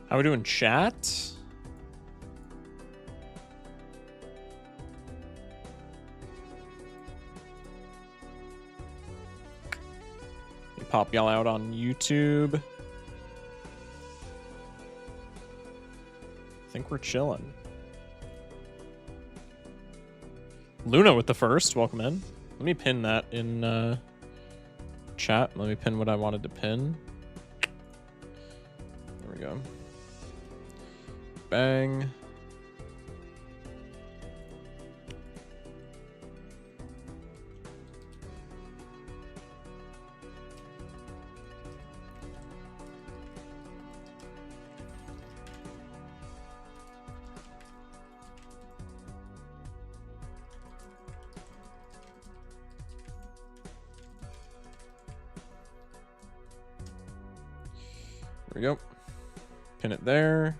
How we doing, chat? Pop y'all out on YouTube. I think we're chilling. Luna with the first. Welcome in. Let me pin that in chat. Let me pin what I wanted to pin. There we go. Bang. There we go. Pin it there.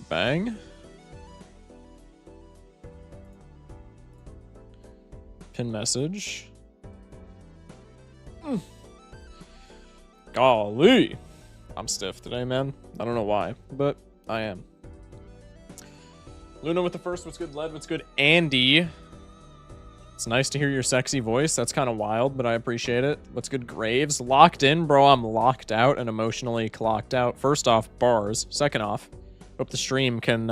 Bang. Pin message. Golly. I'm stiff today, man. I don't know why, but I am. Luna with the first. What's good, Led? What's good, Andy? It's nice to hear your sexy voice. That's kind of wild, but I appreciate it. What's good, Graves? Locked in, bro. I'm locked out and emotionally clocked out. First off, bars. Second off, hope the stream can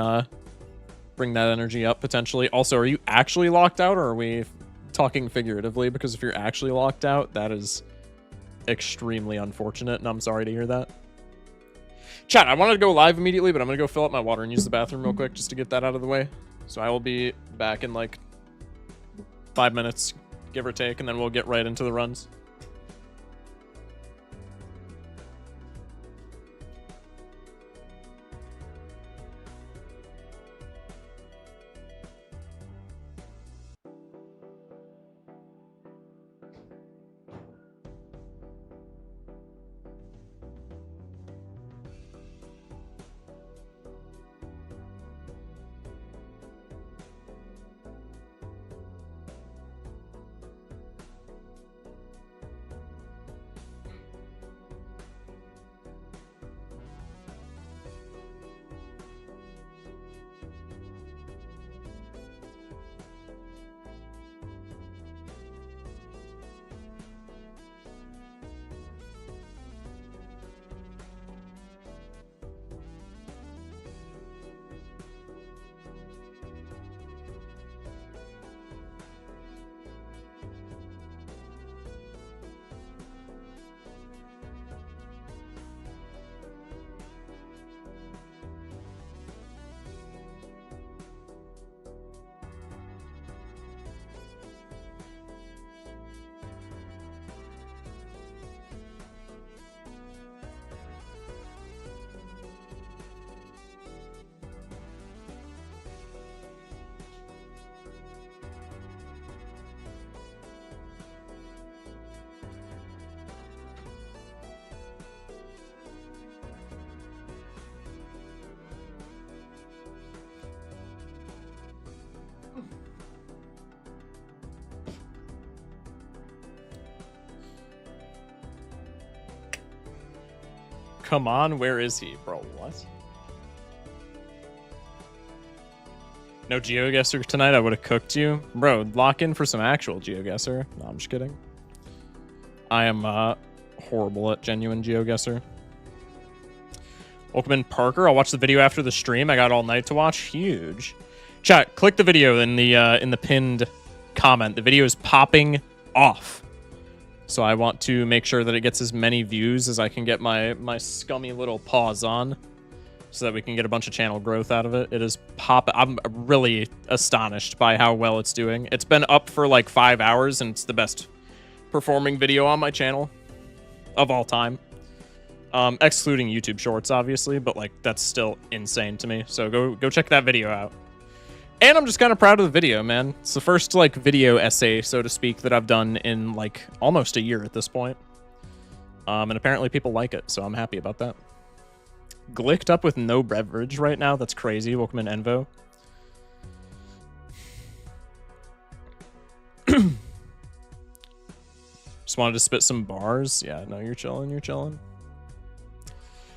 bring that energy up potentially. Also, are you actually locked out, or are we talking figuratively? Because if you're actually locked out, that is extremely unfortunate, and I'm sorry to hear that. Chat, I wanted to go live immediately, but I'm gonna go fill up my water and use the bathroom real quick just to get that out of the way. So I will be back in like 5 minutes, give or take, and then we'll get right into the runs. Come on, where is he? Bro, what? No GeoGuessr tonight? I would have cooked you. Bro, lock in for some actual GeoGuessr. No, I'm just kidding. I am horrible at genuine GeoGuessr. Welcome in, Parker. I'll watch the video after the stream. I got all night to watch. Huge. Chat, click the video in the pinned comment. The video is popping off. So I want to make sure that it gets as many views as I can get my scummy little paws on, so that we can get a bunch of channel growth out of it. It is I'm really astonished by how well it's doing. It's been up for like 5 hours, and it's the best performing video on my channel of all time. Excluding YouTube Shorts, obviously, but like that's still insane to me. So go check that video out. And I'm just kind of proud of the video, man. It's the first like video essay, so to speak, that I've done in like almost a year at this point. And apparently people like it, so I'm happy about that. glicked up with no beverage right now. That's crazy. Welcome in, Envo. Just wanted to spit some bars. Yeah, no, you're chilling. You're chilling.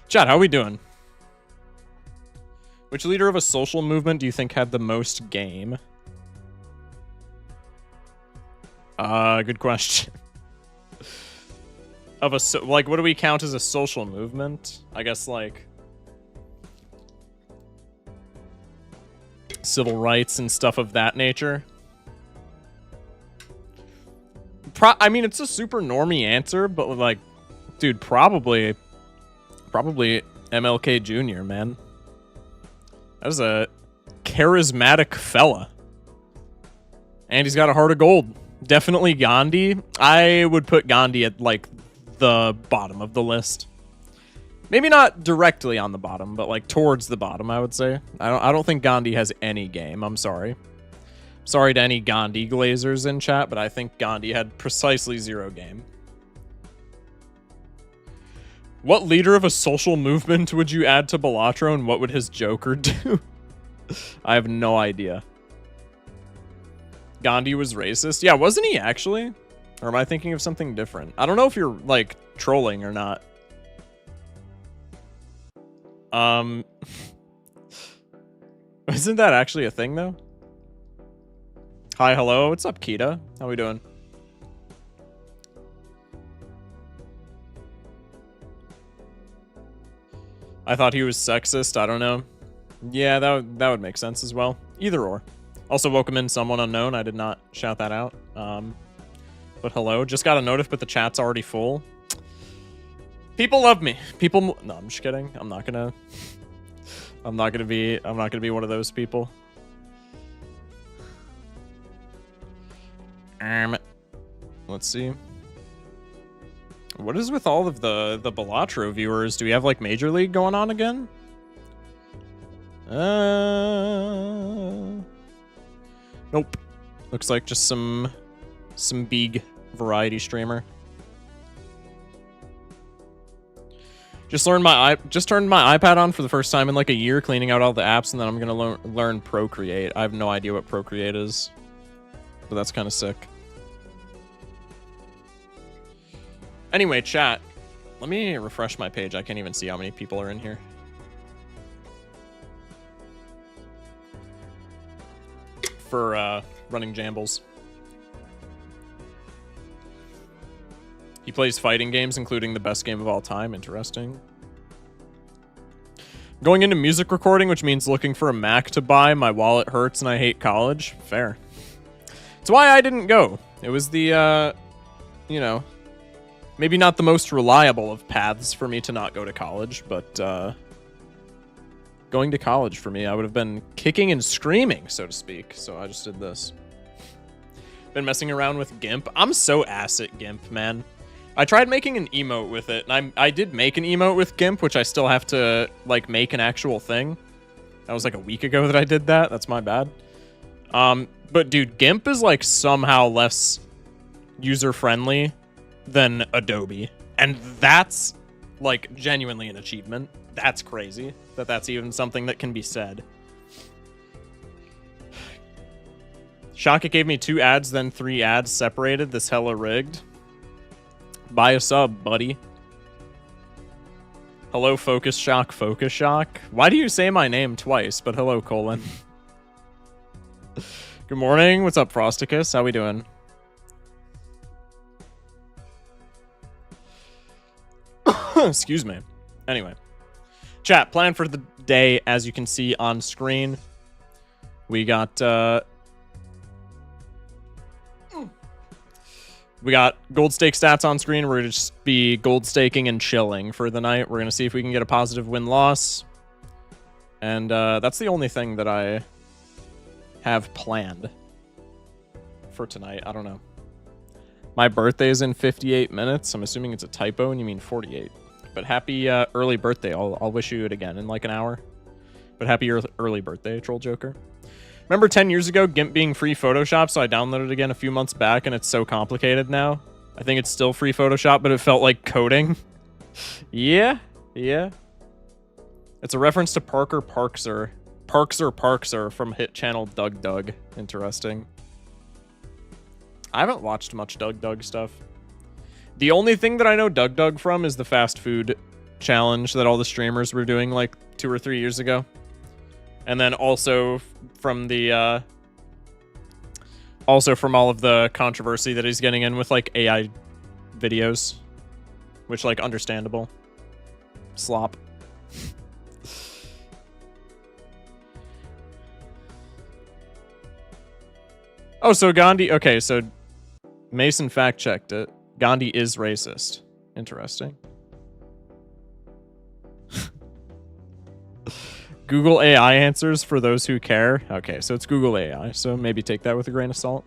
Chat, how we doing? Which leader of a social movement do you think had the most game? Good question. Of a like, what do we count as a social movement? I guess like civil rights and stuff of that nature. I mean, it's a super normie answer, but like, dude, probably MLK Jr., man. That was a charismatic fella. And he's got a heart of gold. Definitely Gandhi. I would put Gandhi at, like, the bottom of the list. Maybe not directly on the bottom, but, like, towards the bottom, I would say. I don't think Gandhi has any game. I'm sorry. Sorry to any Gandhi glazers in chat, but I think Gandhi had precisely 0 game. What leader of a social movement would you add to Balatro, and what would his Joker do? I have no idea. Gandhi was racist? Yeah, wasn't he actually? Or am I thinking of something different? I don't know if you're, like, trolling or not. Isn't that actually a thing, though? Hi, hello. What's up, Kita? How we doing? I thought he was sexist. I don't know. Yeah, that would make sense as well. Either or. Also, welcome in someone unknown. I did not shout that out. But hello. Just got a notif, but the chat's already full. People love me. People. No, I'm just kidding. I'm not gonna be one of those people. Let's see. What is with all of the Balatro viewers? Do we have like Major League going on again? Nope. Looks like just some big variety streamer. Just turned my iPad on for the first time in like a year, cleaning out all the apps, and then I'm gonna learn Procreate. I have no idea what Procreate is, but that's kind of sick. Anyway, chat. Let me refresh my page. I can't even see how many people are in here. For running Jambles. He plays fighting games, including the best game of all time. Interesting. Going into music recording, which means looking for a Mac to buy. My wallet hurts and I hate college. Fair. It's why I didn't go. It was the, you know, maybe not the most reliable of paths for me to not go to college, but going to college for me, I would have been kicking and screaming, so to speak. So I just did this. Been messing around with GIMP. I'm so ass at GIMP, man. I tried making an emote with it, and I did make an emote with GIMP, which I still have to, like, make an actual thing. That was like a week ago that I did that. That's my bad. But dude, GIMP is like somehow less user-friendly than Adobe. And that's like genuinely an achievement. That's crazy that that's even something that can be said. Shaka gave me 2 ads, then 3 ads separated. This hella rigged. Buy a sub, buddy. Hello, Focus Shock, Focus Shock. Why do you say my name twice? But hello, Colin. Good morning. What's up, Frosticus? How we doing? Excuse me. Anyway. Chat, plan for the day, as you can see on screen. We got, we got gold stake stats on screen. We're going to just be gold staking and chilling for the night. We're going to see if we can get a positive win-loss. And that's the only thing that I have planned for tonight. I don't know. My birthday is in 58 minutes. I'm assuming it's a typo and you mean 48. But happy early birthday. I'll wish you it again in like an hour. But happy early birthday, Troll Joker. Remember 10 years ago, GIMP being free Photoshop, so I downloaded it again a few months back, and it's so complicated now. I think it's still free Photoshop, but it felt like coding. Yeah. It's a reference to Parker Parkser. Parkser from hit channel Doug Doug. Interesting. I haven't watched much Doug Doug stuff. The only thing that I know Doug Doug from is the fast food challenge that all the streamers were doing like 2 or 3 years ago. And then also from the also from all of the controversy that he's getting in with like AI videos, which like understandable. Slop. Oh, so Gandhi, okay, so Mason fact checked it. Gandhi is racist. Interesting. Google AI answers for those who care. Okay, so it's Google AI, so maybe take that with a grain of salt.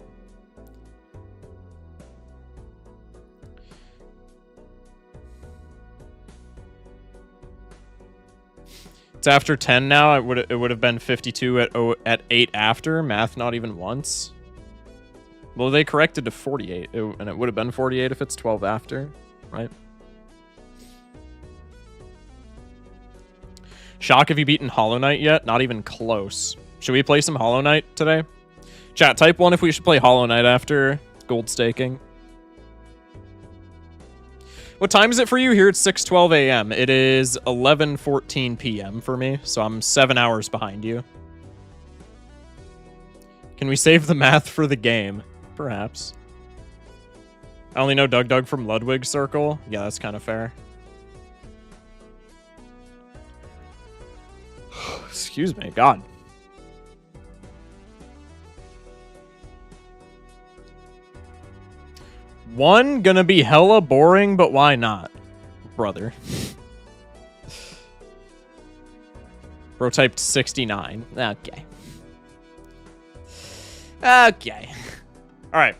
It's after 10 now. It would have been 52 at 8 after. Math not even once. Well, they corrected to 48, and it would have been 48 if it's 12 after, right? Shock, have you beaten Hollow Knight yet? Not even close. Should we play some Hollow Knight today? Chat, type 1 if we should play Hollow Knight after gold staking. What time is it for you? Here it's 6:12 a.m. It is 11:14 p.m. for me, so I'm 7 hours behind you. Can we save the math for the game? Perhaps. I only know Doug Doug from Ludwig Circle. Yeah, that's kind of fair. Excuse me, God. One gonna be hella boring, but why not, brother? Bro typed 69. Okay. Okay. All right.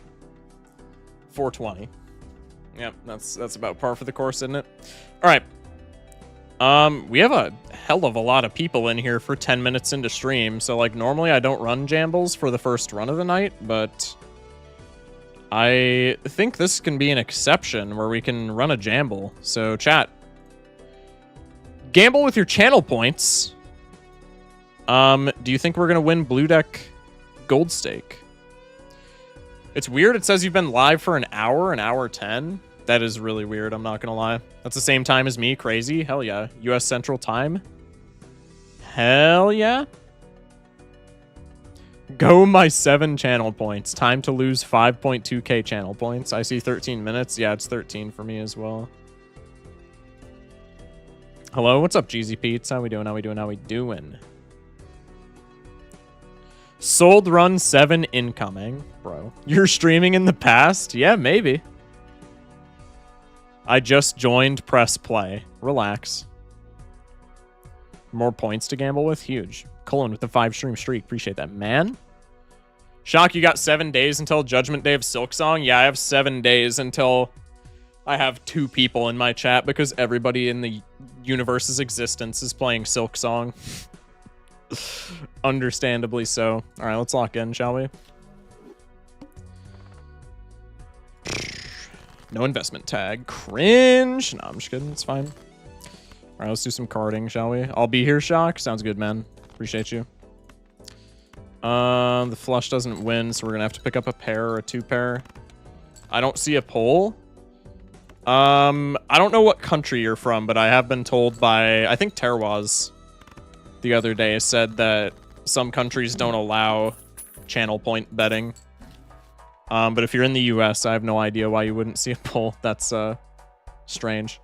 420. Yep, that's about par for the course, isn't it? All right. We have a hell of a lot of people in here for 10 minutes into stream, so like normally I don't run Jambles for the first run of the night, but I think this can be an exception where we can run a Jamble. So chat, gamble with your channel points. Do you think we're gonna win Blue Deck Gold Stake? It's weird. It says you've been live for an hour 10. That is really weird. I'm not gonna lie. That's the same time as me. Crazy. Hell yeah. U.S. Central Time. Hell yeah. Go my 7 channel points. Time to lose 5.2k channel points. I see 13 minutes. Yeah, it's 13 for me as well. Hello, what's up, Jeezy Pete's? How we doing? How we doing? How we doing? Sold run 7 incoming. Bro, you're streaming in the past? Yeah, maybe. I just joined press play. Relax. More points to gamble with? Huge. Cullen with the 5 stream streak. Appreciate that, man. Shock, you got 7 days until Judgment Day of Silksong? Yeah, I have 7 days until I have 2 people in my chat because everybody in the universe's existence is playing Silksong. Understandably so. All right, let's lock in, shall we? No investment tag. Cringe. No, I'm just kidding. It's fine. All right, let's do some carding, shall we? I'll be here, Shock. Sounds good, man. Appreciate you. The flush doesn't win, so we're gonna have to pick up a pair or a 2 pair. I don't see a poll. I don't know what country you're from, but I have been told by, I think Terwaz the other day said that some countries don't allow channel point betting. But if you're in the US, I have no idea why you wouldn't see a poll. That's strange.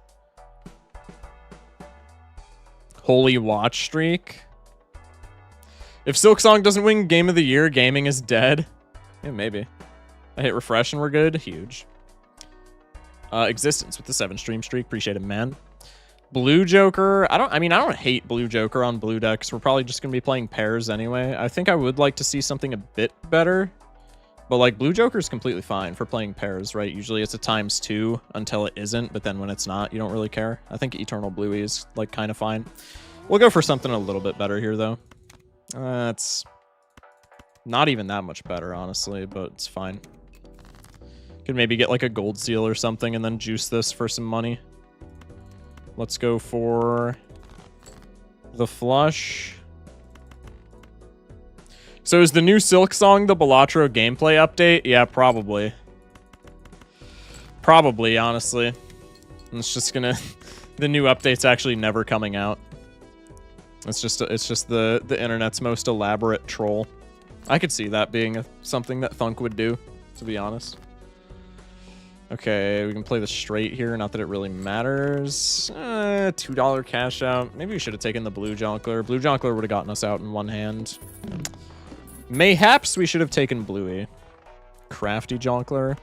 Holy watch streak. If Silksong doesn't win Game of the Year, gaming is dead. Yeah, maybe. I hit refresh and we're good. Huge. Existence with the 7 stream streak. Appreciate it, man. Blue Joker. I don't hate Blue Joker on blue decks. We're probably just gonna be playing pairs anyway. I think I would like to see something a bit better. But like Blue Joker is completely fine for playing pairs, right? Usually it's a ×2 until it isn't, but then when it's not, you don't really care. I think Eternal Bluey is like kind of fine. We'll go for something a little bit better here though. It's not even that much better, honestly, but it's fine. Could maybe get like a gold seal or something and then juice this for some money. Let's go for The flush. So is the new Silk Song the Balatro gameplay update? Yeah, probably. Probably, honestly. It's just gonna... the new update's actually never coming out. It's just the internet's most elaborate troll. I could see that being something that Thunk would do, to be honest. Okay, we can play the straight here. Not that it really matters. $2 cash out. Maybe we should have taken the blue Jonkler. Blue Jonkler would have gotten us out in one hand. Mayhaps we should have taken Bluey. Crafty Jonkler.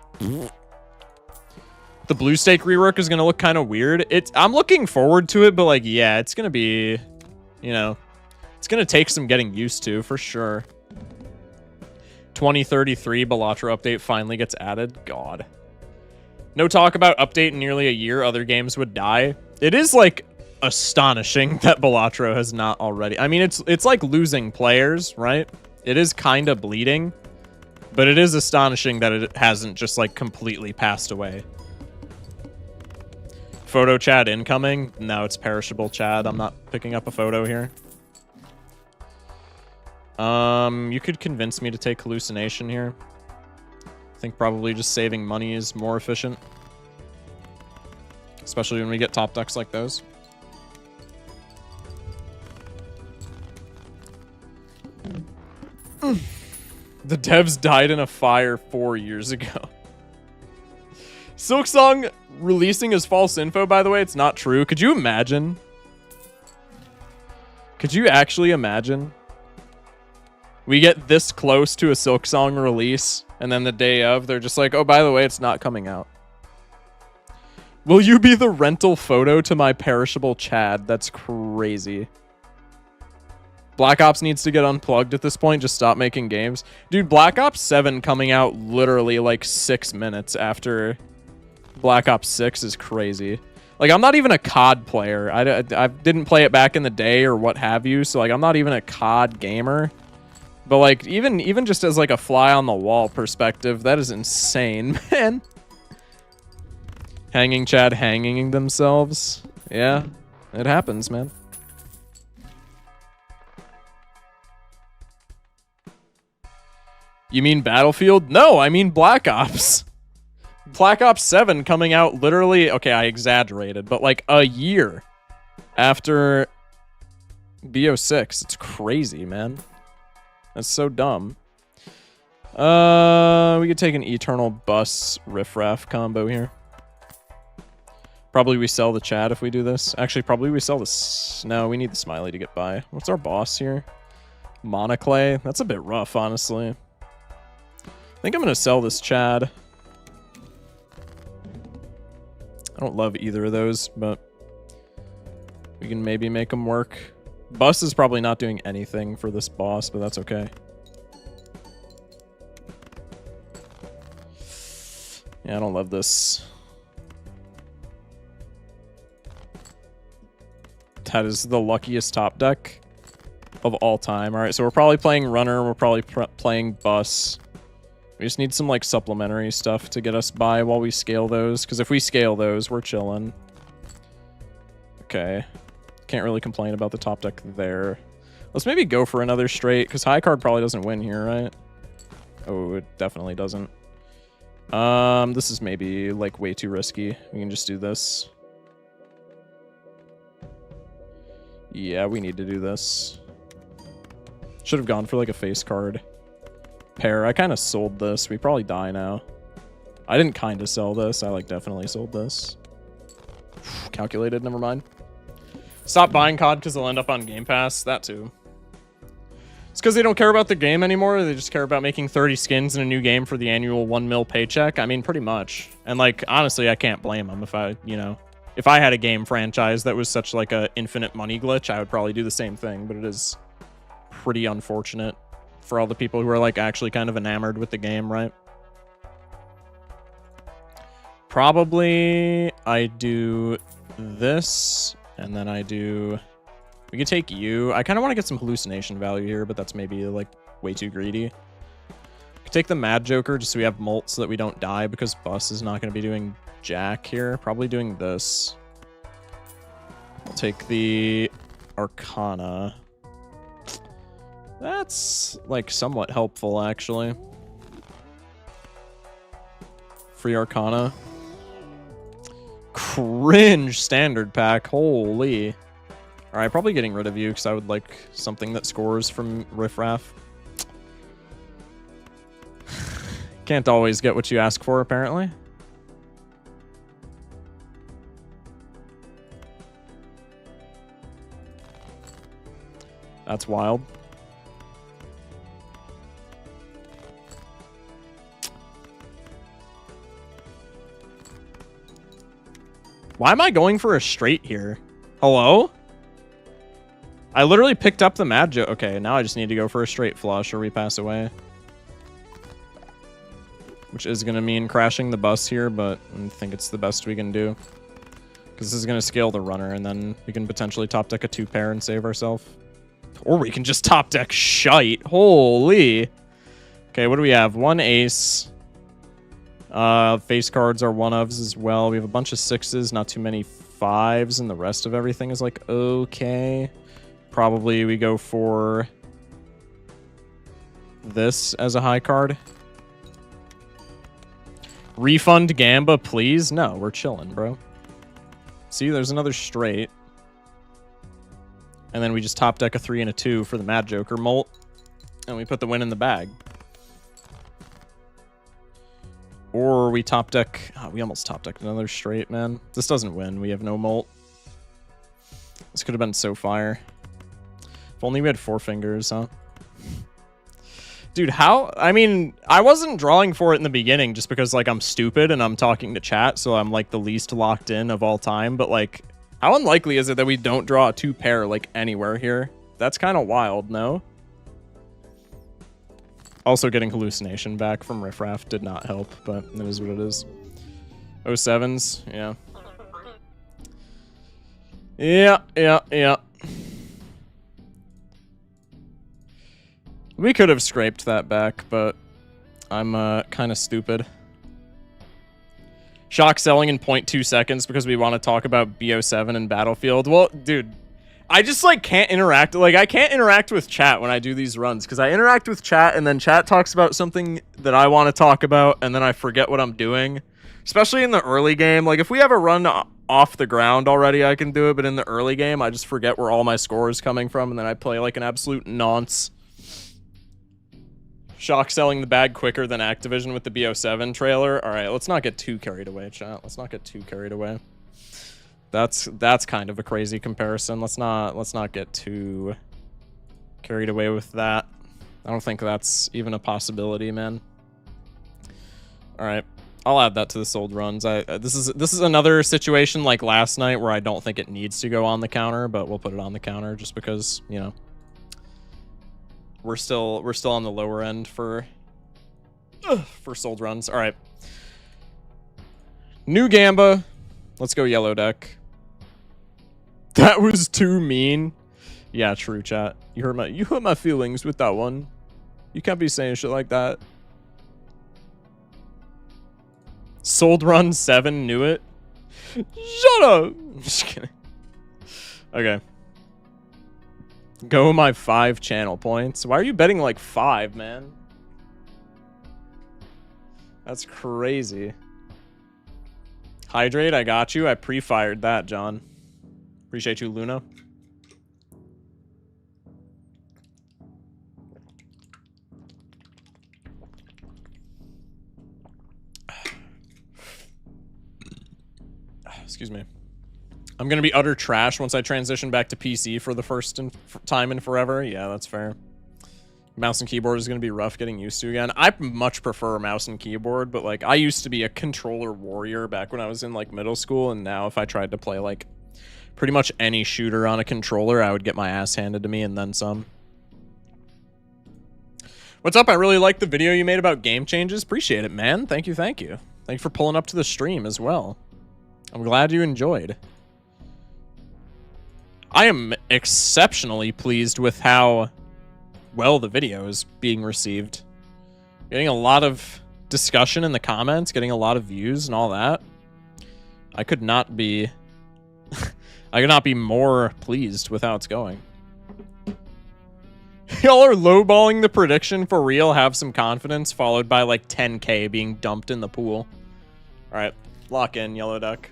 The blue stake rework is going to look kind of weird. I'm looking forward to it, but like, yeah, it's going to be, you know, it's going to take some getting used to for sure. 2033 Balatro update finally gets added. God. No talk about update in nearly a year. Other games would die. It is like astonishing that Balatro has not already. I mean, it's like losing players, right? It is kind of bleeding, but it is astonishing that it hasn't just like completely passed away. Photo Chad incoming. No, it's perishable Chad. I'm not picking up a photo here. You could convince me to take hallucination here. I think probably just saving money is more efficient. Especially when we get top decks like those. The devs died in a fire 4 years ago. Silksong releasing as false info, by the way, it's not true. Could you imagine? Could you actually imagine? We get this close to a Silksong release, and then the day of, they're just like, oh, by the way, it's not coming out. Will you be the rental photo to my perishable Chad? That's crazy. Black Ops needs to get unplugged at this point. Just stop making games. Dude, Black Ops 7 coming out literally like 6 minutes after Black Ops 6 is crazy. Like, I'm not even a COD player. I didn't play it back in the day or what have you, so like I'm not even a COD gamer. But like even just as like a fly on the wall perspective, that is insane, man. Hanging Chad hanging themselves. Yeah, it happens, man. You mean Battlefield? No, I mean Black Ops. Black Ops 7 coming out literally, okay, I exaggerated, but like a year after BO6. It's crazy, man. That's so dumb. We could take an Eternal Bus Riffraff combo here. Probably we sell the Chad if we do this. Actually, probably we sell this. No, we need the Smiley to get by. What's our boss here? Monoclay. That's a bit rough, honestly. I think I'm going to sell this Chad. I don't love either of those, but we can maybe make them work. Bus is probably not doing anything for this boss, but that's okay. Yeah, I don't love this. That is the luckiest top deck of all time. All right, so we're probably playing Runner. We're probably playing Bus. We just need some like supplementary stuff to get us by while we scale those, because if we scale those, we're chilling. Okay. Can't really complain about the top deck there. Let's maybe go for another straight, because high card probably doesn't win here, right? Oh, it definitely doesn't. This is maybe like way too risky. We can just do this. Yeah, we need to do this. Should have gone for like a face card. Pair. I kind of sold this. We probably die now. I didn't kind of sell this. I like definitely sold this. Calculated, never mind. Stop buying COD because they'll end up on Game Pass. That too. It's because they don't care about the game anymore. They just care about making 30 skins in a new game for the annual 1 mil paycheck. I mean, pretty much. And like, honestly, I can't blame them. If I, you know, if I had a game franchise that was such like a infinite money glitch, I would probably do the same thing. But it is pretty unfortunate for all the people who are like actually kind of enamored with the game, right? Probably I do this. And then I do... We could take you. I kind of want to get some hallucination value here, but that's maybe, like, way too greedy. Could take the Mad Joker just so we have Molt so that we don't die, because Bus is not going to be doing Jack here. Probably doing this. I'll take the Arcana. That's, like, somewhat helpful, actually. Free Arcana. Cringe standard pack. Holy. Alright, probably getting rid of you, because I would like something that scores from Riff Raff. Can't always get what you ask for, apparently. That's wild. Why am I going for a straight here? Hello? I literally picked up the mad joke. Okay, now I just need to go for a straight flush or we pass away. Which is going to mean crashing the bus here, but I think it's the best we can do. Because this is going to scale the runner, and then we can potentially top deck a 2-pair and save ourselves. Or we can just top deck shite. Holy. Okay, what do we have? 1 ace. Face cards are 1-ofs as well. We have a bunch of 6s, not too many 5s, and the rest of everything is like okay. Probably we go for this as a high card. Refund Gamba, please? No, we're chilling, bro. See, there's another straight. And then we just top deck a 3 and a 2 for the Mad Joker molt. And we put the win in the bag. Or we top deck... Oh, we almost top decked another straight, man. This doesn't win. We have no molt. This could have been so fire. If only we had 4 fingers, huh? Dude, how... I mean, I wasn't drawing for it in the beginning just because, like, I'm stupid and I'm talking to chat, so I'm, like, the least locked in of all time. But, like, how unlikely is it that we don't draw a 2-pair, like, anywhere here? That's kind of wild, no? Also, getting hallucination back from Riff Raff did not help, but it is what it is. 07s, yeah. Yeah. We could have scraped that back, but I'm kind of stupid. Shock selling in 0.2 seconds because we want to talk about BO7 and Battlefield. Well, dude, I just, like, can't interact. Like, I can't interact with chat when I do these runs because I interact with chat and then chat talks about something that I want to talk about and then I forget what I'm doing. Especially in the early game. Like, if we have a run off the ground already, I can do it. But in the early game, I just forget where all my score is coming from and then I play like an absolute nonce. Shock selling the bag quicker than Activision with the BO7 trailer. All right, let's not get too carried away, chat. Let's not get too carried away. That's kind of a crazy comparison. Let's not get too carried away with that. I don't think that's even a possibility, man. All right, I'll add that to the sold runs. This is another situation like last night where I don't think it needs to go on the counter, but we'll put it on the counter just because, you know, we're still on the lower end for sold runs. All right, new Gamba. Let's go yellow deck. That was too mean. Yeah, true, chat. You hurt my feelings with that one. You can't be saying shit like that. Sold run 7 knew it. Shut up. I'm just kidding. Okay. Go my 5 channel points. Why are you betting like 5, man? That's crazy. Hydrate, I got you. I pre-fired that, John. Appreciate you, Luna. Excuse me. I'm going to be utter trash once I transition back to PC for the first time in forever. Yeah, that's fair. Mouse and keyboard is going to be rough getting used to again. I much prefer mouse and keyboard, but, like, I used to be a controller warrior back when I was in, like, middle school, and now if I tried to play, like, pretty much any shooter on a controller, I would get my ass handed to me and then some. What's up? I really liked the video you made about game changes. Appreciate it, man. Thank you, thank you. Thank you for pulling up to the stream as well. I'm glad you enjoyed. I am exceptionally pleased with how well the video is being received. Getting a lot of discussion in the comments, getting a lot of views and all that. I could not be I could not be more pleased with how it's going. Y'all are lowballing the prediction for real. Have some confidence, followed by like 10k being dumped in the pool. All right, lock in, Yellow Duck.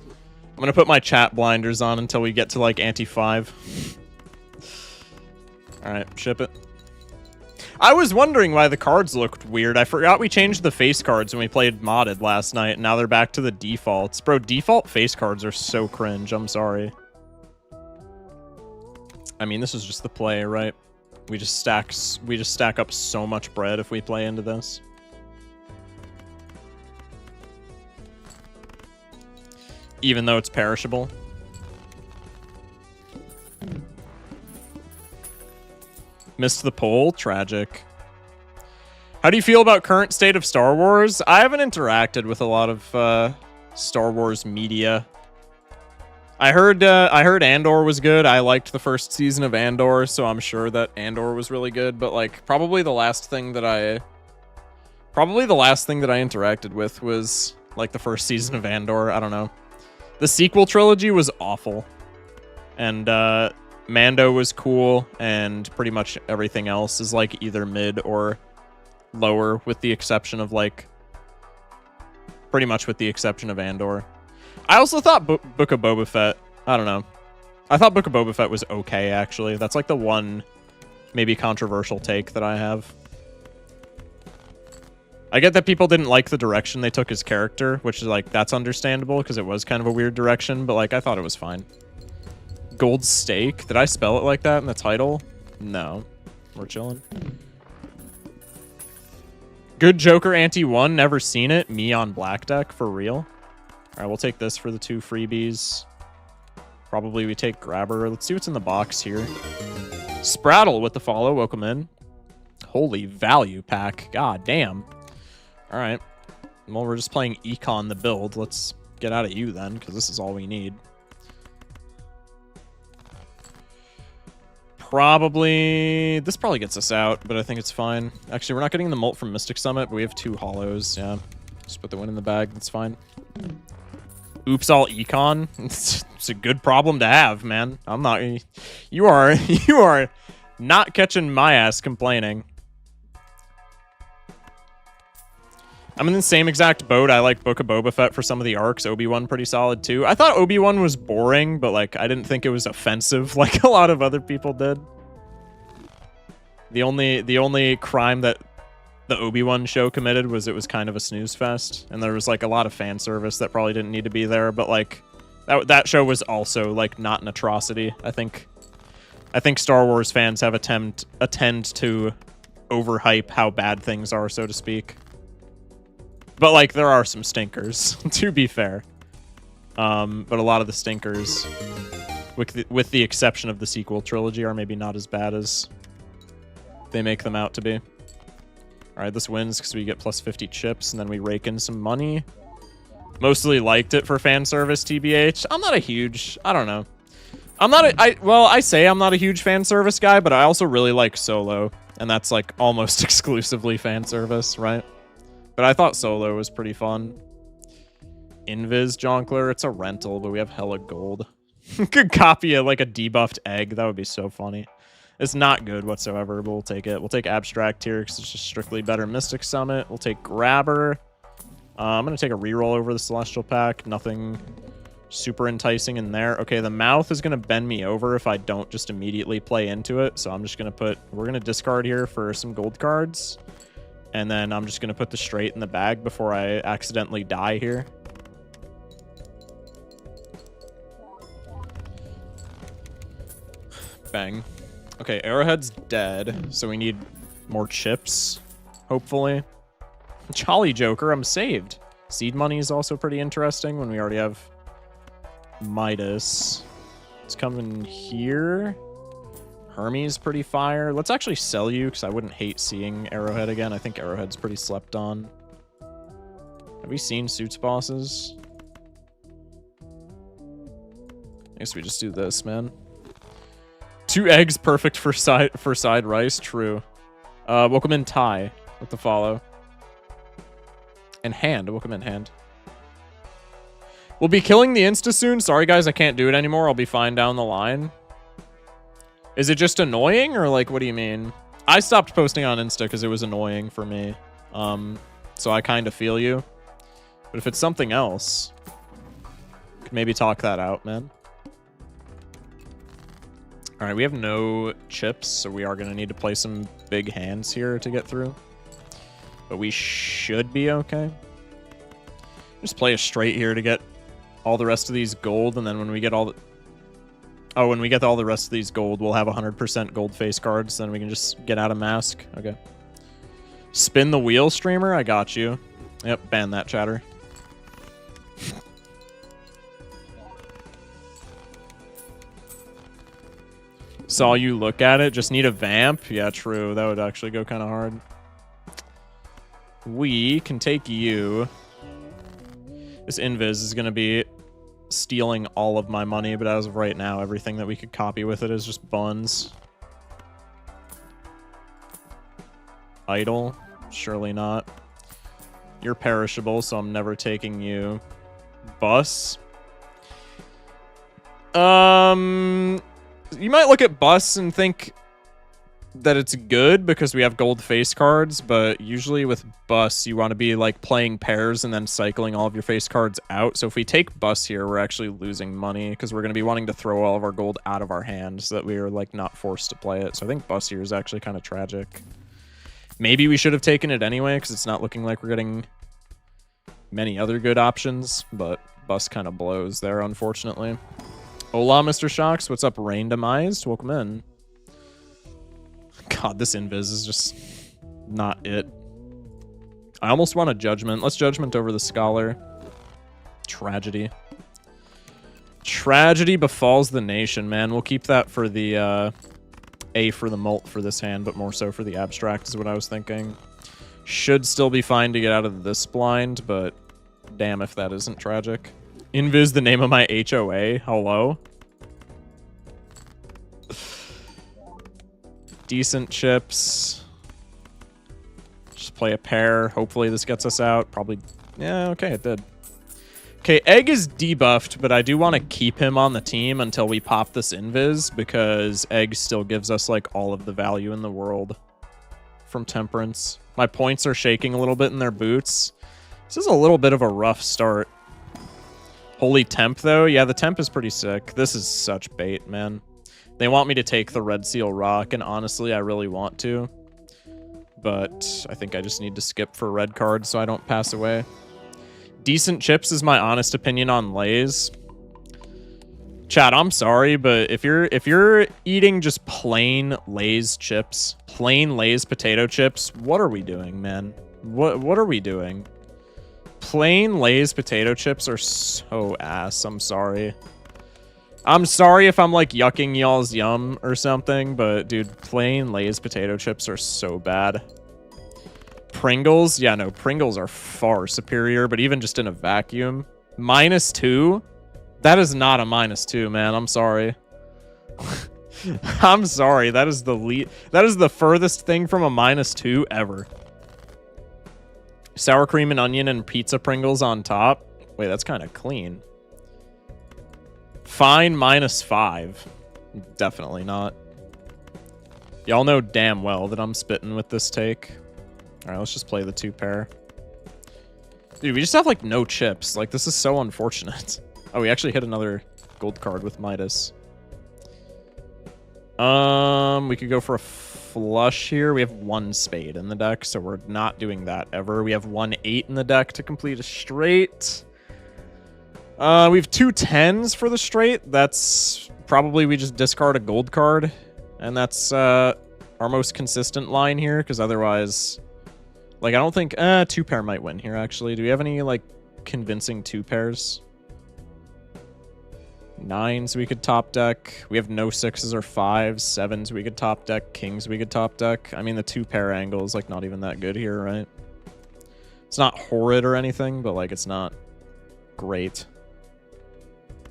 I'm gonna put my chat blinders on until we get to like ante 5. All right, ship it. I was wondering why the cards looked weird. I forgot we changed the face cards when we played modded last night. And now they're back to the defaults. Bro, default face cards are so cringe. I'm sorry. I mean, this is just the play, right? We just stack up so much bread if we play into this. Even though it's perishable. Missed the poll. Tragic. How do you feel about current state of Star Wars? I haven't interacted with a lot of Star Wars media. I heard Andor was good. I liked the first season of Andor, so I'm sure that Andor was really good. But like, probably the last thing that I interacted with was like the first season of Andor. I don't know. The sequel trilogy was awful, and Mando was cool, and pretty much everything else is like either mid or lower, with the exception of like pretty much with the exception of Andor. I also thought Book of Boba Fett, I don't know. I thought Book of Boba Fett was okay, actually. That's like the one maybe controversial take that I have. I get that people didn't like the direction they took his character, which is like, that's understandable because it was kind of a weird direction, but like I thought it was fine. Gold Steak? Did I spell it like that in the title? No. We're chilling. Good Joker Ante 1, never seen it. Me on Black Deck, for real. Alright, we'll take this for the 2 freebies. Probably we take Grabber. Let's see what's in the box here. Spraddle with the follow. Welcome in. Holy value pack. God damn. Alright. Well, we're just playing Econ the build. Let's get out of you then, because this is all we need. This probably gets us out, but I think it's fine. Actually, we're not getting the Molt from Mystic Summit, but we have 2 hollows. Yeah, just put the win in the bag. That's fine. Oops, all Econ. It's a good problem to have, man. I'm not. You are not catching my ass complaining. I'm in the same exact boat. I like Book of Boba Fett for some of the arcs. Obi-Wan pretty solid too. I thought Obi-Wan was boring, but like I didn't think it was offensive like a lot of other people did. The only crime that the Obi-Wan show committed was it was kind of a snooze fest, and there was like a lot of fan service that probably didn't need to be there, but like that show was also like not an atrocity. I think Star Wars fans have a tend to overhype how bad things are, so to speak. But, like, there are some stinkers, to be fair. But a lot of the stinkers, with the exception of the sequel trilogy, are maybe not as bad as they make them out to be. Alright, this wins because we get plus 50 chips, and then we rake in some money. Mostly liked it for fan service, TBH. I'm not a huge... I don't know. I say I'm not a huge fan service guy, but I also really like Solo. And that's, like, almost exclusively fan service, right? But I thought Solo was pretty fun. Invis Jonkler, it's a rental, but we have hella gold. Could copy it like a debuffed egg. That would be so funny. It's not good whatsoever, but we'll take it. We'll take Abstract here because it's just strictly better Mystic Summit. We'll take Grabber. I'm going to take a reroll over the Celestial Pack. Nothing super enticing in there. Okay, the Mouth is going to bend me over if I don't just immediately play into it. So I'm just going to we're going to discard here for some gold cards. And then I'm just going to put the straight in the bag before I accidentally die here. Bang. Okay, Arrowhead's dead, so we need more chips, hopefully. Jolly Joker, I'm saved. Seed money is also pretty interesting when we already have Midas. It's coming here. Hermes pretty fire. Let's actually sell you, because I wouldn't hate seeing Arrowhead again. I think Arrowhead's pretty slept on. Have we seen Suits Bosses? I guess we just do this, man. 2 eggs, perfect for side rice. True. Welcome in Ty with the follow. And Hand. Welcome in Hand. We'll be killing the Insta soon. Sorry, guys, I can't do it anymore. I'll be fine down the line. Is it just annoying, or like, what do you mean? I stopped posting on Insta because it was annoying for me. So I kind of feel you. But if it's something else, could maybe talk that out, man. All right, we have no chips, so we are going to need to play some big hands here to get through. But we should be okay. Just play a straight here to get all the rest of these gold, and then when we get all the... Oh, when we get all the rest of these gold, we'll have 100% gold face cards, then we can just get out of mask. Okay. Spin the wheel, streamer? I got you. Yep, ban that chatter. Saw you look at it. Just need a vamp? Yeah, true. That would actually go kind of hard. We can take you. This invis is going to be stealing all of my money, but as of right now, everything that we could copy with it is just buns. Idle? Surely not. You're perishable, so I'm never taking you. Bus? You might look at Bus and think that it's good because we have gold face cards, but usually with Bus, you want to be like playing pairs and then cycling all of your face cards out. So if we take Bus here, we're actually losing money because we're going to be wanting to throw all of our gold out of our hand so that we are like not forced to play it. So I think Bus here is actually kind of tragic. Maybe we should have taken it anyway because it's not looking like we're getting many other good options, but Bus kind of blows there, unfortunately. Hola, Mr. Shocks. What's up, Randomized? Welcome in. God, this invis is just not it. I almost want a judgment. Let's judgment over the scholar. Tragedy. Tragedy befalls the nation, man. We'll keep that for the A for the mult for this hand, but more so for the abstract is what I was thinking. Should still be fine to get out of this blind, but damn if that isn't tragic. Invis, the name of my HOA. Hello? Decent chips. Just play a pair. Hopefully this gets us out. Probably. Yeah, okay, it did. Okay, Egg is debuffed, but I do want to keep him on the team until we pop this invis, because Egg still gives us, like, all of the value in the world from Temperance. My points are shaking a little bit in their boots. This is a little bit of a rough start. Holy Temp, though? Yeah, the Temp is pretty sick. This is such bait, man. They want me to take the Red Seal Rock, and honestly, I really want to. But I think I just need to skip for red cards so I don't pass away. Decent chips is my honest opinion on Lay's. Chat, I'm sorry, but if you're eating just plain Lay's chips, plain Lay's potato chips, what are we doing, man? What are we doing? Plain Lay's potato chips are so ass. I'm sorry. I'm sorry if I'm like yucking y'all's yum or something, but dude, plain Lay's potato chips are so bad. Pringles? Yeah, no, Pringles are far superior, but even just in a vacuum. -2? That is not a -2, man. I'm sorry. I'm sorry. That is the furthest thing from a -2 ever. Sour cream and onion and pizza Pringles on top. Wait, that's kind of clean. Fine, -5. Definitely not. Y'all know damn well that I'm spitting with this take. All right, let's just play the 2-pair. Dude, we just have, like, no chips. Like, this is so unfortunate. Oh, we actually hit another gold card with Midas. We could go for a flush here. We have 1 spade in the deck, so we're not doing that ever. We have 1 8 in the deck to complete a straight. We have 2 10s for the straight. That's probably we just discard a gold card. And that's our most consistent line here, because otherwise... Like, I don't think... 2-pair might win here, actually. Do we have any, like, convincing 2-pairs? 9s we could top deck. We have no 6s or 5s. 7s we could top deck. Kings we could top deck. I mean, the 2-pair angle is, like, not even that good here, right? It's not horrid or anything, but, like, it's not great.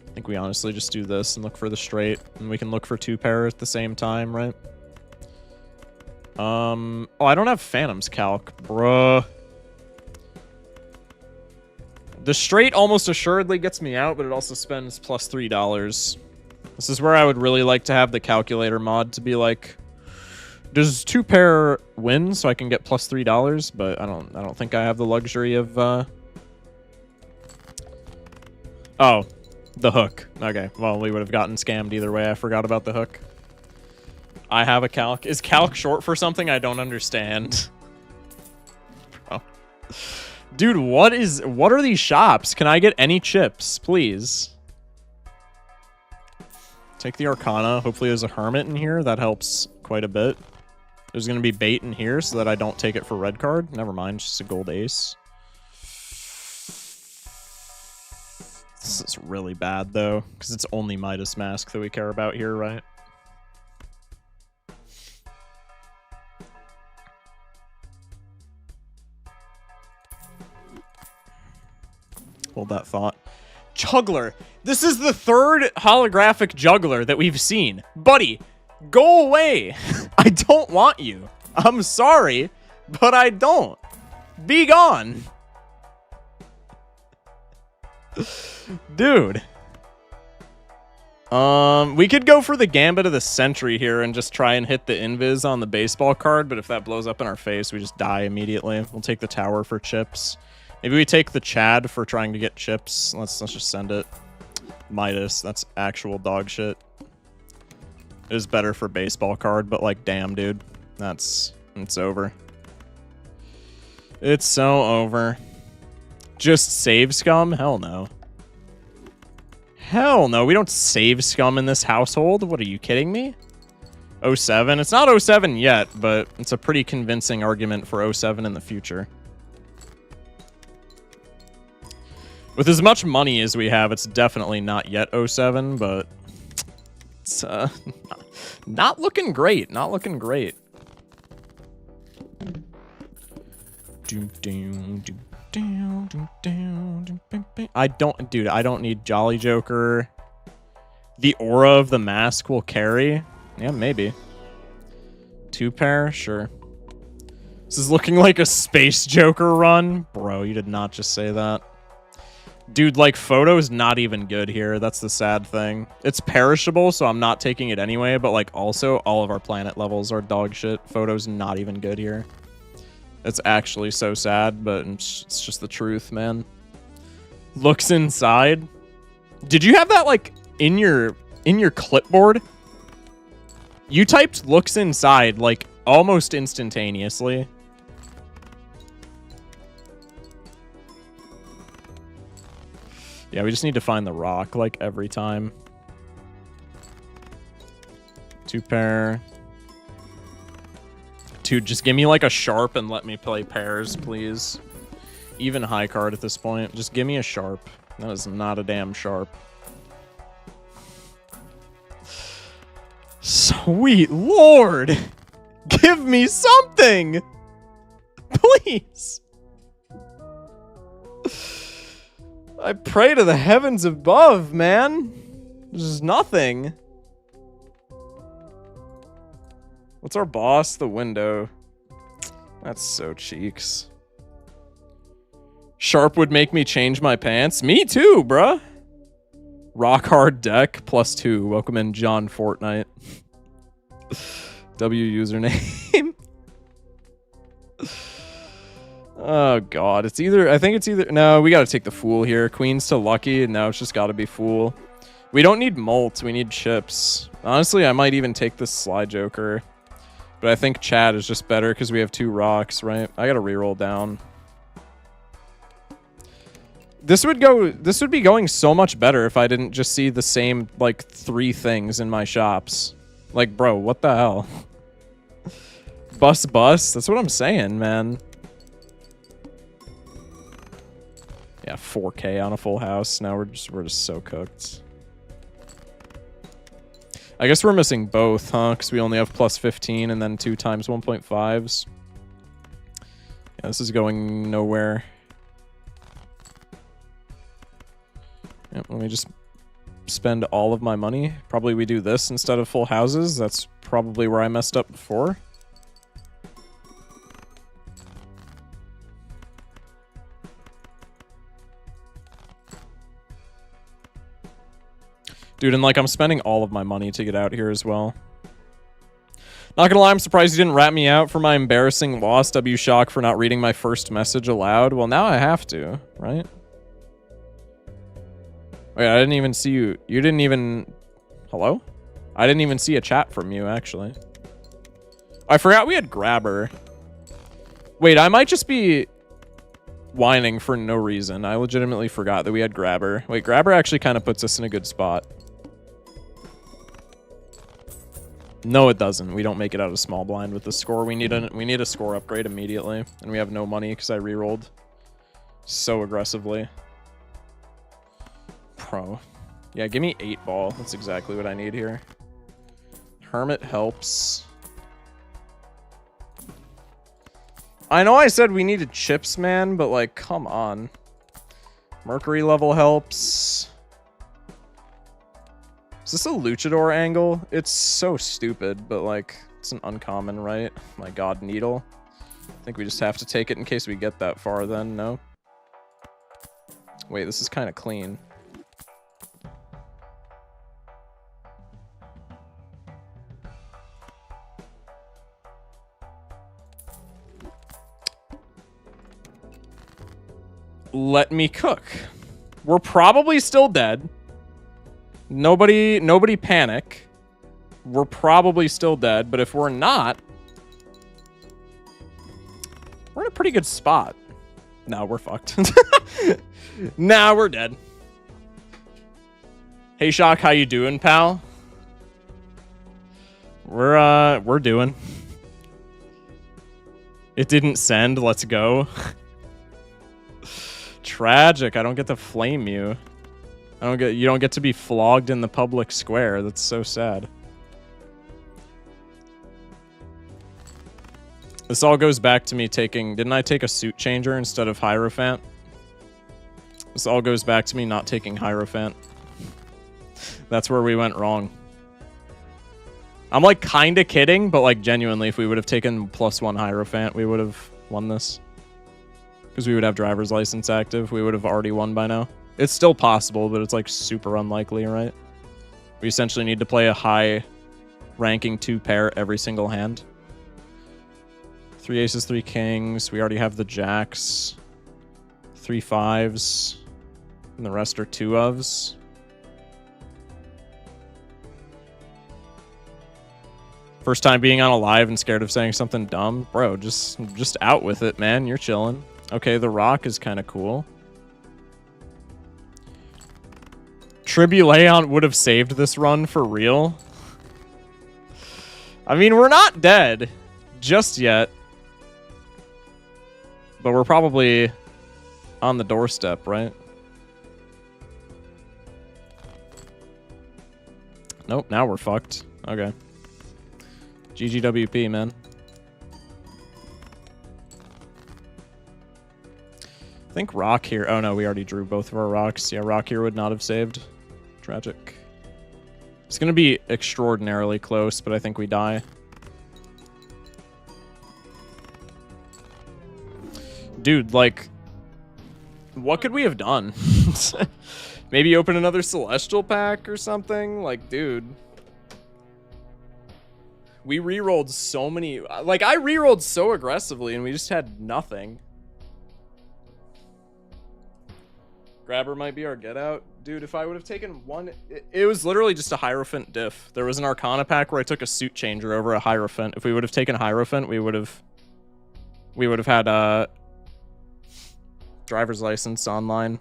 I think we honestly just do this and look for the straight. And we can look for 2-pair at the same time, right? Oh, I don't have Phantom's Calc, bruh. The straight almost assuredly gets me out, but it also spends plus $3. This is where I would really like to have the calculator mod to be like, does 2-pair win so I can get plus $3? But I don't think I have the luxury of Oh, the hook. Okay, well, we would have gotten scammed either way. I forgot about the hook. I have a calc. Is calc short for something I don't understand? Oh. Dude, what are these shops? Can I get any chips, please? Take the Arcana. Hopefully there's a Hermit in here. That helps quite a bit. There's going to be bait in here so that I don't take it for red card. Never mind, just a gold ace. This is really bad, though, because it's only Midas Mask that we care about here, right? Hold that thought. Juggler! This is the third holographic juggler that we've seen. Buddy, go away! I don't want you. I'm sorry, but I don't. Be gone. Dude. We could go for the Gambit of the Century here and just try and hit the invis on the baseball card, but if that blows up in our face, we just die immediately. We'll take the tower for chips. Maybe we take the Chad for trying to get chips. Let's just send it. Midas, that's actual dog shit. It is better for baseball card, but like, damn, dude. It's over. It's so over. Just save scum? Hell no. Hell no, we don't save scum in this household. What, are you kidding me? 07? It's not 07 yet, but it's a pretty convincing argument for 07 in the future. With as much money as we have, it's definitely not yet 07, but it's not looking great. Not looking great. I don't need Jolly Joker. The aura of the mask will carry. Yeah, maybe. 2-pair, sure. This is looking like a Space Joker run. Bro, you did not just say that. Dude, like, photo's not even good here. That's the sad thing. It's perishable, so I'm not taking it anyway, but, like, also, all of our planet levels are dog shit. Photo's not even good here. It's actually so sad, but it's just the truth, man. Looks inside. Did you have that, like, in your clipboard? You typed looks inside, like, almost instantaneously. Yeah, we just need to find the rock, like, every time. 2-pair. Dude, just give me, like, a sharp and let me play pairs, please. Even high card at this point. Just give me a sharp. That is not a damn sharp. Sweet Lord! Give me something! Please! I pray to the heavens above, man. There's nothing. What's our boss? The window. That's so cheeks. Sharp would make me change my pants. Me too, bruh. Rock hard deck +2. Welcome in John Fortnite. W username. Oh god, it's either, I think it's either, no, we gotta take the Fool here. Queen's to Lucky, no, it's just gotta be Fool. We don't need Molt, we need chips. Honestly, I might even take this Sly Joker. But I think Chad is just better because we have 2 rocks, right? I gotta reroll down. This would be going so much better if I didn't just see the same, like, 3 things in my shops. Like, bro, what the hell? Bus, that's what I'm saying, man. Yeah, 4K on a full house. Now we're just so cooked. I guess we're missing both, huh? Because we only have +15 and then 2 times 1.5s. Yeah, this is going nowhere. Yep, let me just spend all of my money. Probably we do this instead of full houses. That's probably where I messed up before. Dude, and like I'm spending all of my money to get out here as well. Not gonna lie, I'm surprised you didn't rat me out for my embarrassing loss, W Shock, for not reading my first message aloud. Well, now I have to, right? Wait, I didn't even see you. You didn't even... Hello? I didn't even see a chat from you, actually. I forgot we had Grabber. Wait, I might just be whining for no reason. I legitimately forgot that we had Grabber. Wait, Grabber actually kind of puts us in a good spot. No, it doesn't. We don't make it out of small blind with the score. We need a score upgrade immediately, and we have no money because I rerolled so aggressively. Pro. Yeah, give me 8 ball. That's exactly what I need here. Hermit helps. I know I said we needed chips, man, but like, come on. Mercury level helps. Is this a luchador angle? It's so stupid, but like, it's an uncommon, right? My god, needle. I think we just have to take it in case we get that far then, no? Wait, this is kind of clean. Let me cook. We're probably still dead. Nobody panic. We're probably still dead, but if we're not, we're in a pretty good spot. No, we're fucked. Nah, we're dead. Hey Shock, how you doing, pal? We're doing. It didn't send, let's go. Tragic, I don't get to flame you. You don't get to be flogged in the public square. That's so sad. This all goes back to me taking... Didn't I take a suit changer instead of Hierophant? This all goes back to me not taking Hierophant. That's where we went wrong. I'm like kind of kidding, but like genuinely, if we would have taken +1 Hierophant, we would have won this. Because we would have driver's license active. We would have already won by now. It's still possible, but it's like super unlikely, right? We essentially need to play a high ranking 2 pair every single hand. 3 aces, 3 kings. We already have the jacks. 3 5s. And the rest are 2 ofs. First time being on a live and scared of saying something dumb? Bro, just out with it, man. You're chilling. Okay, the rock is kind of cool. Tribuleon would have saved this run for real. I mean, we're not dead just yet. But we're probably on the doorstep, right? Nope, now we're fucked. Okay. GGWP, man. I think rock here. Oh no, we already drew both of our rocks. Yeah, rock here would not have saved. Tragic. It's going to be extraordinarily close, but I think we die. Dude, like, what could we have done? Maybe open another Celestial pack or something? Like, dude. We rerolled so many... Like, I rerolled so aggressively, and we just had nothing. Grabber might be our get out. Dude, if I would have taken one... It was literally just a Hierophant diff. There was an Arcana pack where I took a suit changer over a Hierophant. If we would have taken Hierophant, we would have had driver's license online.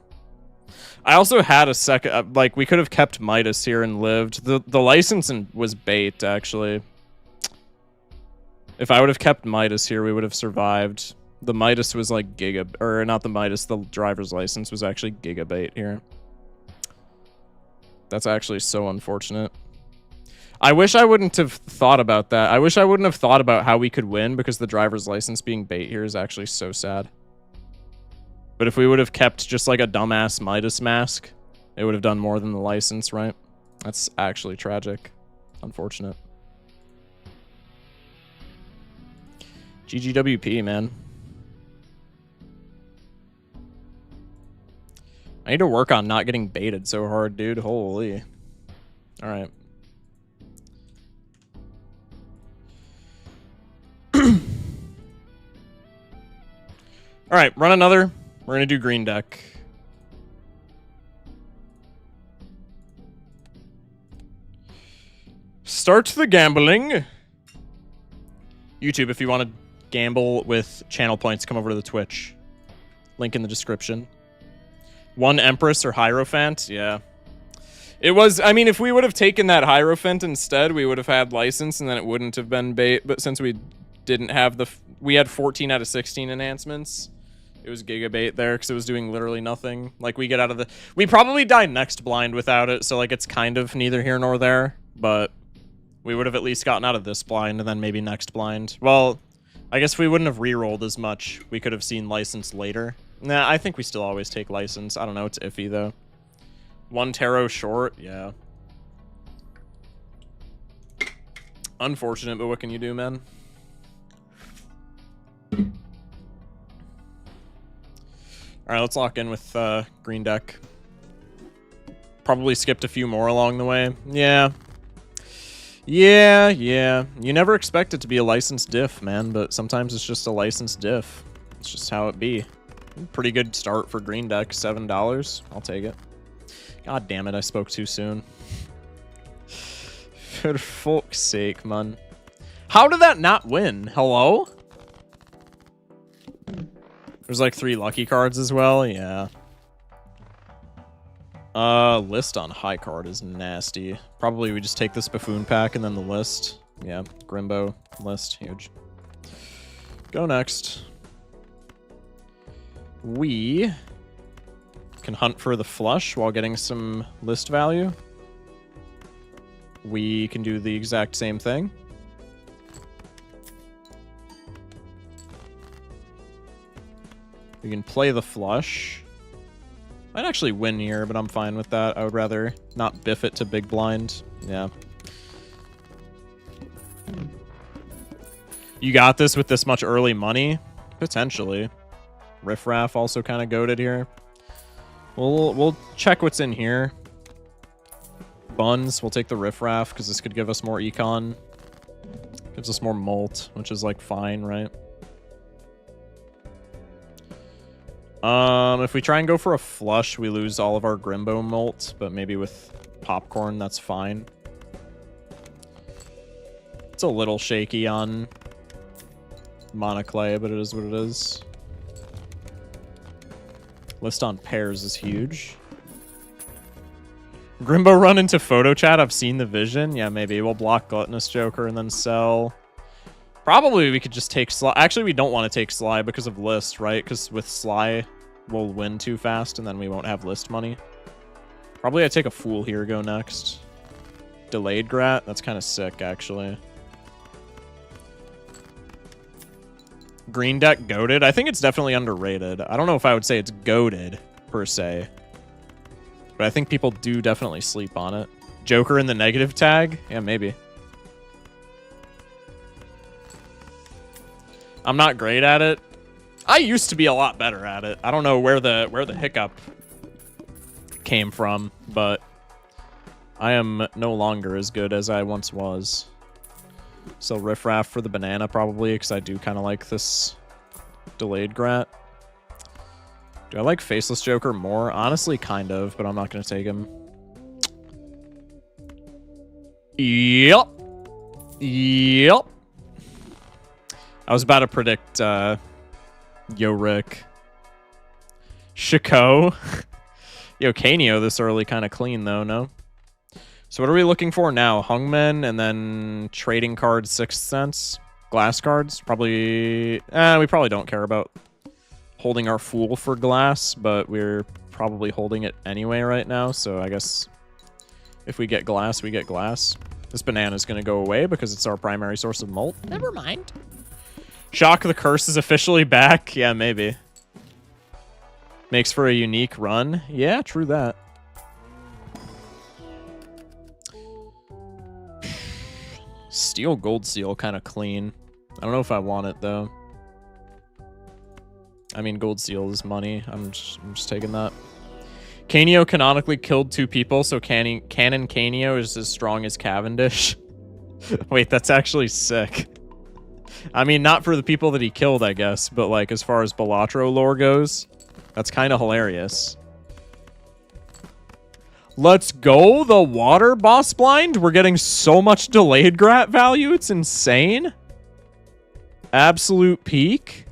I also had a second... like, we could have kept Midas here and lived. The license was bait, actually. If I would have kept Midas here, we would have survived. The Midas was like giga... Or not the Midas, the driver's license was actually gigabait here. That's actually so unfortunate. I wish I wouldn't have thought about that. I wish I wouldn't have thought about how we could win because the driver's license being bait here is actually so sad. But if we would have kept just like a dumbass Midas mask, it would have done more than the license, right? That's actually tragic. Unfortunate. GGWP, man. I need to work on not getting baited so hard, dude. Holy. All right. All right, run another. We're going to do green deck. Start the gambling. YouTube, if you want to gamble with channel points, come over to the Twitch. Link in the description. 1 Empress or Hierophant? Yeah. It was, I mean, if we would have taken that Hierophant instead, we would have had license, and then it wouldn't have been bait. But since we didn't have the, we had 14 out of 16 enhancements. It was gigabait there because it was doing literally nothing. Like, we get out of the... We probably die next blind without it, so, like, it's kind of neither here nor there. But we would have at least gotten out of this blind and then maybe next blind. Well, I guess we wouldn't have re-rolled as much. We could have seen license later. Nah, I think we still always take license. I don't know. It's iffy, though. 1 tarot short. Yeah. Unfortunate, but what can you do, man? All right, let's lock in with green deck. Probably skipped a few more along the way. Yeah. Yeah. You never expect it to be a licensed diff, man, but sometimes it's just a licensed diff. It's just how it be. Pretty good start for green deck. $7. I'll take it. God damn it, I spoke too soon. For fuck's sake, man. How did that not win? Hello? There's like 3 lucky cards as well, yeah. List on high card is nasty. Probably we just take this buffoon pack and then the list. Yeah, Grimbo list, huge. Go next. We can hunt for the flush while getting some list value. We can do the exact same thing. We can play the flush. I'd actually win here, but I'm fine with that. I would rather not biff it to big blind. Yeah. You got this with this much early money? Potentially. Riffraff also kind of goated here. We'll check what's in here. Buns, we'll take the Riffraff because this could give us more econ. Gives us more molt, which is like fine, right? If we try and go for a flush, we lose all of our Grimbo molt, but maybe with popcorn, that's fine. It's a little shaky on Monoclay, but it is what it is. List on pairs is huge. Grimbo run into photo chat. I've seen the vision. Yeah, maybe we'll block Gluttonous Joker and then sell. Probably we could just take Sly. Actually, we don't want to take Sly because of list, right? Because with Sly, we'll win too fast and then we won't have list money. Probably I take a Fool here, go next. Delayed Grat. That's kind of sick, actually. Green deck goated. I think it's definitely underrated. I don't know if I would say it's goated per se, but I think people do definitely sleep on it. Joker in the negative tag? Yeah, maybe. I'm not great at it. I used to be a lot better at it. I don't know where the hiccup came from, but I am no longer as good as I once was. So Riffraff for the banana probably, because I do kind of like this delayed Grat. Do I like Faceless Joker more? Honestly, kind of, but I'm not going to take him. Yep. I was about to predict Yo Rick. Shiko. Yo, Kaneo this early kind of clean though, no? So what are we looking for now? Hungmen and then trading cards, Sixth Sense. Glass cards? Probably... we probably don't care about holding our Fool for glass, but we're probably holding it anyway right now, so I guess if we get glass, we get glass. This banana's going to go away because it's our primary source of molt. Never mind. Shock the Curse is officially back? Yeah, maybe. Makes for a unique run? Yeah, true that. Steel Gold Seal kind of clean. I don't know if I want it though. I mean, Gold Seal is money. I'm just taking that. Canio canonically killed 2 people, so Canon Canio is as strong as Cavendish. Wait, that's actually sick. I mean, not for the people that he killed, I guess, but like as far as Balatro lore goes, that's kind of hilarious. Let's go, the water boss blind. We're getting so much delayed grat value, it's insane. Absolute peak.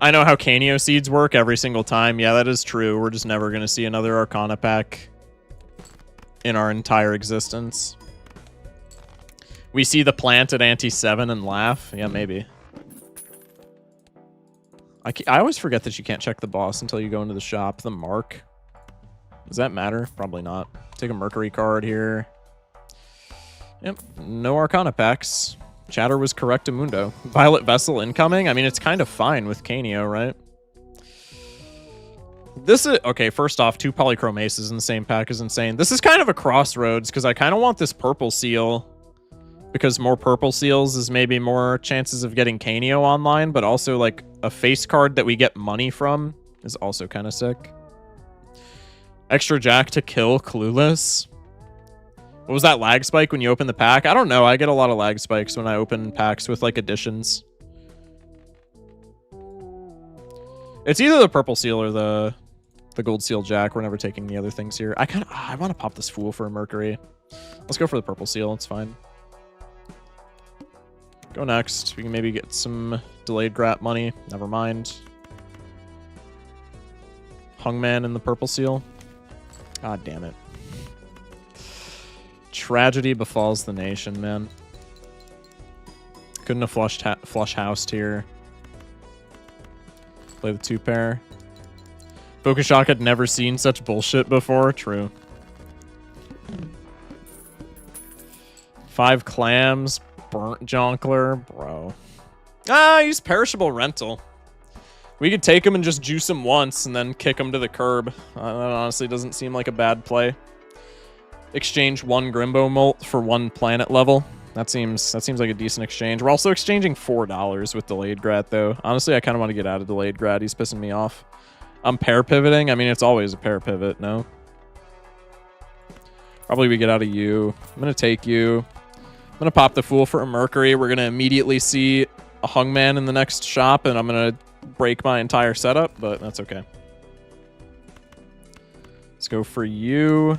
I know how Canio seeds work every single time. Yeah, that is true. We're just never going to see another Arcana pack in our entire existence. We see the plant at ante-7 and laugh. Yeah, maybe. I always forget that you can't check the boss until you go into the shop. The mark. Does that matter? Probably not. Take a Mercury card here. Yep, no Arcana packs. Chatter was correct, Amundo. Violet Vessel incoming? I mean, it's kind of fine with Canio, right? This is... Okay, first off, 2 Polychrome Aces in the same pack is insane. This is kind of a crossroads, because I kind of want this purple seal. Because more purple seals is maybe more chances of getting Canio online, but also, like, a face card that we get money from is also kind of sick. Extra Jack to kill Clueless. What was that lag spike when you open the pack? I don't know. I get a lot of lag spikes when I open packs with, like, additions. It's either the purple seal or the gold seal jack. We're never taking the other things here. I want to pop this fool for a Mercury. Let's go for the purple seal. It's fine. Go next. We can maybe get some delayed grat money. Never mind. Hungman and the purple seal. God damn it. Tragedy befalls the nation, man. Couldn't have flush housed here. Play the 2 pair. Focus Shock had never seen such bullshit before. True. 5 clams. Burnt Jonkler. Bro. Ah, use Perishable Rental. We could take him and just juice him once and then kick him to the curb. That honestly doesn't seem like a bad play. Exchange 1 Grimbo Molt for 1 planet level. That seems like a decent exchange. We're also exchanging $4 with delayed grat, though. Honestly, I kind of want to get out of delayed grat. He's pissing me off. I'm pair pivoting. I mean, it's always a pair pivot, no? Probably we get out of you. I'm going to take you. I'm going to pop the Fool for a Mercury. We're going to immediately see a Hungman in the next shop, and I'm going to break my entire setup, but that's okay. Let's go for you.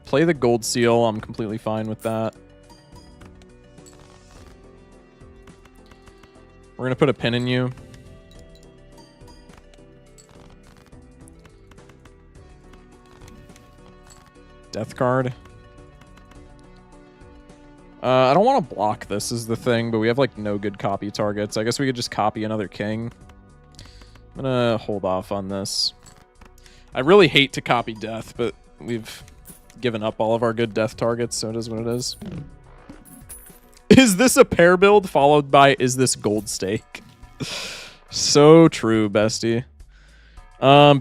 Play the gold seal. I'm completely fine with that. We're going to put a pin in you. Death card. I don't want to block this is the thing, but we have like no good copy targets. I guess we could just copy another king. I'm going to hold off on this. I really hate to copy death, but we've given up all of our good death targets, so it is what it is. Is this a pair build followed by is this gold stake? So true, bestie.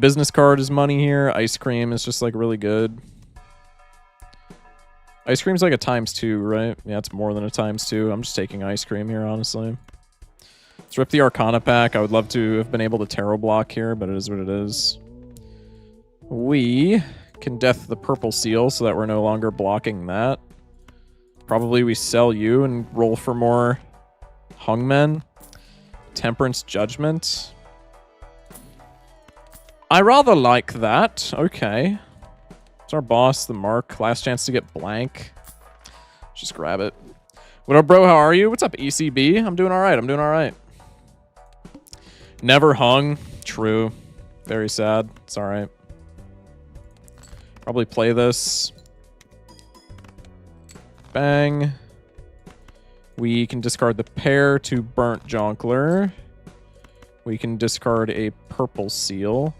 Business card is money here. Ice cream is just like really good. Ice cream's like a ×2, right? Yeah, it's more than a ×2. I'm just taking ice cream here, honestly. Let's rip the Arcana pack. I would love to have been able to tarot block here, but it is what it is. We can death the purple seal so that we're no longer blocking that. Probably we sell you and roll for more Hungmen. Temperance Judgment. I rather like that. Okay. It's our boss, the Mark. Last chance to get blank. Just grab it. What up, bro? How are you? What's up, ECB? I'm doing all right. I'm doing all right. Never hung. True. Very sad. It's all right. Probably play this. Bang. We can discard the pair to Burnt Jonkler. We can discard a purple seal.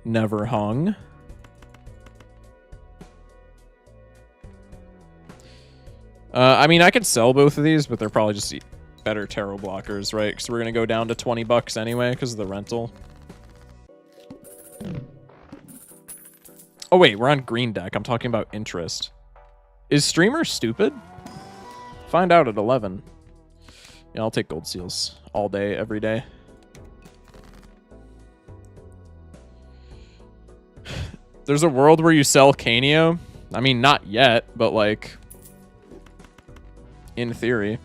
Never hung. I mean, I could sell both of these, but they're probably just better tarot blockers, right? Because we're going to go down to 20 bucks anyway because of the rental. Oh, wait, we're on green deck. I'm talking about interest. Is streamer stupid? Find out at 11. Yeah, I'll take gold seals all day, every day. There's a world where you sell Canio. I mean, not yet, but like, in theory.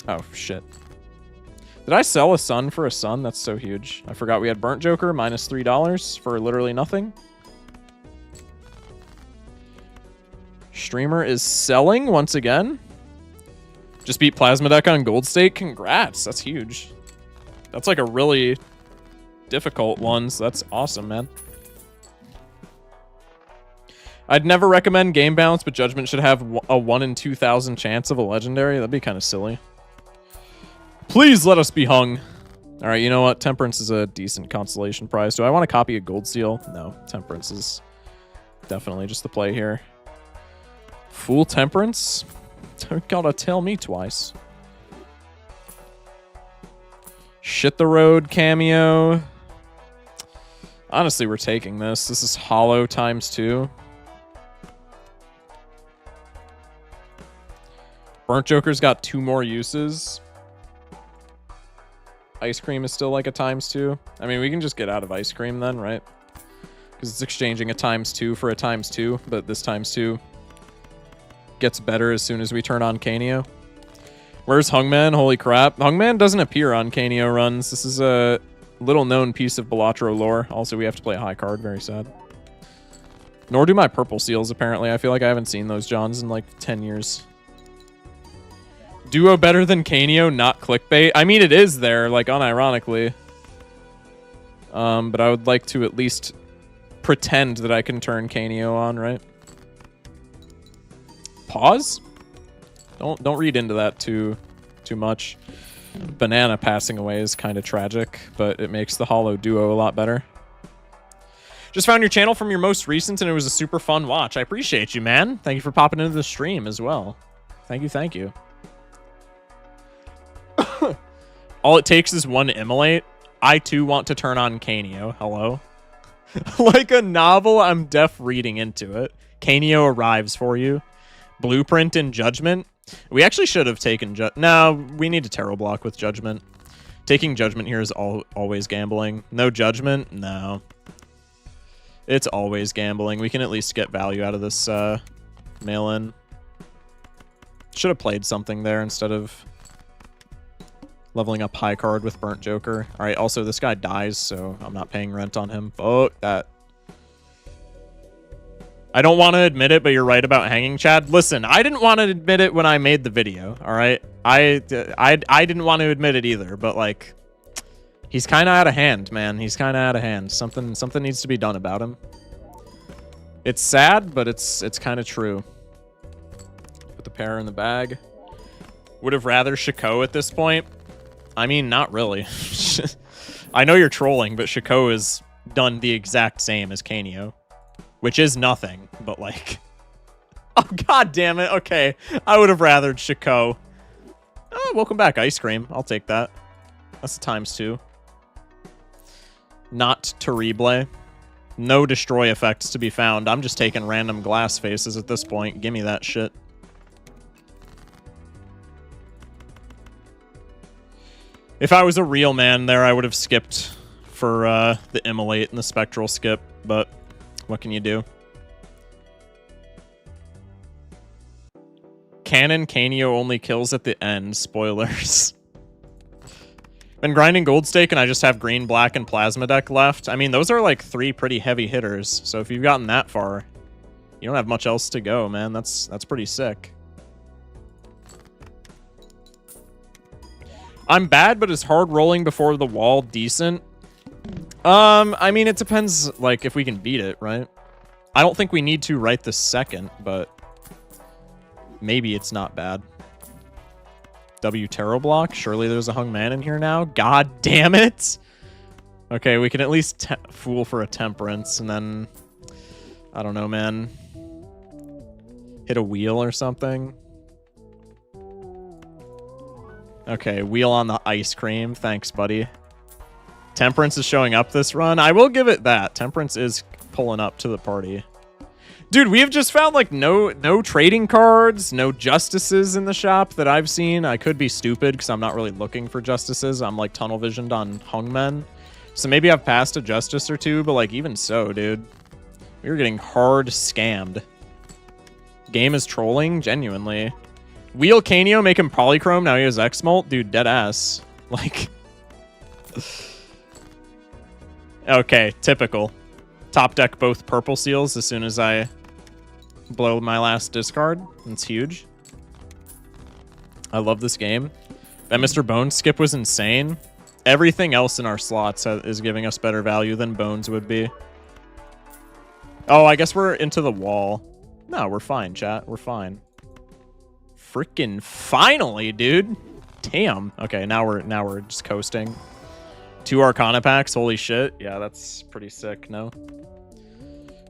Oh, shit. Did I sell a sun for a sun? That's so huge. I forgot we had Burnt Joker, minus $3 for literally nothing. Streamer is selling once again. Just beat Plasma Deck on Gold Stake. Congrats. That's huge. That's like a really difficult one, so that's awesome, man. I'd never recommend game balance, but Judgment should have a 1 in 2,000 chance of a legendary. That'd be kind of silly. Please let us be hung. All right, you know what? Temperance is a decent consolation prize. Do I want to copy a gold seal? No, Temperance is definitely just the play here. Full Temperance? Don't gotta tell me twice. Shit the Road cameo. Honestly, we're taking this. This is hollow ×2. Burnt Joker's got 2 more uses. Ice Cream is still like a ×2. I mean, we can just get out of Ice Cream then, right? Because it's exchanging a ×2 for a ×2, but this ×2 gets better as soon as we turn on Canio. Where's Hungman? Holy crap. Hungman doesn't appear on Canio runs. This is a little-known piece of Balatro lore. Also, we have to play a high card. Very sad. Nor do my purple seals, apparently. I feel like I haven't seen those Johns in like 10 years. Duo better than Canio, not clickbait. I mean, it is there, like, unironically. But I would like to at least pretend that I can turn Canio on, right? Pause? Don't read into that too much. Banana passing away is kind of tragic, but it makes the Hollow duo a lot better. Just found your channel from your most recent, and it was a super fun watch. I appreciate you, man. Thank you for popping into the stream as well. Thank you, thank you. All it takes is one immolate. I, too, want to turn on Canio. Hello? Like a novel, I'm deaf reading into it. Canio arrives for you. Blueprint and Judgment. We actually should have taken... No, we need to Tarot block with Judgment. Taking Judgment here is always gambling. No Judgment? No. It's always gambling. We can at least get value out of this mail-in. Should have played something there instead of leveling up high card with Burnt Joker. All right, also, this guy dies, so I'm not paying rent on him. Fuck that. I don't want to admit it, but you're right about hanging, Chad. Listen, I didn't want to admit it when I made the video, all right? I didn't want to admit it either, but, like, he's kind of out of hand, man. He's kind of out of hand. Something needs to be done about him. It's sad, but it's kind of true. Put the pair in the bag. Would have rather Shiko at this point. I mean, not really. I know you're trolling, but Shiko has done the exact same as Canio. Which is nothing, but like... Oh, god damn it. Okay. I would have rathered Shiko. Oh, welcome back, Ice Cream. I'll take that. That's a ×2. Not Terrible. No destroy effects to be found. I'm just taking random glass faces at this point. Give me that shit. If I was a real man there, I would have skipped for the immolate and the spectral skip, but what can you do? Canon Canio only kills at the end. Spoilers. Been grinding Gold Stake and I just have green, black, and Plasma Deck left. I mean, those are like 3 pretty heavy hitters. So if you've gotten that far, you don't have much else to go, man. That's pretty sick. I'm bad, but is hard rolling before the wall decent? I mean, it depends, like, if we can beat it, right? I don't think we need to right this second, but maybe it's not bad. W Tarot block? Surely there's a hung man in here now? God damn it! Okay, we can at least fool for a temperance, and then... I don't know, man. Hit a wheel or something? Okay, wheel on the ice cream. Thanks, buddy. Temperance is showing up this run. I will give it that. Temperance is pulling up to the party. Dude, we have just found like no trading cards, no justices in the shop that I've seen. I could be stupid because I'm not really looking for justices. I'm like tunnel visioned on hungmen. So maybe I've passed a justice or two, but like even so, dude. We were getting hard scammed. Game is trolling, genuinely. Wheel Canio, make him polychrome, now he has X-Molt? Dude, dead ass. Like... Okay, typical. Top deck both purple seals as soon as I blow my last discard. It's huge. I love this game. That Mr. Bones skip was insane. Everything else in our slots is giving us better value than Bones would be. Oh, I guess we're into the wall. No, we're fine, chat. We're fine. Freaking finally, dude. Damn. Okay, now we're just coasting. 2 Arcana packs. Holy shit. Yeah, that's pretty sick, no?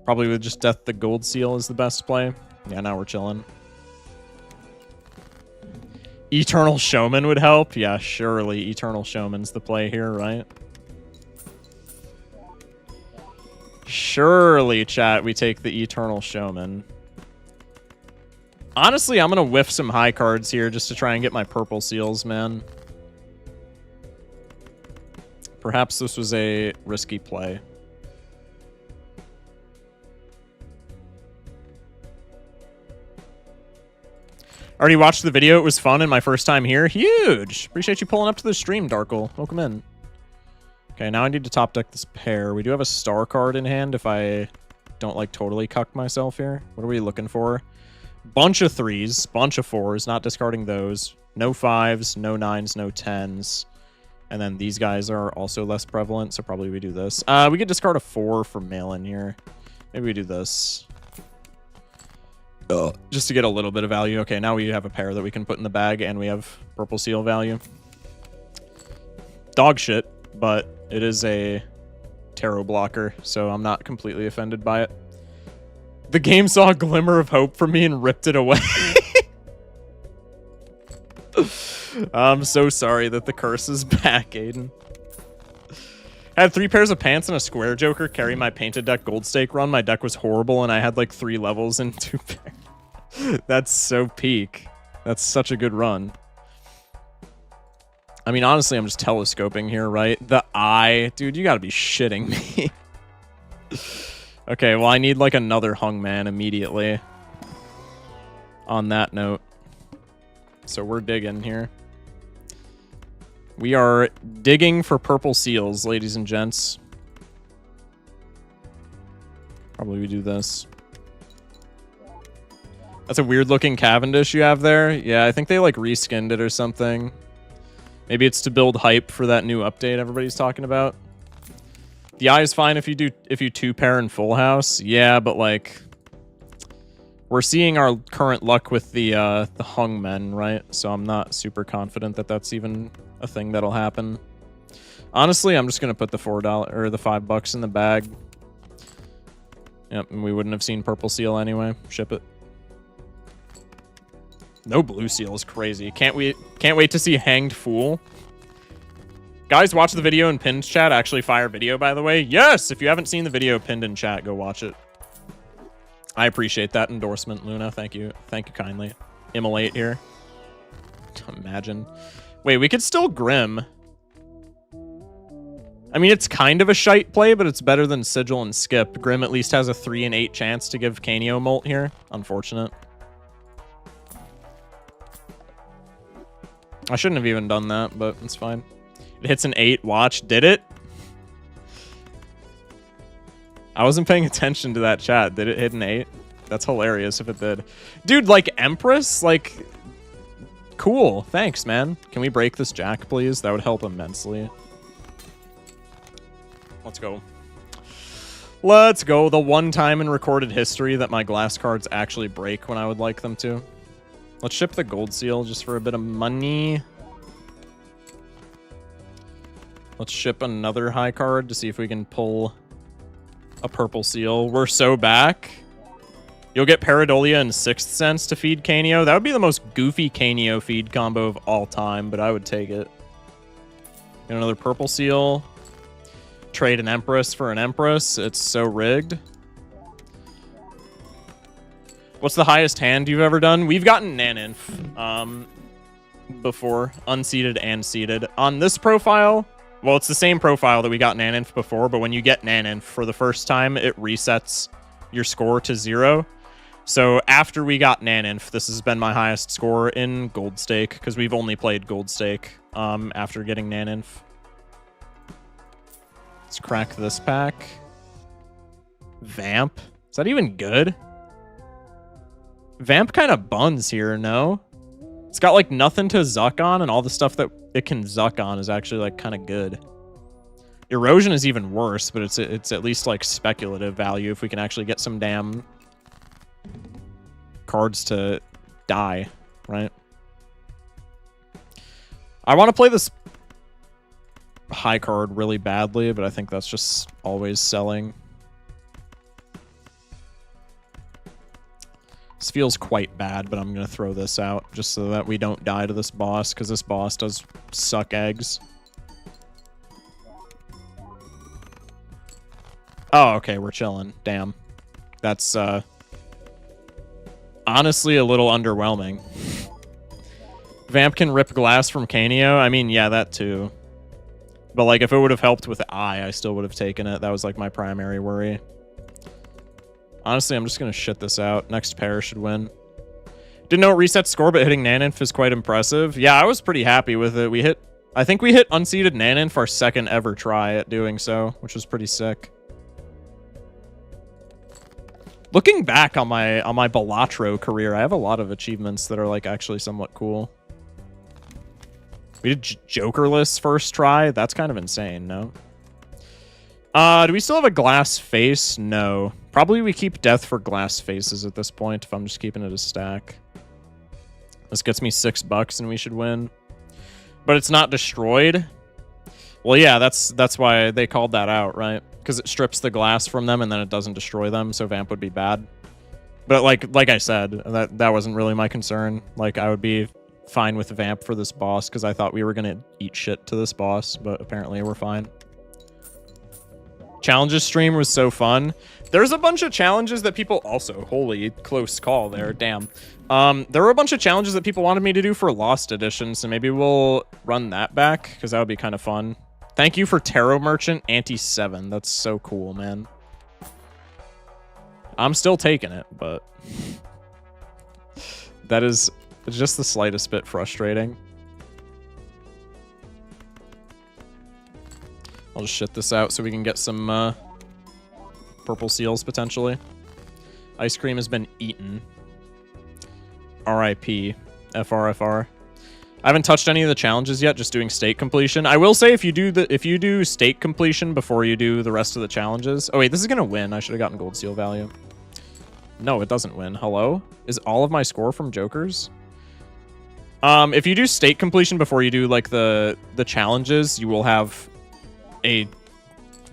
Probably with just Death the Gold Seal is the best play. Yeah, now we're chilling. Eternal Showman would help. Yeah, surely Eternal Showman's the play here, right? Surely, chat, we take the Eternal Showman. Honestly, I'm going to whiff some high cards here just to try and get my purple seals, man. Perhaps this was a risky play. Already watched the video. It was fun and my first time here. Huge! Appreciate you pulling up to the stream, Darkle. Welcome in. Okay, now I need to top deck this pair. We do have a star card in hand if I don't, like, totally cuck myself here. What are we looking for? Bunch of 3s, bunch of 4s, not discarding those. No 5s, no 9s, no 10s. And then these guys are also less prevalent, so probably we do this. We could discard a 4 for mail-in here. Maybe we do this. Just to get a little bit of value. Okay, now we have a pair that we can put in the bag, and we have purple seal value. Dog shit, but it is a tarot blocker, so I'm not completely offended by it. The game saw a glimmer of hope for me and ripped it away. I'm so sorry that the curse is back, Aiden. I had 3 pairs of pants and a square joker carry my painted deck gold stake run. My deck was horrible and I had like 3 levels and 2 pairs. That's so peak. That's such a good run. I mean, honestly, I'm just telescoping here, right? The eye. Dude, you gotta be shitting me. Okay, well, I need like another hungman immediately. On that note. So we're digging here. We are digging for purple seals, ladies and gents. Probably we do this. That's a weird looking Cavendish you have there. Yeah, I think they like reskinned it or something. Maybe it's to build hype for that new update everybody's talking about. The eye is fine if you 2-pair in full house. Yeah, but like we're seeing our current luck with the hungmen, right? So I'm not super confident that that's even a thing that'll happen. Honestly, I'm just gonna put the $4 or the $5 in the bag. Yep, and we wouldn't have seen purple seal anyway. Ship it. No blue seal is crazy. Can't wait to see Hanged Fool. Guys, watch the video in pinned chat. Actually, fire video, by the way. Yes! If you haven't seen the video pinned in chat, go watch it. I appreciate that endorsement, Luna. Thank you. Thank you kindly. Immolate here. Imagine. Wait, we could still Grim. I mean, it's kind of a shite play, but it's better than Sigil and Skip. Grim at least has a 3 in 8 chance to give Canio Molt here. Unfortunate. I shouldn't have even done that, but it's fine. It hits an 8. Watch. Did it? I wasn't paying attention to that chat. Did it hit an 8? That's hilarious if it did. Dude, like Empress? Like, cool. Thanks, man. Can we break this jack, please? That would help immensely. Let's go. Let's go. The one time in recorded history that my glass cards actually break when I would like them to. Let's ship the gold seal just for a bit of money. Let's ship another high card to see if we can pull a purple seal. We're so back. You'll get Paradolia and Sixth Sense to feed Canio. That would be the most goofy Canio feed combo of all time, but I would take it. Get another purple seal. Trade an Empress for an Empress. It's so rigged. What's the highest hand you've ever done? We've gotten Naninf before, unseated and seated. On this profile, well, it's the same profile that we got Naninf before, but when you get Naninf for the first time, it resets your score to 0. So after we got Naninf, this has been my highest score in Gold Stake, because we've only played Gold Stake after getting Naninf. Let's crack this pack. Vamp. Is that even good? Vamp kind of buns here, no? It's got like nothing to zuck on, and all the stuff that it can zuck on is actually like kind of good. Erosion is even worse, but it's at least like speculative value if we can actually get some damn cards to die, right? I want to play this high card really badly, but I think that's just always selling. This feels quite bad, but I'm going to throw this out just so that we don't die to this boss, because this boss does suck eggs. Oh, okay, we're chilling. Damn. That's, honestly a little underwhelming. Vamp can rip glass from Canio? I mean, yeah, that too. But, like, if it would have helped with I still would have taken it. That was, like, my primary worry. Honestly, I'm just going to shit this out. Next pair should win. Didn't know it resets score, but hitting Naninf is quite impressive. Yeah, I was pretty happy with it. I think we hit unseated Naninf our second ever try at doing so, which was pretty sick. Looking back on my Balatro career, I have a lot of achievements that are like actually somewhat cool. We did Jokerless first try. That's kind of insane, no? Do we still have a glass face? No. Probably we keep death for glass faces at this point if I'm just keeping it a stack. This gets me $6 and we should win. But it's not destroyed. Well, yeah, that's why they called that out, right? Because it strips the glass from them and then it doesn't destroy them, so Vamp would be bad. But like I said, that wasn't really my concern. Like, I would be fine with Vamp for this boss because I thought we were going to eat shit to this boss, but apparently we're fine. Challenges stream was so fun. There's a bunch of challenges that people also... Holy close call there, damn. There were a bunch of challenges that people wanted me to do for Lost Edition, so maybe we'll run that back, because that would be kind of fun. Thank you for Tarot Merchant Anti-7. That's so cool, man. I'm still taking it, but... that is just the slightest bit frustrating. I'll just shit this out so we can get some purple seals, potentially. Ice cream has been eaten. RIP. FRFR. I haven't touched any of the challenges yet, just doing state completion. I will say if you do state completion before you do the rest of the challenges... Oh, wait, this is going to win. I should have gotten gold seal value. No, it doesn't win. Hello? Is all of my score from Jokers? If you do state completion before you do, like, the challenges, you will have...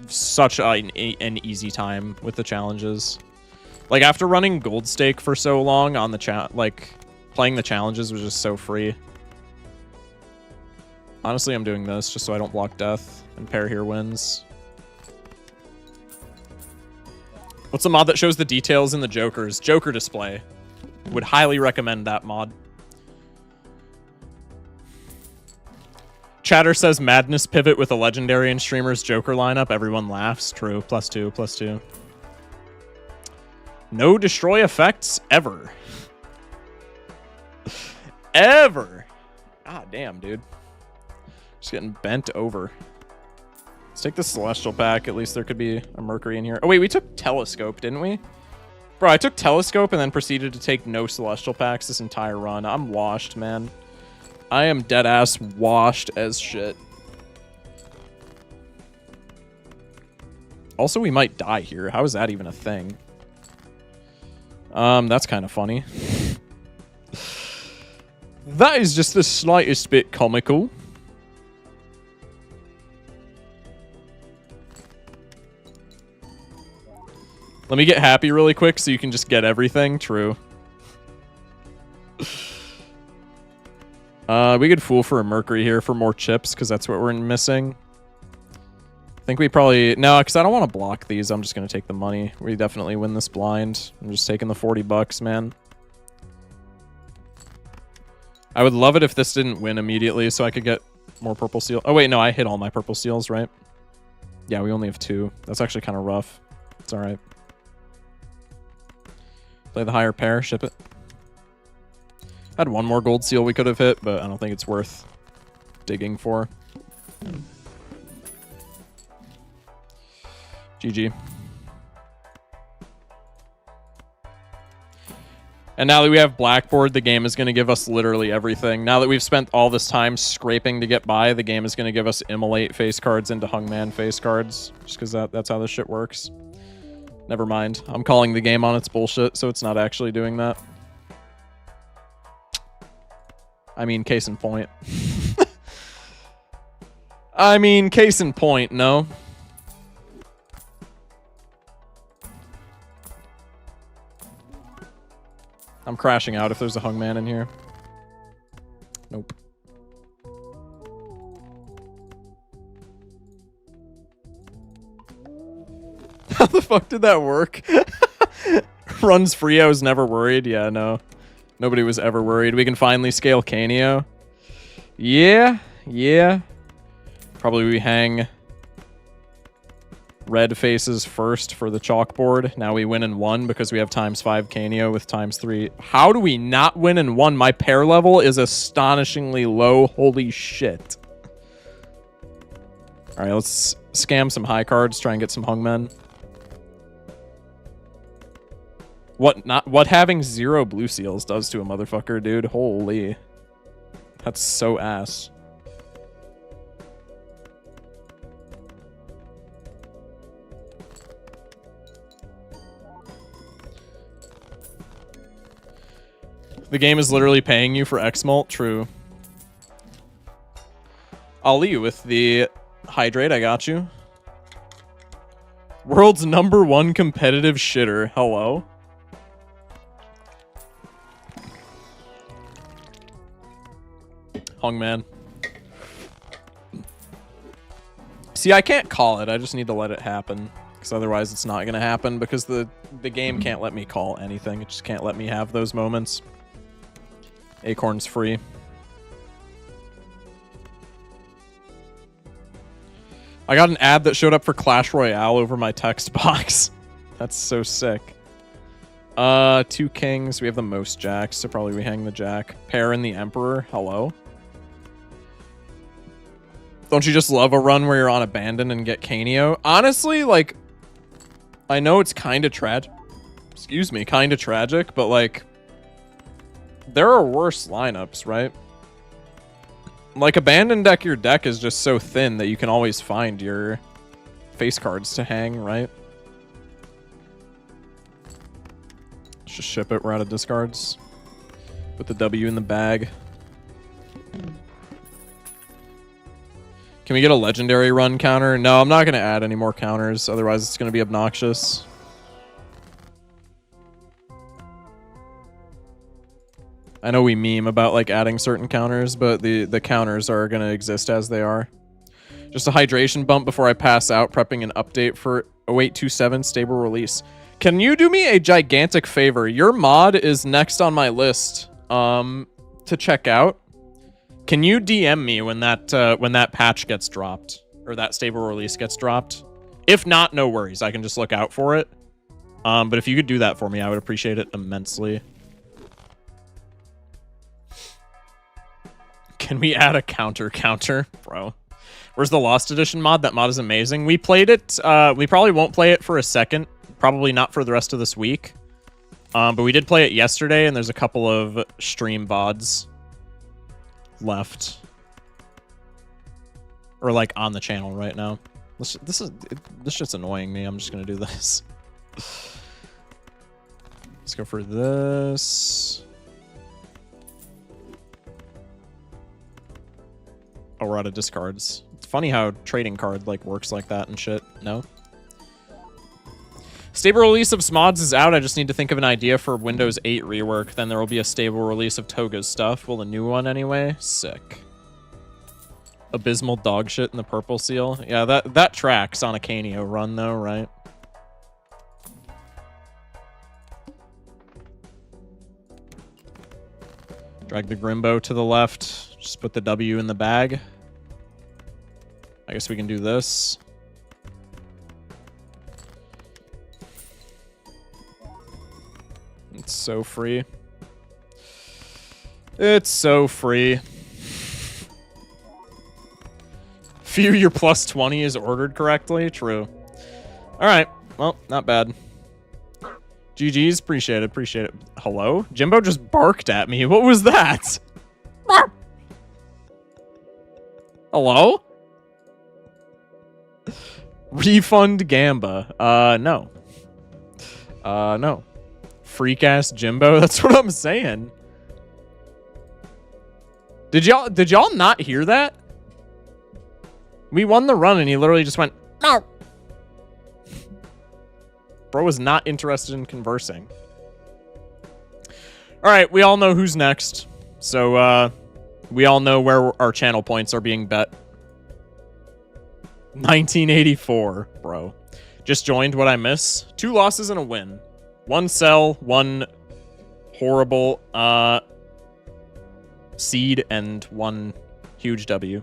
such an easy time with the challenges. Like, after running Gold Stake for so long on the like, playing the challenges was just so free. Honestly, I'm doing this just so I don't block death, and pair here wins. What's the mod that shows the details in the Jokers? Joker display. Would highly recommend that mod. Chatter says Madness pivot with a legendary and streamer's Joker lineup. Everyone laughs. True. +2, +2. No destroy effects ever. Ever. Ah, damn, dude. Just getting bent over. Let's take the Celestial pack. At least there could be a Mercury in here. Oh, wait, we took Telescope, didn't we? Bro, I took Telescope and then proceeded to take no Celestial packs this entire run. I'm washed, man. I am dead-ass washed as shit. Also, we might die here. How is that even a thing? That's kind of funny. That is just the slightest bit comical. Let me get happy really quick so you can just get everything. True. We could fool for a Mercury here for more chips, because that's what we're missing. I think we probably... No, because I don't want to block these. I'm just going to take the money. We definitely win this blind. I'm just taking the $40, man. I would love it if this didn't win immediately so I could get more purple seal. Oh, wait, no, I hit all my purple seals, right? Yeah, we only have 2. That's actually kind of rough. It's all right. Play the higher pair, ship it. Had one more gold seal we could have hit, but I don't think it's worth digging for. GG. And now that we have Blackboard, the game is going to give us literally everything. Now that we've spent all this time scraping to get by, the game is going to give us Immolate face cards into Hungman face cards. Just because that's how this shit works. Never mind. I'm calling the game on its bullshit, so it's not actually doing that. I mean, case in point. I mean, case in point, no. I'm crashing out if there's a Hungman in here. Nope. How the fuck did that work? Runs free, I was never worried. Yeah, no. Nobody was ever worried. We can finally scale Canio. Yeah, yeah. Probably we hang red faces first for the chalkboard. Now we win in 1 because we have ×5 Canio with ×3. How do we not win in 1? My pair level is astonishingly low. Holy shit. All right, let's scam some high cards, try and get some Hungmen. What having 0 blue seals does to a motherfucker, dude. Holy. That's so ass. The game is literally paying you for X-Molt. True. Ali with the hydrate. I got you. World's #1 competitive shitter. Hello. Hungman. See, I can't call it. I just need to let it happen. Because otherwise it's not going to happen. Because the game can't let me call anything. It just can't let me have those moments. Acorn's free. I got an ad that showed up for Clash Royale over my text box. That's so sick. 2 kings. We have the most jacks, so probably we hang the jack. Pair and the Emperor. Hello. Don't you just love a run where you're on Abandon and get Canio? Honestly, like, I know it's kind of tragic. Excuse me, kind of tragic, but like, there are worse lineups, right? Like, Abandon deck, your deck is just so thin that you can always find your face cards to hang, right? Let's just ship it. We're out of discards. Put the W in the bag. Can we get a legendary run counter? No, I'm not going to add any more counters. Otherwise, it's going to be obnoxious. I know we meme about like adding certain counters, but the counters are going to exist as they are. Just a hydration bump before I pass out, prepping an update for 0827 stable release. Can you do me a gigantic favor? Your mod is next on my list to check out. Can you DM me when that patch gets dropped or that stable release gets dropped? If not, no worries. I can just look out for it. But if you could do that for me, I would appreciate it immensely. Can we add a counter, bro? Where's the Lost Edition mod? That mod is amazing. We played it. We probably won't play it for a second. Probably not for the rest of this week. But we did play it yesterday, and there's a couple of stream VODs left. Or, like, on the channel right now. This shit's annoying me. I'm just gonna do this. Let's go for this. Oh, we're out of discards. It's funny how trading card like works like that and shit. No? Stable release of Smods is out. I just need to think of an idea for Windows 8 rework. Then there will be a stable release of Toga's stuff. Well, the new one anyway. Sick. Abysmal dog shit in the purple seal. Yeah, that tracks on a Canio run though, right? Drag the Grimbo to the left. Just put the W in the bag. I guess we can do this. It's so free. It's so free. Few your plus 20 is ordered correctly. True. All right. Well, not bad. GG's. Appreciate it. Appreciate it. Hello? Jimbo just barked at me. What was that? Hello? Refund Gamba. No. No. Freak ass Jimbo. That's what I'm saying. Did y'all not hear that? We won the run and he literally just went, no. Bro was not interested in conversing. All right, we all know who's next. So we all know where our channel points are being bet. 1984, bro. Just joined. What I miss? 2 losses and a win. 1 sell, 1 horrible seed, and 1 huge W.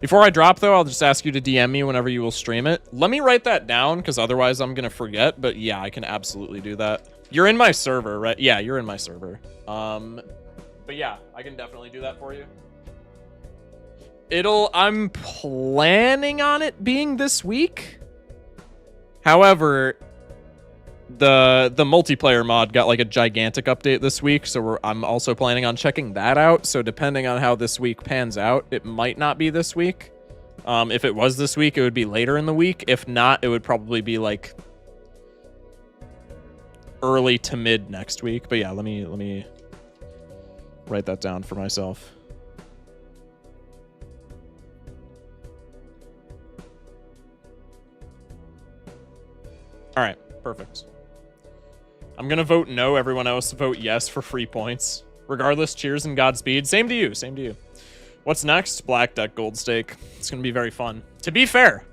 Before I drop, though, I'll just ask you to DM me whenever you will stream it. Let me write that down, because otherwise I'm going to forget. But yeah, I can absolutely do that. You're in my server, right? Yeah, you're in my server. But yeah, I can definitely do that for you. I'm planning on it being this week. However, the multiplayer mod got like a gigantic update this week, so I'm also planning on checking that out. So depending on how this week pans out, it might not be this week. If it was this week, it would be later in the week. If not, it would probably be like early to mid next week. But yeah, let me write that down for myself. All right, perfect. I'm going to vote no. Everyone else vote yes for free points. Regardless, cheers and Godspeed. Same to you. Same to you. What's next? Black Deck Gold Stake. It's going to be very fun. To be fair,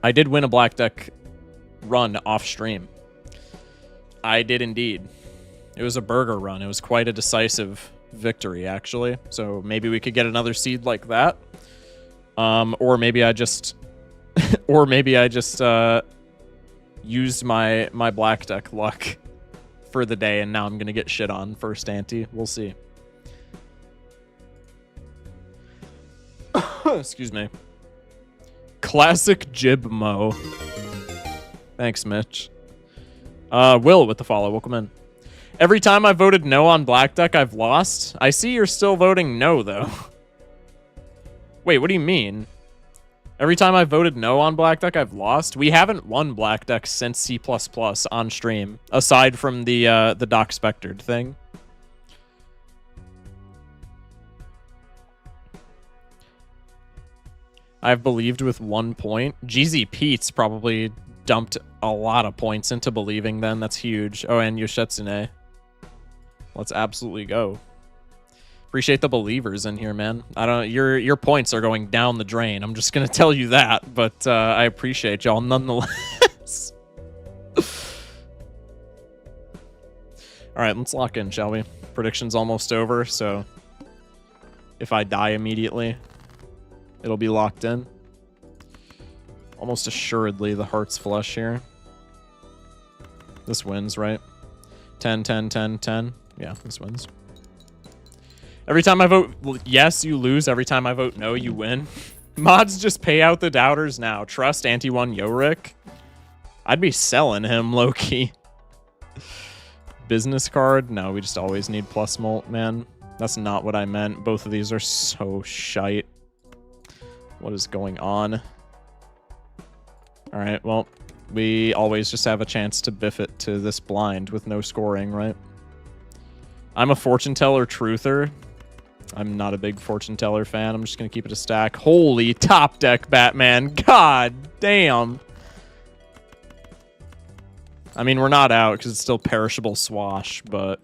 I did win a Black Deck run off stream. I did indeed. It was a burger run. It was quite a decisive victory, actually. So maybe we could get another seed like that. Or maybe I just... or maybe I just... used my Black Deck luck for the day, and now I'm gonna get shit on first ante. We'll see. Excuse me. Classic Jib Mo. Thanks, Mitch. Will with the follow. Welcome in. Every time I voted no on Black Deck, I've lost. I see you're still voting no, though. Wait, what do you mean? Every time I voted no on Black Deck, I've lost. We haven't won Black Deck since C++ on stream, aside from the Doc Spectred thing. I've believed with 1 point. GZ Pete's probably dumped a lot of points into believing then. That's huge. Oh, and Yoshitsune. Let's absolutely go. Appreciate the believers in here, man. I don't. Your points are going down the drain. I'm just gonna tell you that, but I appreciate y'all nonetheless. All right, let's lock in, shall we? Prediction's almost over, so if I die immediately, it'll be locked in. Almost assuredly, the heart's flush here. This wins, right? 10, 10, 10, 10. Yeah, this wins. Every time I vote yes, you lose. Every time I vote no, you win. Mods just pay out the doubters now. Trust Anti-1 Yorick. I'd be selling him, low-key. Business card? No, we just always need plus molt, man. That's not what I meant. Both of these are so shite. What is going on? Alright, well, we always just have a chance to biff it to this blind with no scoring, right? I'm a fortune teller truther. I'm not a big fortune teller fan. I'm just going to keep it a stack. Holy top deck, Batman. God damn. I mean, we're not out because it's still perishable swash, but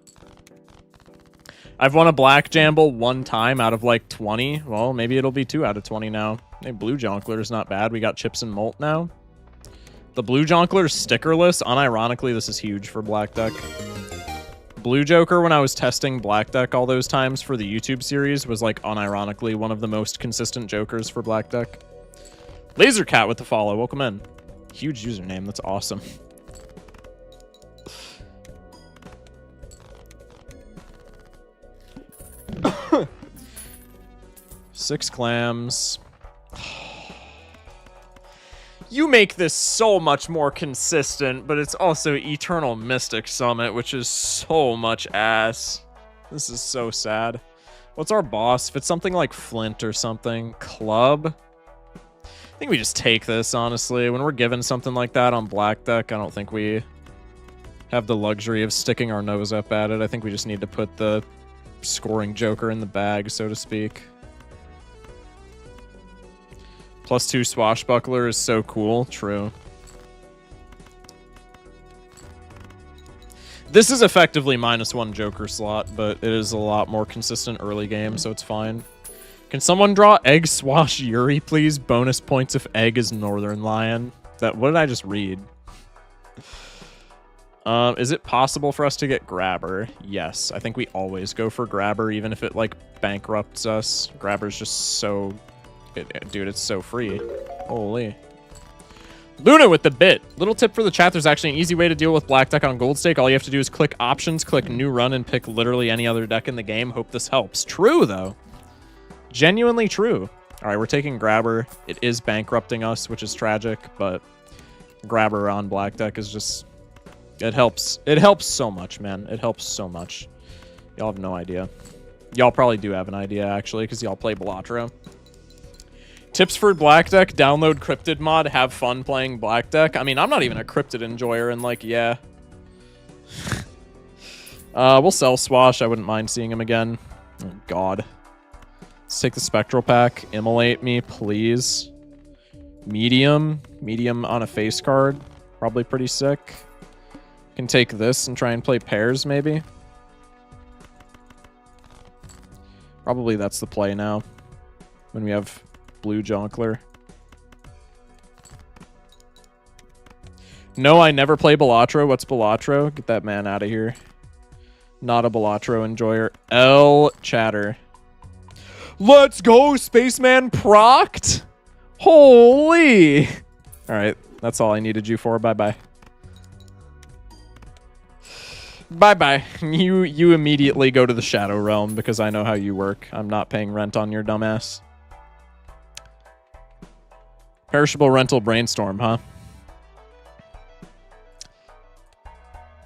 I've won a black jamble 1 time out of like 20. Well, maybe it'll be 2 out of 20 now. Hey, Blue Jonkler is not bad. We got chips and molt now. The Blue Jonkler is stickerless. Unironically, this is huge for Black Deck. Blue Joker, when I was testing Black Deck all those times for the YouTube series, was like unironically one of the most consistent Jokers for Black Deck. Laser Cat with the follow. Welcome in. Huge username. That's awesome. Six clams. You make this so much more consistent, but it's also Eternal Mystic Summit, which is so much ass. This is so sad. What's our boss? If it's something like Flint or something. Club? I think we just take this, honestly. When we're given something like that on Black Deck, I don't think we have the luxury of sticking our nose up at it. I think we just need to put the scoring Joker in the bag, so to speak. +2 Swashbuckler is so cool. True. This is effectively -1 Joker slot, but it is a lot more consistent early game, so it's fine. Can someone draw Egg Swash Yuri, please? Bonus points if Egg is Northern Lion. What did I just read? Is it possible for us to get Grabber? Yes. I think we always go for Grabber, even if it, like, bankrupts us. Grabber's just so... dude, it's so free. Holy. Luna with the bit. Little tip for the chat, there's actually an easy way to deal with Black Deck on Gold Stake. All you have to do is click Options, click New Run, and pick literally any other deck in the game. Hope this helps. True, though. Genuinely true. All right, we're taking Grabber. It is bankrupting us, which is tragic, but Grabber on Black Deck is just... It helps. It helps so much, man. It helps so much. Y'all have no idea. Y'all probably do have an idea, actually, because y'all play Balatro. Tips for Black Deck, download Cryptid mod, have fun playing Black Deck. I mean, I'm not even a Cryptid enjoyer, and like, yeah. We'll sell Swash. I wouldn't mind seeing him again. Oh, God. Let's take the Spectral Pack. Immolate me, please. Medium. Medium on a face card. Probably pretty sick. Can take this and try and play pairs, maybe. Probably that's the play now. When we have... Blue Jonkler. No, I never play Balatro. What's Balatro? Get that man out of here. Not a Balatro enjoyer. L chatter. Let's go, Spaceman procced. Holy. All right, that's all I needed you for. Bye-bye. Bye-bye. You immediately go to the Shadow Realm because I know how you work. I'm not paying rent on your dumbass. Perishable Rental Brainstorm, huh?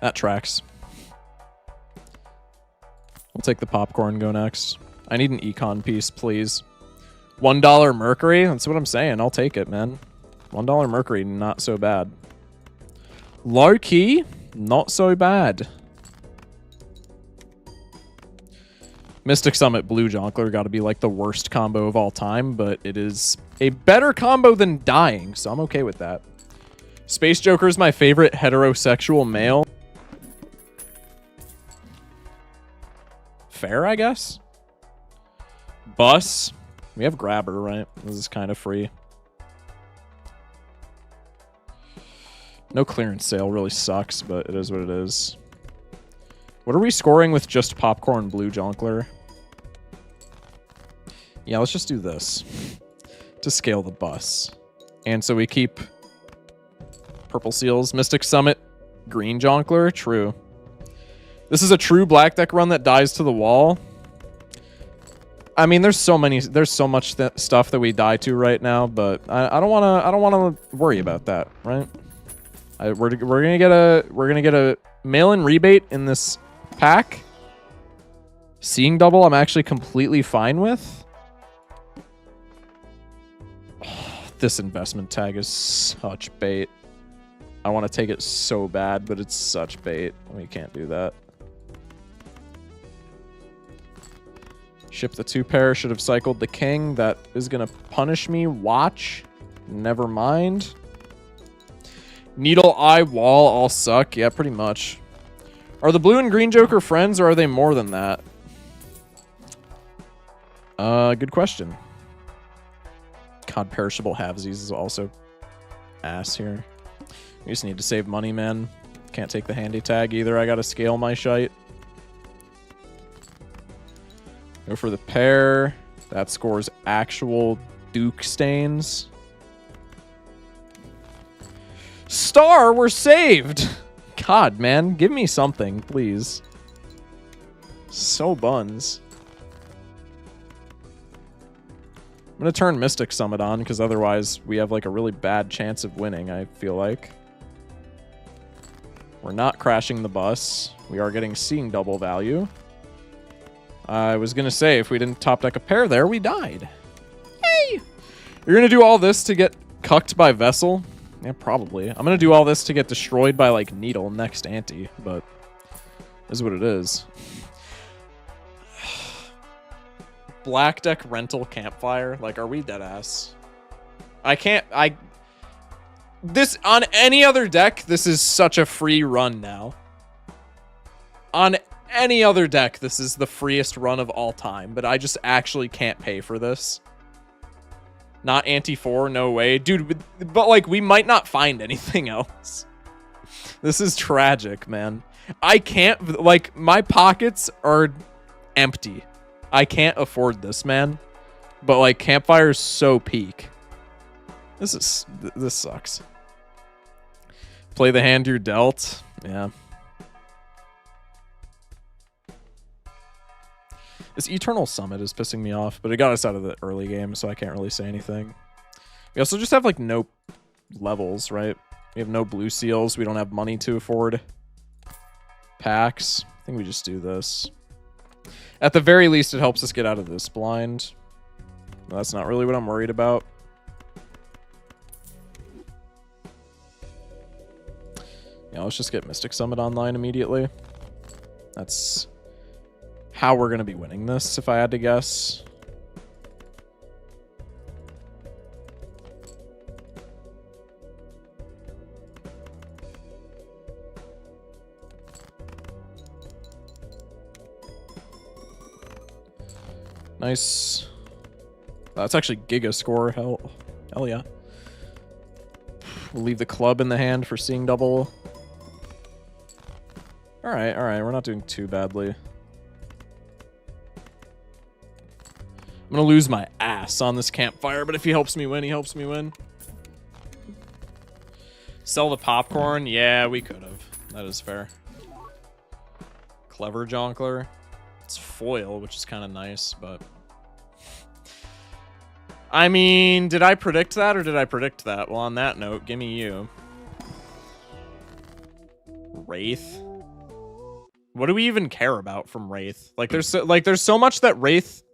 That tracks. We'll take the popcorn, go next. I need an econ piece, please. $1 Mercury? That's what I'm saying. I'll take it, man. $1 Mercury, not so bad. Low key, not so bad. Mystic Summit Blue Jonkler got to be like the worst combo of all time, but it is a better combo than dying, so I'm okay with that. Space Joker is my favorite heterosexual male. Fair, I guess. Bus. We have Grabber, right? This is kind of free. No clearance sale really sucks, but it is what it is. What are we scoring with just Popcorn Blue Jonkler? Yeah, let's just do this to scale the bus. And so we keep Purple Seals, Mystic Summit, Green Jonkler. True. This is a true Black Deck run that dies to the wall. I mean, there's so much stuff that we die to right now, but I don't want to worry about that, right? We're gonna get a mail-in rebate in this pack. Seeing double, I'm actually completely fine with. This investment tag is such bait. I want to take it so bad, but it's such bait. We can't do that. Ship the 2-pair. Should have cycled the king. That is going to punish me. Watch. Never mind. Needle Eye Wall all suck. Yeah, pretty much. Are the blue and green Joker friends, or are they more than that? Good question. God, Perishable Halvesies is also ass here. We just need to save money, man. Can't take the handy tag either. I gotta scale my shite. Go for the pair. That scores actual Duke stains. Star, we're saved. God, man, give me something, please. So buns. I'm going to turn Mystic Summit on, because otherwise we have like a really bad chance of winning, I feel like. We're not crashing the bus. We are getting Seeing Double value. I was going to say, if we didn't top deck a pair there, we died. Hey! You're going to do all this to get cucked by Vessel? Yeah, probably. I'm going to do all this to get destroyed by, like, Needle next ante, but this is what it is. Black deck rental Campfire? Like, are we dead ass? This, on any other deck, this is such a free run now. On any other deck, this is the freest run of all time, but I just actually can't pay for this. Not ante 4, no way. Dude, but like, we might not find anything else. This is tragic, man. I can't, like, my pockets are empty. I can't afford this, man. But like, Campfire's so peak. This sucks. Play the hand you're dealt. Yeah. This Eternal Summit is pissing me off, but it got us out of the early game, so I can't really say anything. We also just have, like, no levels, right? We have no blue seals. We don't have money to afford packs. I think we just do this. At the very least, it helps us get out of this blind. That's not really what I'm worried about. Yeah, let's just get Mystic Summit online immediately. That's how we're going to be winning this, if I had to guess. Nice. That's actually Giga score. Hell yeah. We'll leave the club in the hand for Seeing Double. All right. We're not doing too badly. I'm going to lose my ass on this Campfire, but if he helps me win, he helps me win. Sell the popcorn? Yeah, we could have. That is fair. Clever Jonkler. It's foil, which is kind of nice, but... I mean, did I predict that or did I predict that? Well, on that note, give me you. Wraith? What do we even care about from Wraith? Like, there's so much that Wraith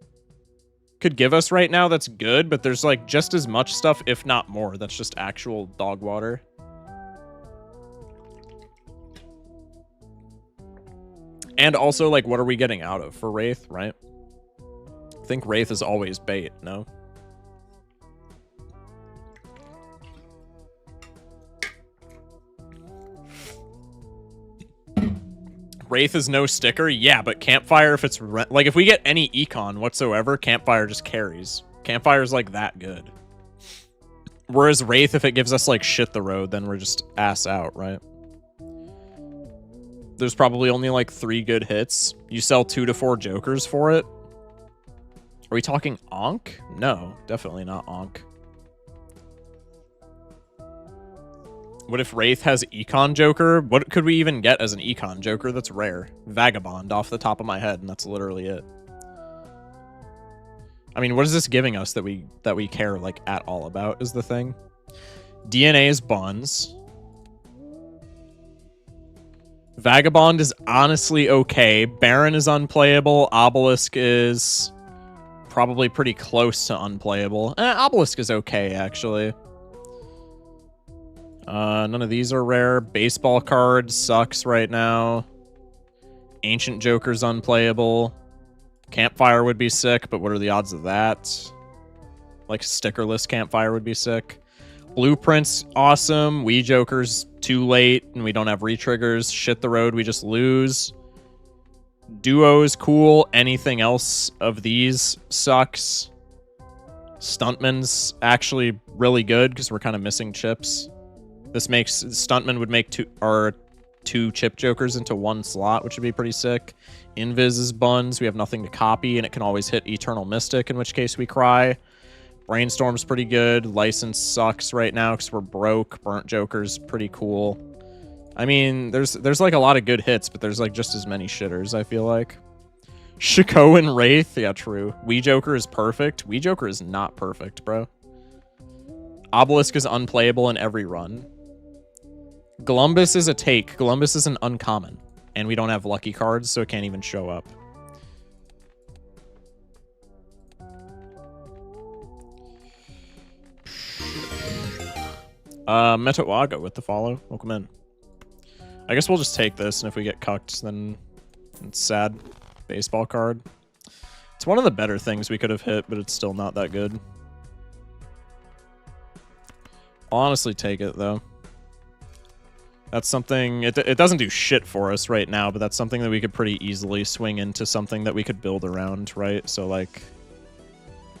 could give us right now that's good, but there's like just as much stuff, if not more, that's just actual dog water. And also, like, what are we getting out of for Wraith, right? I think Wraith is always bait, no? Wraith is no sticker? Yeah, but Campfire, if it's... like, if we get any econ whatsoever, Campfire just carries. Campfire's, like, that good. Whereas Wraith, if it gives us, like, shit the road, then we're just ass out, right? There's probably only, like, 3 good hits. You sell 2 to 4 jokers for it? Are we talking Onk? No, definitely not Onk. What if Wraith has Econ Joker? What could we even get as an Econ Joker that's rare? Vagabond off the top of my head, and that's literally it. I mean, what is this giving us that we care, like, at all about is the thing. DNA is buns. Vagabond is honestly okay. Baron is unplayable. Obelisk is probably pretty close to unplayable. Obelisk is okay, actually. None of these are rare. Baseball card sucks right now. Ancient Joker's unplayable. Campfire would be sick, but what are the odds of that? Like, stickerless Campfire would be sick. Blueprint's awesome. Wii Joker's too late, and we don't have retriggers. Shit the road, we just lose. Duo's cool. Anything else of these sucks. Stuntman's actually really good, because we're kind of missing chips. This makes... Stuntman would make two chip jokers into 1 slot, which would be pretty sick. Invis is buns. We have nothing to copy, and it can always hit Eternal Mystic, in which case we cry. Brainstorm's pretty good. License sucks right now because we're broke. Burnt Joker's pretty cool. I mean, there's like a lot of good hits, but there's like just as many shitters, I feel like. Shiko and Wraith, yeah, true. Wii Joker is perfect. Wii Joker is not perfect, bro. Obelisk is unplayable in every run. Glumbus is a take. Glumbus is an uncommon. And we don't have lucky cards, so it can't even show up. Metawaga with the follow. Welcome in. I guess we'll just take this, and if we get cucked, then it's sad. Baseball card. It's one of the better things we could have hit, but it's still not that good. I'll honestly take it, though. That's something... It doesn't do shit for us right now, but that's something that we could pretty easily swing into something that we could build around, right? So, like...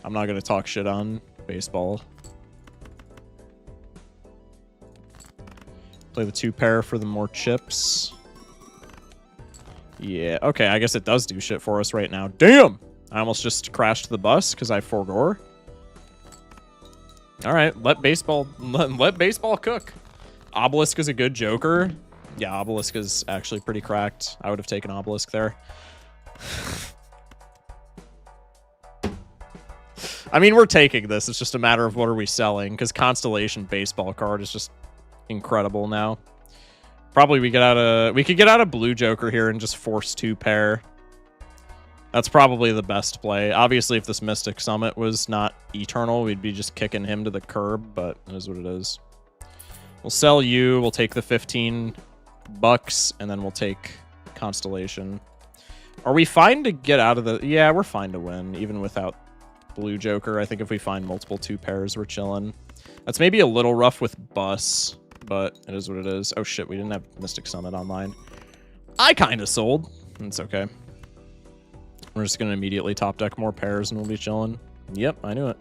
I'm not going to talk shit on baseball. Play the 2-pair for the more chips. Yeah, okay, I guess it does do shit for us right now. Damn! I almost just crashed the bus because I forgore. Alright, let baseball cook. Obelisk is a good Joker. Yeah, Obelisk is actually pretty cracked. I would have taken Obelisk there. I mean, we're taking this. It's just a matter of what are we selling, because Constellation baseball card is just incredible now. Probably we could get out a blue Joker here and just force 2-pair. That's probably the best play. Obviously, if this Mystic Summit was not eternal, we'd be just kicking him to the curb, but it is what it is. We'll sell you, we'll take the 15 bucks, and then we'll take Constellation. Are we fine to get out of the... Yeah, we're fine to win, even without blue Joker. I think if we find multiple 2-pairs, we're chilling. That's maybe a little rough with Bus, but it is what it is. Oh shit, we didn't have Mystic Summit online. I kind of sold. It's okay. We're just going to immediately top deck more pairs and we'll be chilling. Yep, I knew it.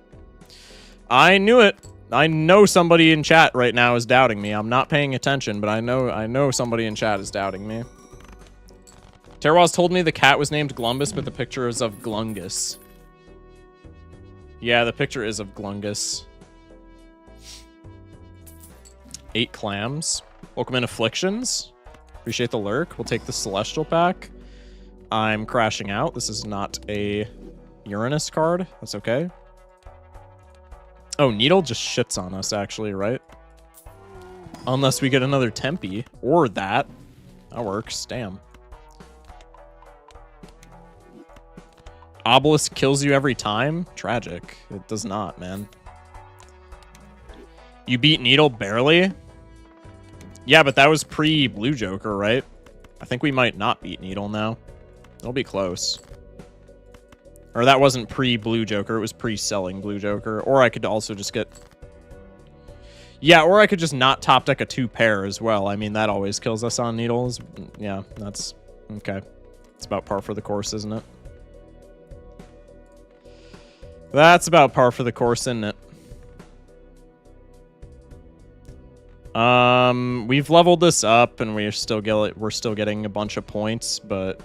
I knew it. I know somebody in chat right now is doubting me. I'm not paying attention, but I know somebody in chat is doubting me. Terwaz told me the cat was named Glumbus, but the picture is of Glungus. Yeah, the picture is of Glungus. 8 clams. Welcome in, Afflictions. Appreciate the lurk. We'll take the Celestial pack. I'm crashing out. This is not a Uranus card. That's okay. Oh, Needle just shits on us, actually, right? Unless we get another Tempe. Or that. That works. Damn. Obelisk kills you every time? Tragic. It does not, man. You beat Needle barely? Yeah, but that was pre-Blue Joker, right? I think we might not beat Needle now. It'll be close. Or that wasn't pre-Blue Joker, it was pre-selling Blue Joker. Or I could also just get... Yeah, or I could just not top deck a 2-pair as well. I mean, that always kills us on Needles. Yeah, that's... Okay. It's about par for the course, isn't it? That's about par for the course, isn't it? We've leveled this up, and we're still getting a bunch of points, but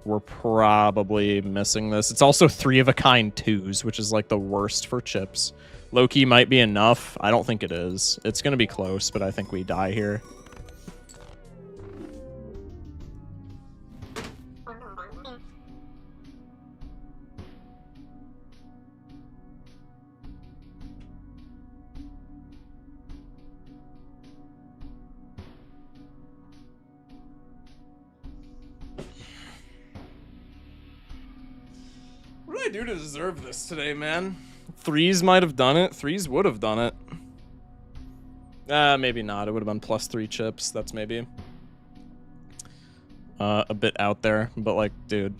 we're probably missing this. It's also 3-of-a-kind 2s, which is like the worst for chips. Low-key might be enough. I don't think it is. It's gonna be close, but I think we die here. What did I do to deserve this today, man? 3s might have done it. 3s would have done it. Maybe not. It would have been +3 chips. That's maybe a bit out there. But, like, dude.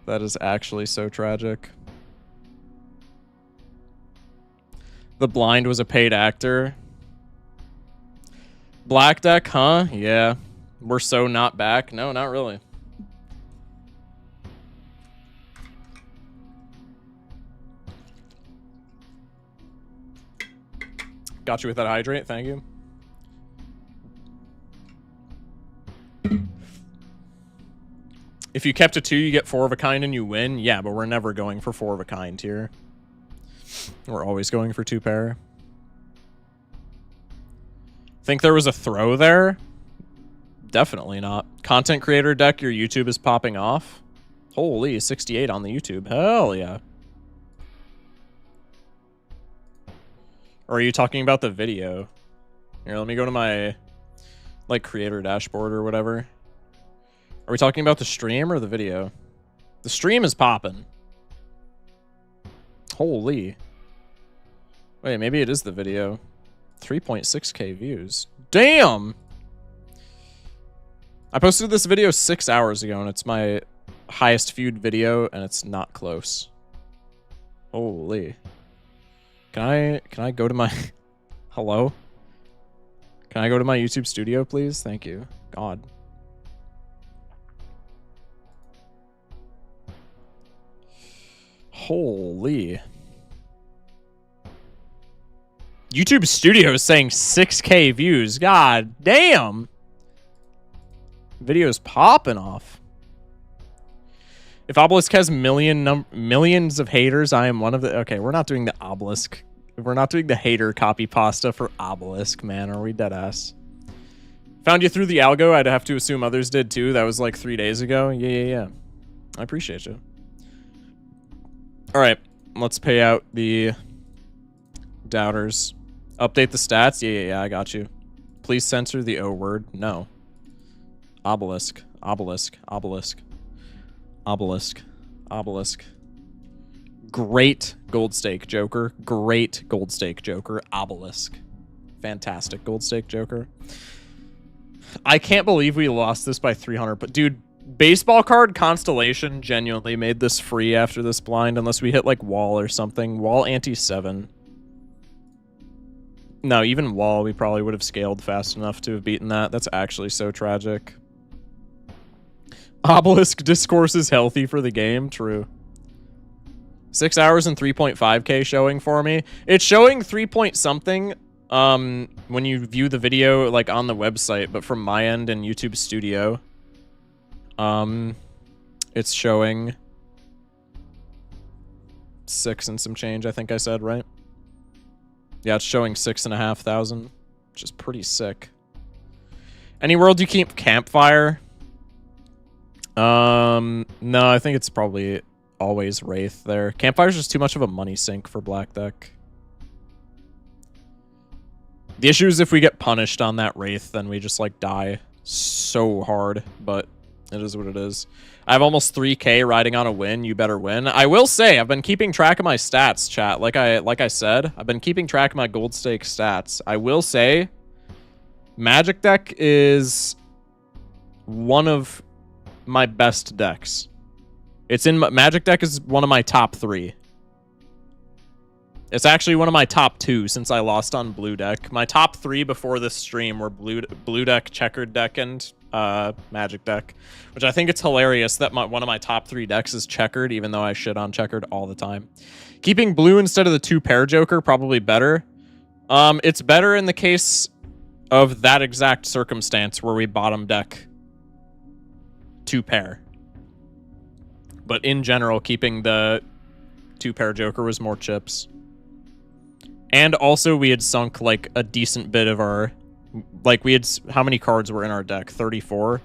That is actually so tragic. The Blind was a paid actor. Black deck, huh? Yeah. We're so not back. No, not really. Got you with that hydrate, thank you. If you kept a 2, you get 4 of a kind and you win. Yeah, but we're never going for 4 of a kind here. We're always going for 2 pair. Think there was a throw there? Definitely not. Content creator deck, your YouTube is popping off. Holy, 68 on the YouTube. Hell yeah. Or are you talking about the video? Here, let me go to my, like, creator dashboard or whatever. Are we talking about the stream or the video? The stream is popping. Holy. Wait, maybe it is the video. 3.6k views. Damn! I posted this video 6 hours ago, and it's my highest viewed video, and it's not close. Holy. Can I go to my... Hello? Can I go to my YouTube studio, please? Thank you. God. Holy. YouTube Studio is saying 6k views. God damn. Video's popping off. If Obelisk has millions of haters, I am one of the... Okay, we're not doing the Obelisk. We're not doing the hater copy pasta for Obelisk, man. Are we dead ass? Found you through the algo. I'd have to assume others did too. That was like 3 days ago. Yeah. I appreciate you. All right, let's pay out the doubters. Update the stats. Yeah, I got you. Please censor the O word. No. Obelisk. Obelisk. Obelisk. Obelisk. Obelisk. Great gold stake Joker. Great gold stake Joker. Obelisk. Fantastic gold stake Joker. I can't believe we lost this by 300. But dude, baseball card Constellation genuinely made this free after this blind, unless we hit like wall or something. Wall ante 7. No, even wall we probably would have scaled fast enough to have beaten that. That's actually so tragic. Obelisk discourse is healthy for the game. True. 6 hours and 3.5k showing for me. It's showing 3 point something when you view the video like on the website, but from my end in YouTube Studio, it's showing 6 and some change, I think I said, right? Yeah, it's showing 6,500, which is pretty sick. Any world you keep Campfire? No, I think it's probably always Wraith there. Campfire's just too much of a money sink for black deck. The issue is if we get punished on that Wraith, then we just like die so hard, but it is what it is. I have almost 3k riding on a win. You better win. I will say I've been keeping track of my stats, chat. Like I said, I've been keeping track of my gold stake stats. I will say Magic deck is one of my best decks. It's in Magic deck is one of my top 3. It's actually one of my top 2 since I lost on blue deck. My top 3 before this stream were blue deck, checkered deck, and Magic deck, which I think it's hilarious that one of my top 3 decks is checkered, even though I shit on checkered all the time. Keeping blue instead of the 2-pair Joker, probably better. It's better in the case of that exact circumstance where we bottom deck 2-pair. But in general, keeping the 2-pair Joker was more chips. And also we had sunk like a decent bit of our... Like we had... How many cards were in our deck? 34?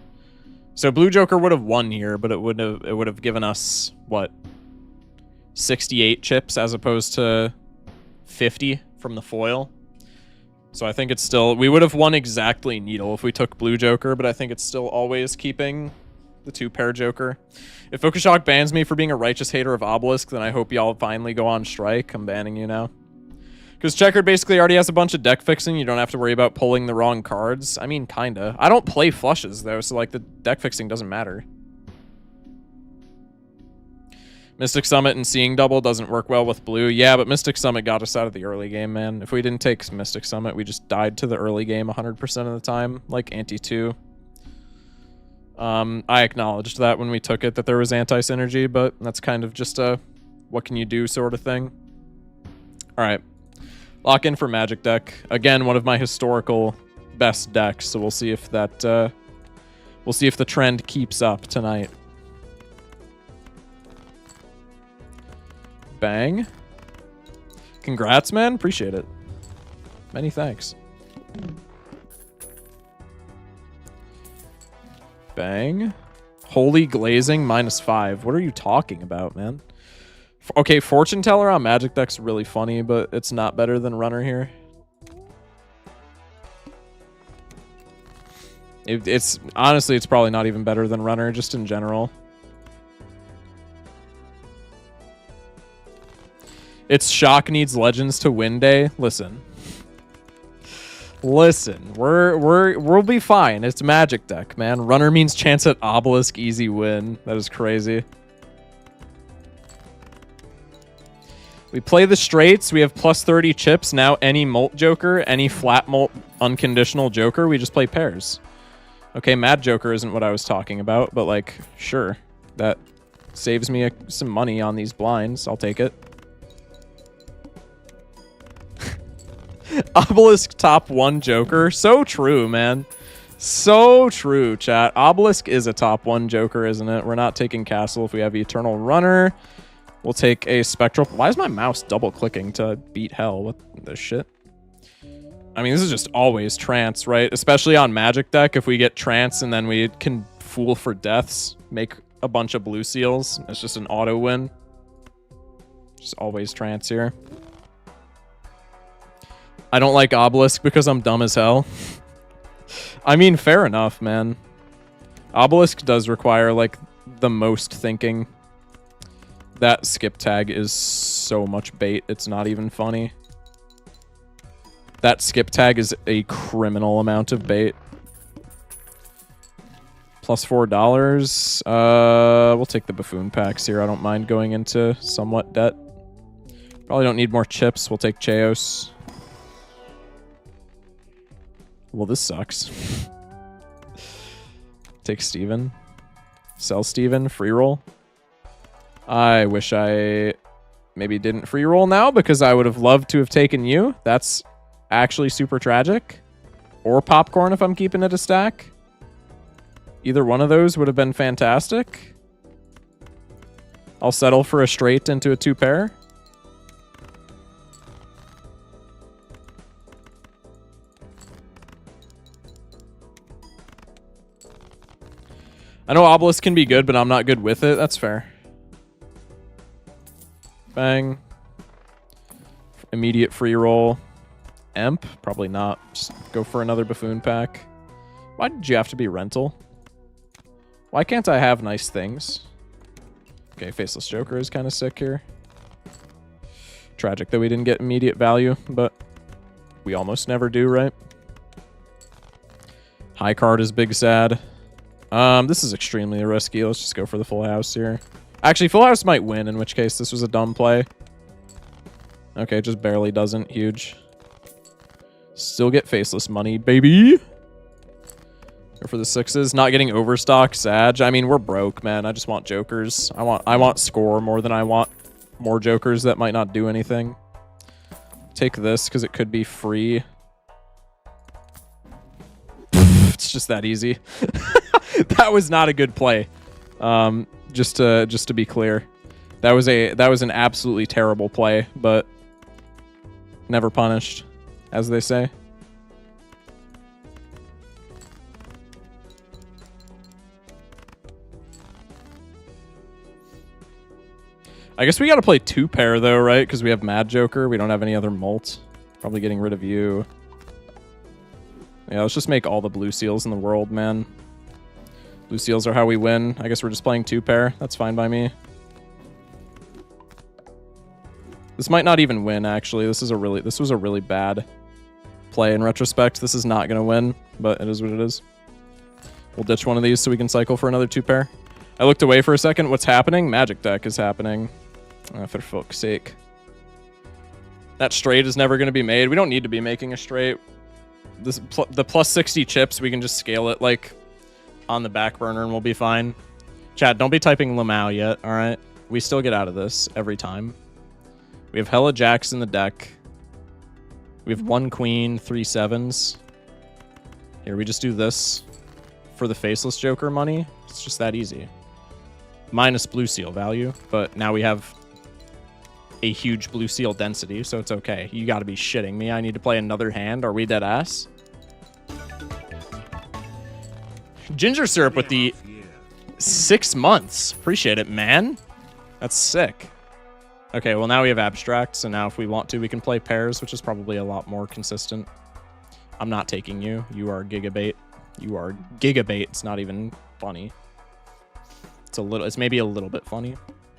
So blue Joker would have won here, but it would have given us, what? 68 chips as opposed to 50 from the foil. So I think it's still... We would have won exactly Needle if we took blue Joker, but I think it's still always keeping the 2-pair Joker. If Focushock bans me for being a righteous hater of Obelisk, then I hope y'all finally go on strike. I'm banning you now. Because checkered basically already has a bunch of deck fixing. You don't have to worry about pulling the wrong cards. I mean, kinda. I don't play flushes, though, so, like, the deck fixing doesn't matter. Mystic Summit and Seeing Double doesn't work well with blue. Yeah, but Mystic Summit got us out of the early game, man. If we didn't take Mystic Summit, we just died to the early game 100% of the time, like Ante 2. I acknowledged that when we took it, that there was anti-synergy, but that's kind of just a what can you do sort of thing. Alright. Lock in for Magic deck. Again, one of my historical best decks, so we'll see if that we'll see if the trend keeps up tonight. Bang. Congrats, man. Appreciate it. Many thanks. Bang. Holy glazing -5. What are you talking about, man? Okay, fortune teller on magic deck's really funny, but it's not better than runner here. It's honestly, it's probably not even better than runner, just in general. It's shock needs legends to win day. Listen, we'll be fine. It's magic deck, man. Runner means chance at obelisk, easy win. That is crazy. We play the straights. We have +30 chips. Now any molt joker, any flat molt unconditional joker, we just play pairs. Okay, mad joker isn't what I was talking about, but like, sure. That saves me some money on these blinds. I'll take it. Obelisk top 1 joker. So true, man. So true, chat. Obelisk is a top 1 joker, isn't it? We're not taking castle if we have eternal runner. We'll take a spectral. Why is my mouse double clicking to beat hell? What the shit? I mean, this is just always trance, right? Especially on magic deck. If we get trance and then we can fool for deaths, make a bunch of blue seals. It's just an auto win. Just always trance here. I don't like obelisk because I'm dumb as hell. I mean, fair enough, man. Obelisk does require like the most thinking. That skip tag is so much bait, it's not even funny. That skip tag is a criminal amount of bait. +$4. We'll take the buffoon packs here. I don't mind going into somewhat debt. Probably don't need more chips. We'll take Chaos. Well, this sucks. Take Steven. Sell Steven. Free roll. I wish I maybe didn't free roll now because I would have loved to have taken you. That's actually super tragic. Or popcorn if I'm keeping it a stack. Either one of those would have been fantastic. I'll settle for a straight into a 2-pair. I know Obelisk can be good, but I'm not good with it. That's fair. Bang. Immediate free roll. Emp? Probably not. Just go for another buffoon pack. Why did you have to be rental? Why can't I have nice things? Okay, Faceless Joker is kind of sick here. Tragic that we didn't get immediate value, but we almost never do, right? High card is big sad. This is extremely risky. Let's just go for the full house here. Actually, full house might win, in which case this was a dumb play. Okay, just barely doesn't. Huge. Still get faceless money, baby. Go for the 6s. Not getting overstock, Sag. I mean, we're broke, man. I just want jokers. I want score more than I want more jokers that might not do anything. Take this because it could be free. It's just that easy. That was not a good play. Just to be clear, that was an absolutely terrible play, but never punished, as they say. I guess we got to play 2-pair though, right? Because we have Mad Joker. We don't have any other molt. Probably getting rid of you. Yeah, let's just make all the blue seals in the world, man. Blue seals are how we win. I guess we're just playing 2-pair. That's fine by me. This might not even win, actually. This was a really bad play in retrospect. This is not going to win, but it is what it is. We'll ditch one of these so we can cycle for another 2-pair. I looked away for a second. What's happening? Magic deck is happening. For fuck's sake. That straight is never going to be made. We don't need to be making a straight. The +60 chips, we can just scale it like on the back burner and we'll be fine. Chat, don't be typing Lamau yet, all right? We still get out of this every time. We have hella jacks in the deck. We have 1 queen, 3 7s. Here, we just do this for the faceless joker money. It's just that easy. Minus blue seal value, but now we have a huge blue seal density, so it's okay. You gotta be shitting me. I need to play another hand. Are we dead ass? Ginger syrup with the 6 months. Appreciate it, man. That's sick. Okay, well, now we have abstract, so now if we want to, we can play pairs, which is probably a lot more consistent. I'm not taking you. You are gigabait. You are gigabait. It's not even funny. It's maybe a little bit funny.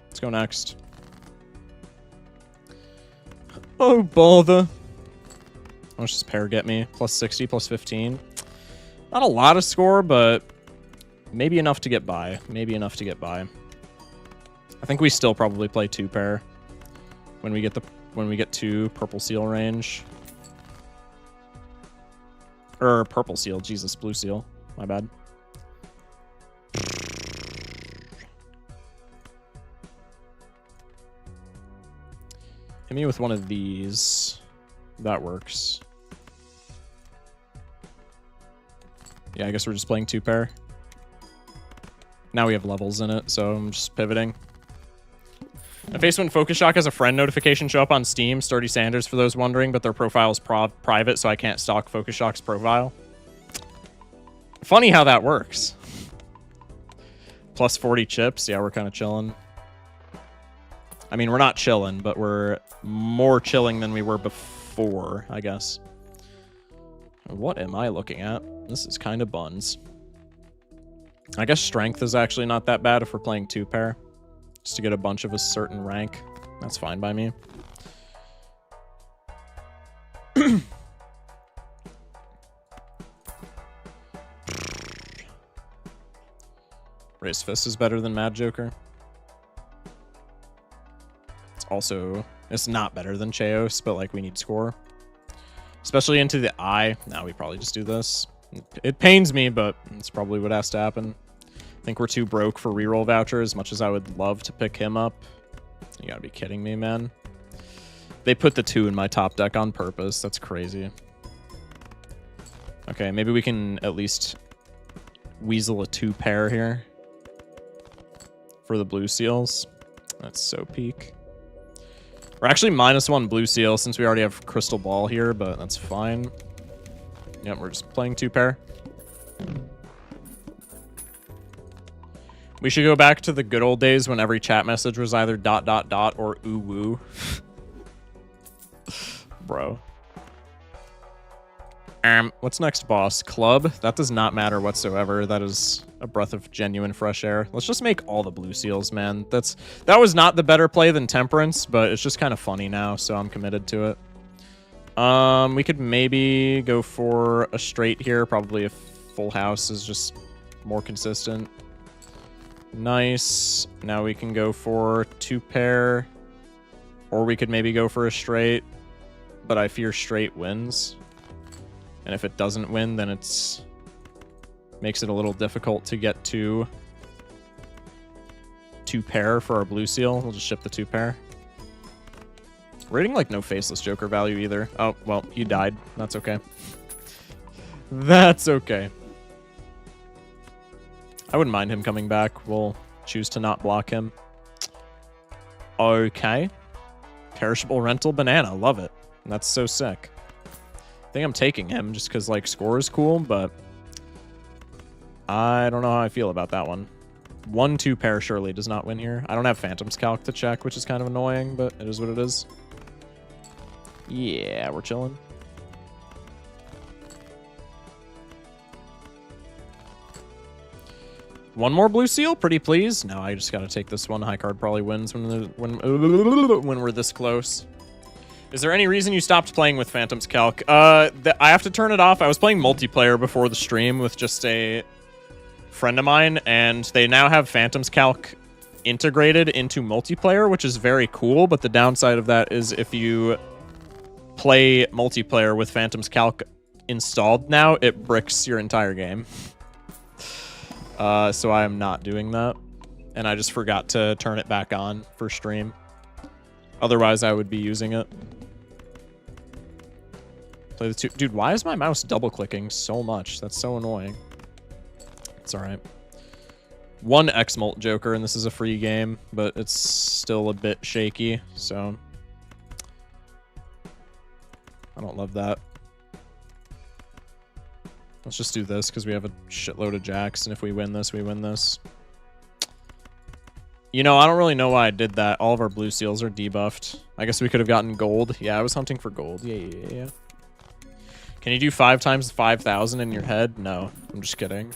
Let's go next. Oh, bother. How much does pair get me? Plus 60, plus 15. Not a lot of score, but maybe enough to get by. Maybe enough to get by. I think we still probably play 2 pair when we get to purple seal range. Or purple seal, Jesus, blue seal. My bad. Hit me with one of these. That works. Yeah, I guess we're just playing 2 pair. Now we have levels in it, so I'm just pivoting. I face when Focus Shock has a friend notification show up on Steam, Sturdy Sanders for those wondering, but their profile is private, so I can't stalk Focus Shock's profile. Funny how that works. Plus 40 chips. Yeah, we're kind of chilling. I mean, we're not chilling, but we're more chilling than we were before, I guess. What am I looking at? This is kind of buns. I guess strength is actually not that bad if we're playing 2 pair. Just to get a bunch of a certain rank. That's fine by me. Raised Fist is better than Mad Joker. It's not better than Chaos, but like we need score. Especially into the eye. Now we probably just do this. It pains me, but it's probably what has to happen. I think we're too broke for reroll voucher as much as I would love to pick him up. You gotta be kidding me, man. They put the 2 in my top deck on purpose. That's crazy. Okay, maybe we can at least weasel a 2 pair here for the blue seals. That's so peak. We're actually -1 blue seal since we already have Crystal Ball here, but that's fine. Yep, we're just playing 2 pair. We should go back to the good old days when every chat message was either ... or ooh woo. Bro. What's next, boss? Club? That does not matter whatsoever. That is a breath of genuine fresh air. Let's just make all the blue seals, man. That was not the better play than Temperance, but it's just kind of funny now, so I'm committed to it. We could maybe go for a straight here. Probably a full house is just more consistent. Nice. Now we can go for 2 pair. Or we could maybe go for a straight. But I fear straight wins. And if it doesn't win, then it's makes it a little difficult to get to 2 pair for our blue seal. We'll just ship the 2 pair. Rating like no faceless Joker value either. Oh, well, he died. That's okay. That's okay. I wouldn't mind him coming back. We'll choose to not block him. Okay. Perishable Rental Banana. Love it. That's so sick. I think I'm taking him just because, like, score is cool, but I don't know how I feel about that one. 1-2 pair surely does not win here. I don't have Phantom's Calc to check, which is kind of annoying, but it is what it is. Yeah, we're chilling. One more blue seal, pretty please. No, I just gotta take this one. High card probably wins when we're this close. Is there any reason you stopped playing with Phantom's Calc? I have to turn it off. I was playing multiplayer before the stream with just a friend of mine, and they now have Phantom's Calc integrated into multiplayer, which is very cool, but the downside of that is if you play multiplayer with Phantom's Calc installed now, it bricks your entire game. So I am not doing that. And I just forgot to turn it back on for stream. Otherwise, I would be using it. Play the 2. Dude, why is my mouse double-clicking so much? That's so annoying. It's alright. 1 X-Molt Joker, and this is a free game, but it's still a bit shaky, so I don't love that. Let's just do this because we have a shitload of jacks, and if we win this, we win this. You know, I don't really know why I did that. All of our blue seals are debuffed. I guess we could have gotten gold. Yeah, I was hunting for gold. Yeah. Can you do 5 times 5,000 in your head? No, I'm just kidding.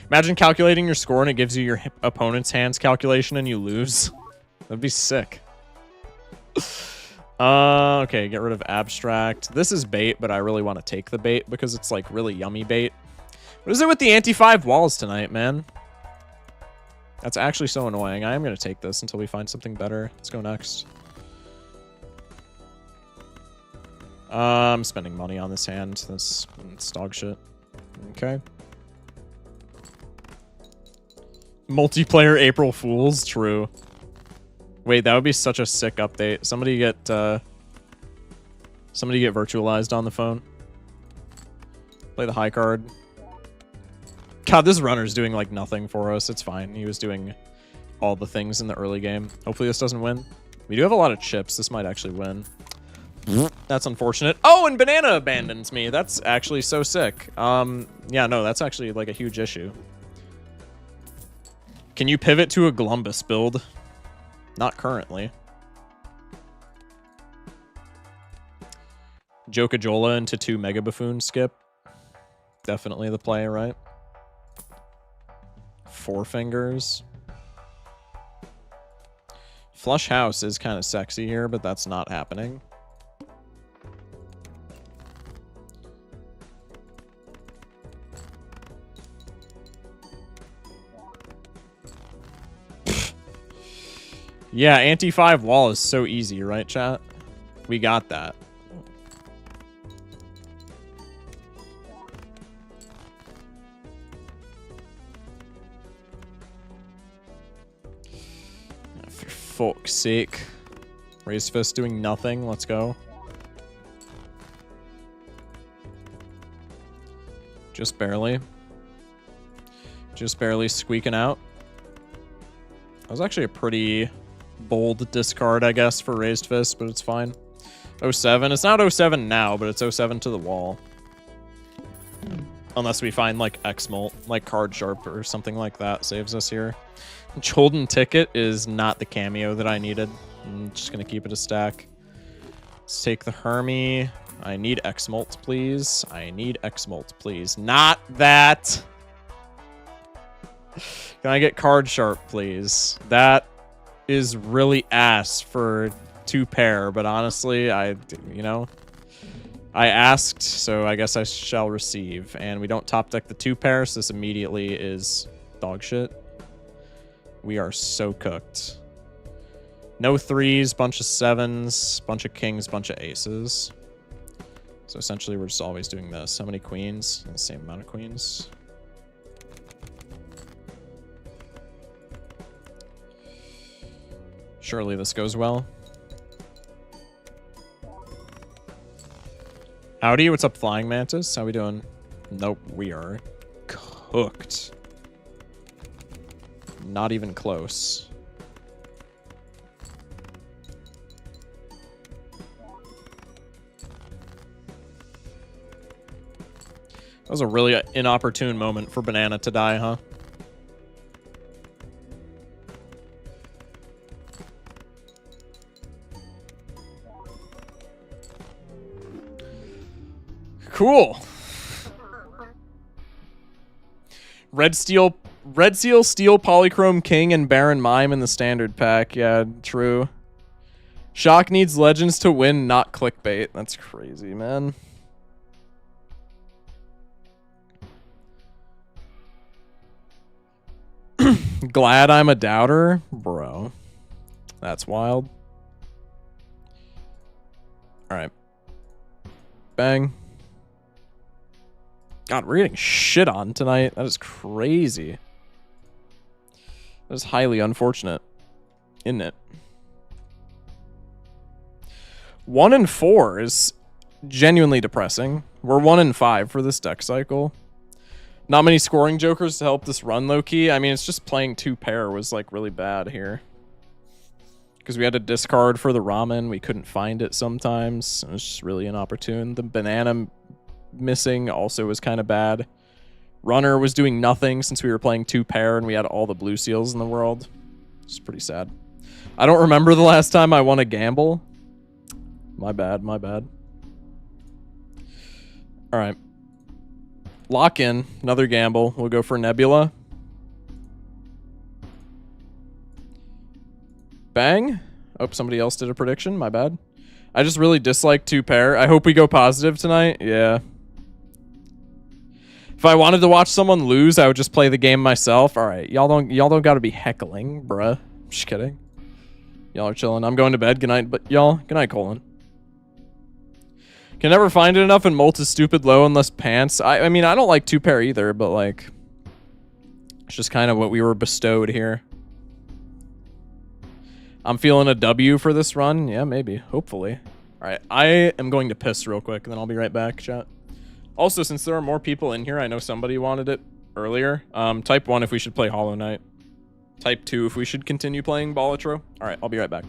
Imagine calculating your score and it gives you your opponent's hands calculation and you lose. That'd be sick. Okay, get rid of abstract. This is bait, but I really want to take the bait because it's like really yummy bait. What is it with the anti-5 walls tonight, man? That's actually so annoying. I am going to take this until we find something better. Let's go next. I'm spending money on this hand. That's dog shit. Okay. Multiplayer April Fools? True. Wait, that would be such a sick update. Somebody get virtualized on the phone. Play the high card. God, this runner's doing like nothing for us. It's fine. He was doing all the things in the early game. Hopefully this doesn't win. We do have a lot of chips. This might actually win. That's unfortunate. Oh, and Banana abandons me. That's actually so sick. Yeah, no, that's actually like a huge issue. Can you pivot to a Glumbus build? Not currently. Jokajola into 2 Mega Buffoon skip. Definitely the play, right? 4 fingers. Flush House is kind of sexy here, but that's not happening. Yeah, anti-5 wall is so easy, right, chat? We got that. For fuck's sake. Raised fist doing nothing. Let's go. Just barely. Just barely squeaking out. That was actually a pretty bold discard, I guess, for Raised Fist, but it's fine. 07. It's not 07 now, but it's 07 to the wall. Unless we find, like, X-Molt, like Card Sharp or something like that saves us here. Cholden Ticket is not the cameo that I needed. I'm just going to keep it a stack. Let's take the Hermie. I need X-Molt, please. I need X-Molt, please. Not that! Can I get Card Sharp, please? That is really ass for 2 pair, but honestly, I asked, so I guess I shall receive. And we don't top deck the 2 pair, so this immediately is dog shit. We are so cooked. No 3s, bunch of 7s, bunch of kings, bunch of aces. So essentially, we're just always doing this. How many queens? The same amount of queens. Surely this goes well. Howdy, what's up, Flying Mantis? How we doing? Nope, we are cooked. Not even close. That was a really inopportune moment for Banana to die, huh? Cool. Red Seal, Steel, Polychrome King, and Baron Mime in the standard pack. Yeah, true. Shock needs legends to win, not clickbait. That's crazy, man. Glad I'm a doubter? Bro. That's wild. Alright. Bang. God, we're getting shit on tonight. That is crazy. That is highly unfortunate, isn't it? 1 and 4 is genuinely depressing. We're 1 and 5 for this deck cycle. Not many scoring jokers to help this run, low-key. I mean, it's just playing 2 pair was, like, really bad here. Because we had to discard for the ramen. We couldn't find it sometimes. It was just really inopportune. The banana missing also was kind of bad. Runner was doing nothing since we were playing 2-pair and we had all the blue seals in the world. It's pretty sad. I don't remember the last time I won a gamble. My bad, my bad. All right. Lock in. Another gamble. We'll go for Nebula. Bang. Oh, somebody else did a prediction. My bad. I just really dislike 2-pair. I hope we go positive tonight. Yeah. If I wanted to watch someone lose, I would just play the game myself. All right. Y'all don't got to be heckling, bruh. Just kidding. Y'all are chilling. I'm going to bed. Good night, but y'all. Good night, Colin. Can never find it enough and Molt is stupid low unless pants. I mean, I don't like 2-pair either, but like it's just kind of what we were bestowed here. I'm feeling a W for this run. Yeah, maybe. Hopefully. All right. I am going to piss real quick, and then I'll be right back, chat. Also, since there are more people in here, I know somebody wanted it earlier. Type 1 if we should play Hollow Knight. Type 2 if we should continue playing Balatro. All right. I'll be right back.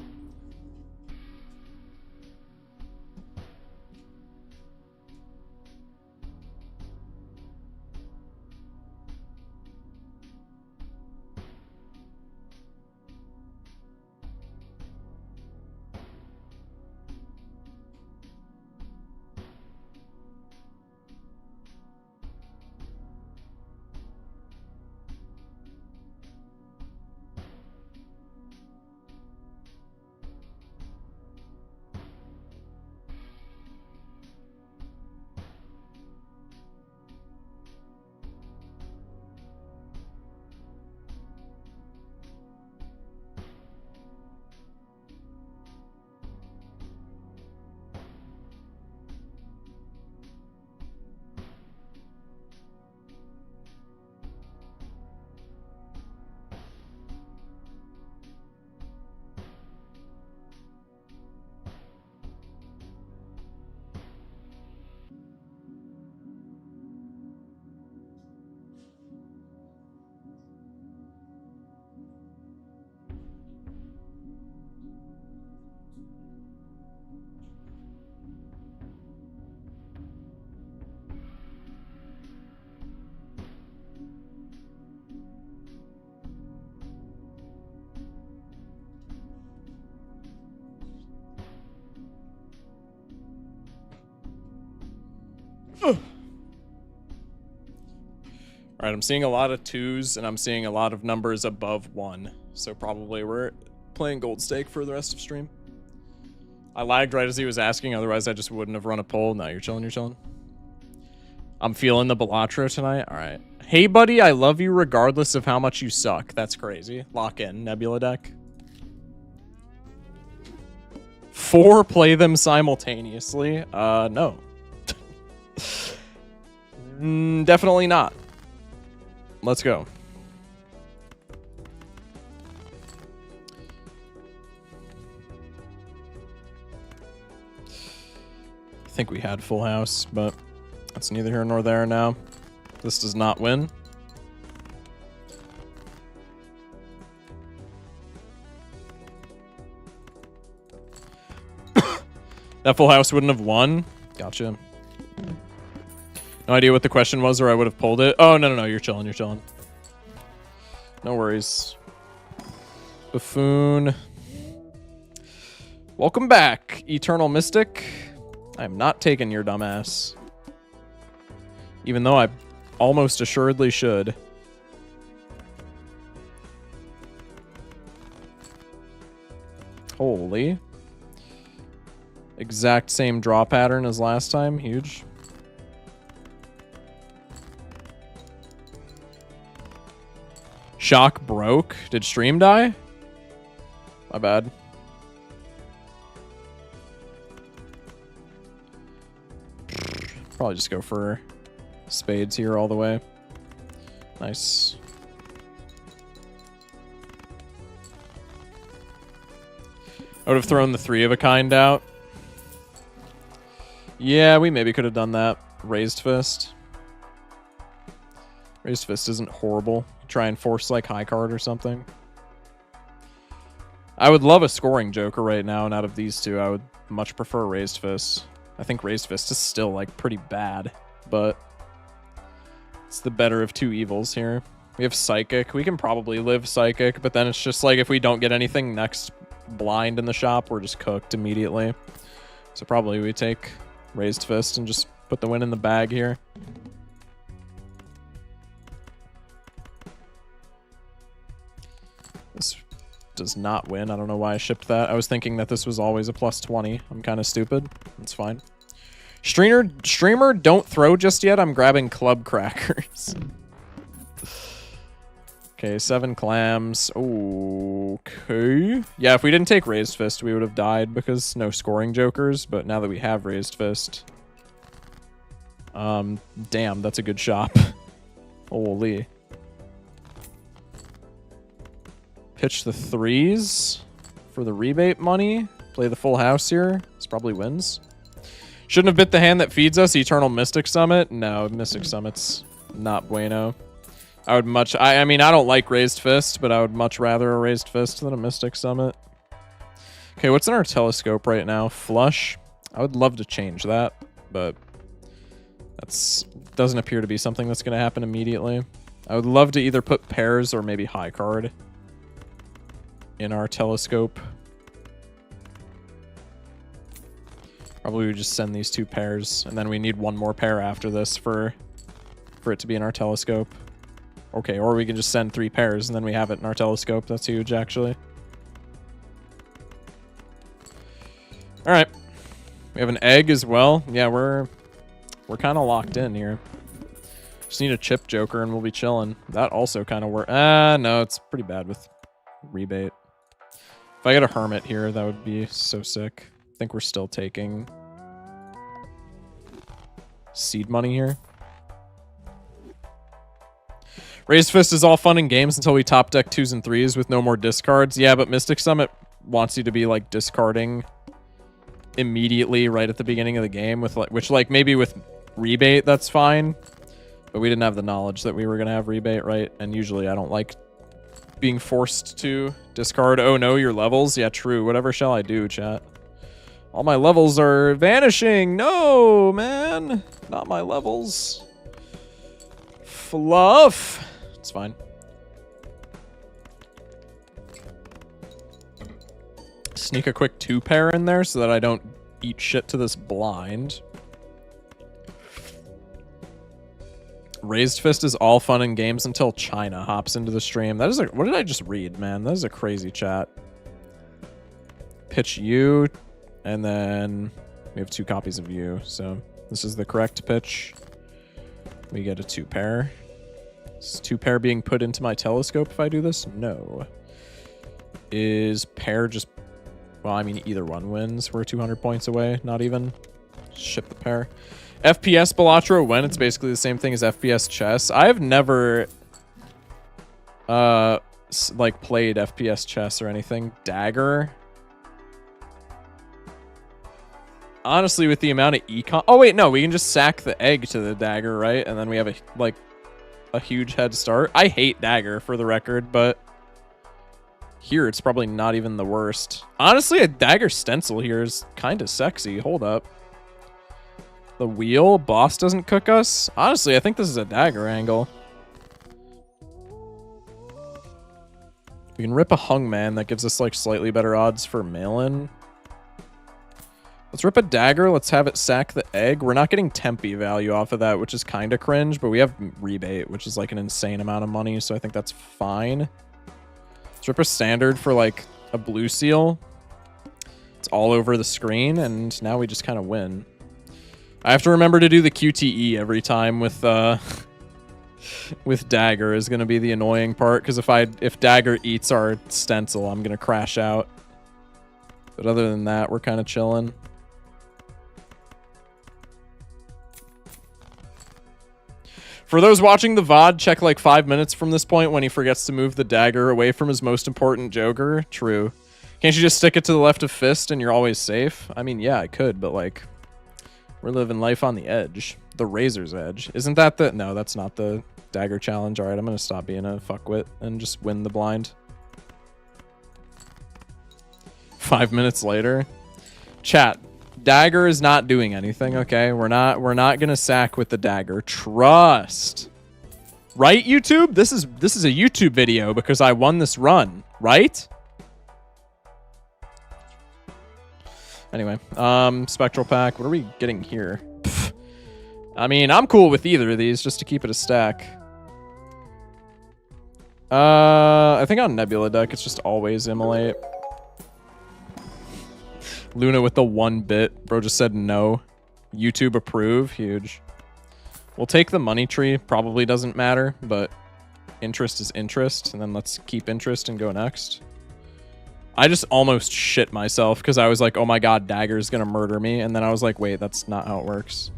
All right, I'm seeing a lot of 2s, and I'm seeing a lot of numbers above 1. So probably we're playing Gold Stake for the rest of stream. I lagged right as he was asking, otherwise I just wouldn't have run a poll. No, you're chilling, you're chilling. I'm feeling the Balatro tonight. All right. Hey, buddy, I love you regardless of how much you suck. That's crazy. Lock in, Nebula deck. 4 play them simultaneously? No. Definitely not. Let's go. I think we had full house, but that's neither here nor there now. This does not win. That full house wouldn't have won. Gotcha. No idea what the question was, or I would have pulled it. Oh, no. You're chilling. You're chilling. No worries. Buffoon. Welcome back, Eternal Mystic. I'm not taking your dumbass. Even though I almost assuredly should. Holy. Exact same draw pattern as last time. Huge. Shock broke. Did stream die? My bad. Probably just go for spades here all the way. Nice. I would have thrown the 3 of a kind out. Yeah, we maybe could have done that. Raised fist. Raised fist isn't horrible. Try and force like high card or something. I would love a scoring joker right now, and out of these two, I would much prefer Raised Fist. I think Raised Fist is still, like, pretty bad, but it's the better of two evils here. We have Psychic. We can probably live Psychic, but then it's just like if we don't get anything next blind in the shop, we're just cooked immediately. So probably we take Raised Fist and just put the win in the bag here. This does not win. I don't know why I shipped that. I was thinking that this was always a +20. I'm kind of stupid. It's fine. Streamer, don't throw just yet. I'm grabbing club crackers. Okay, 7 clams. Okay. Yeah, if we didn't take Raised Fist, we would have died because no scoring jokers. But now that we have Raised Fist... damn, that's a good shop. Holy. Pitch the 3s for the rebate money. Play the full house here. This probably wins. Shouldn't have bit the hand that feeds us. Eternal Mystic Summit. No, Mystic Summit's not bueno. I would much... I mean, I don't like Raised Fist, but I would much rather a Raised Fist than a Mystic Summit. Okay, what's in our telescope right now? Flush. I would love to change that, but that's doesn't appear to be something that's going to happen immediately. I would love to either put pairs or maybe high card in our telescope. Probably we just send these 2 pairs, and then we need 1 more pair after this for it to be in our telescope. Okay, or we can just send 3 pairs, and then we have it in our telescope. That's huge, actually. All right. We have an egg as well. Yeah, we're kind of locked in here. Just need a chip joker, and we'll be chilling. That also kind of works. No, it's pretty bad with rebate. If I get a hermit here, that would be so sick. I think we're still taking seed money here. Raised Fist is all fun and games until we top deck 2s and 3s with no more discards. Yeah, but Mystic Summit wants you to be like discarding immediately right at the beginning of the game with like, which like maybe with rebate that's fine, but we didn't have the knowledge that we were gonna have rebate, right? And usually I don't like being forced to discard. Oh no, your levels. Yeah, true. Whatever shall I do, chat? All my levels are vanishing. No, man. Not my levels. Fluff. It's fine. Sneak a quick 2 pair in there so that I don't eat shit to this blind. Raised Fist is all fun and games until China hops into the stream. That is a... What did I just read, man? That is a crazy chat. Pitch you... And then we have 2 copies of you, so this is the correct pitch. We get a 2 pair. Is 2 pair being put into my telescope if I do this? No. Is pair just... Well, I mean, either one wins. We're 200 points away. Not even. Ship the pair. FPS Balatro when? It's basically the same thing as FPS chess. I have never... like, played FPS chess or anything. Dagger... Honestly, with the amount of econ... Oh, wait, no. We can just sack the egg to the dagger, right? And then we have, a huge head start. I hate dagger, for the record, but... Here, it's probably not even the worst. Honestly, a dagger stencil here is kind of sexy. Hold up. The wheel? Boss doesn't cook us? Honestly, I think this is a dagger angle. We can rip a hungman. That gives us, like, slightly better odds for mail-in. Let's rip a dagger. Let's have it sack the egg. We're not getting Tempe value off of that, which is kind of cringe, but we have rebate, which is like an insane amount of money, so I think that's fine. Let's rip a standard for like a blue seal. It's all over the screen, and now we just kind of win. I have to remember to do the QTE every time with with dagger is going to be the annoying part, because if dagger eats our stencil, I'm going to crash out. But other than that, we're kind of chilling. For those watching the VOD, check like 5 minutes from this point when he forgets to move the dagger away from his most important joker. True. Can't you just stick it to the left of fist and you're always safe? I mean, yeah, I could, but like, we're living life on the edge. The razor's edge. Isn't that the... No, that's not the dagger challenge. All right, I'm going to stop being a fuckwit and just win the blind. 5 minutes later. Chat. Dagger is not doing anything, okay? We're not gonna sack with the dagger. Trust. Right, YouTube? This is a YouTube video because I won this run, right? Anyway, spectral pack. What are we getting here? Pfft. I mean, I'm cool with either of these just to keep it a stack. I think on Nebula deck it's just always immolate. Luna with the 1 bit. Bro just said no. YouTube approve. Huge. We'll take the money tree. Probably doesn't matter, but interest is interest. And then let's keep interest and go next. I just almost shit myself because I was like, oh my god, Dagger's gonna murder me. And then I was like, wait, that's not how it works.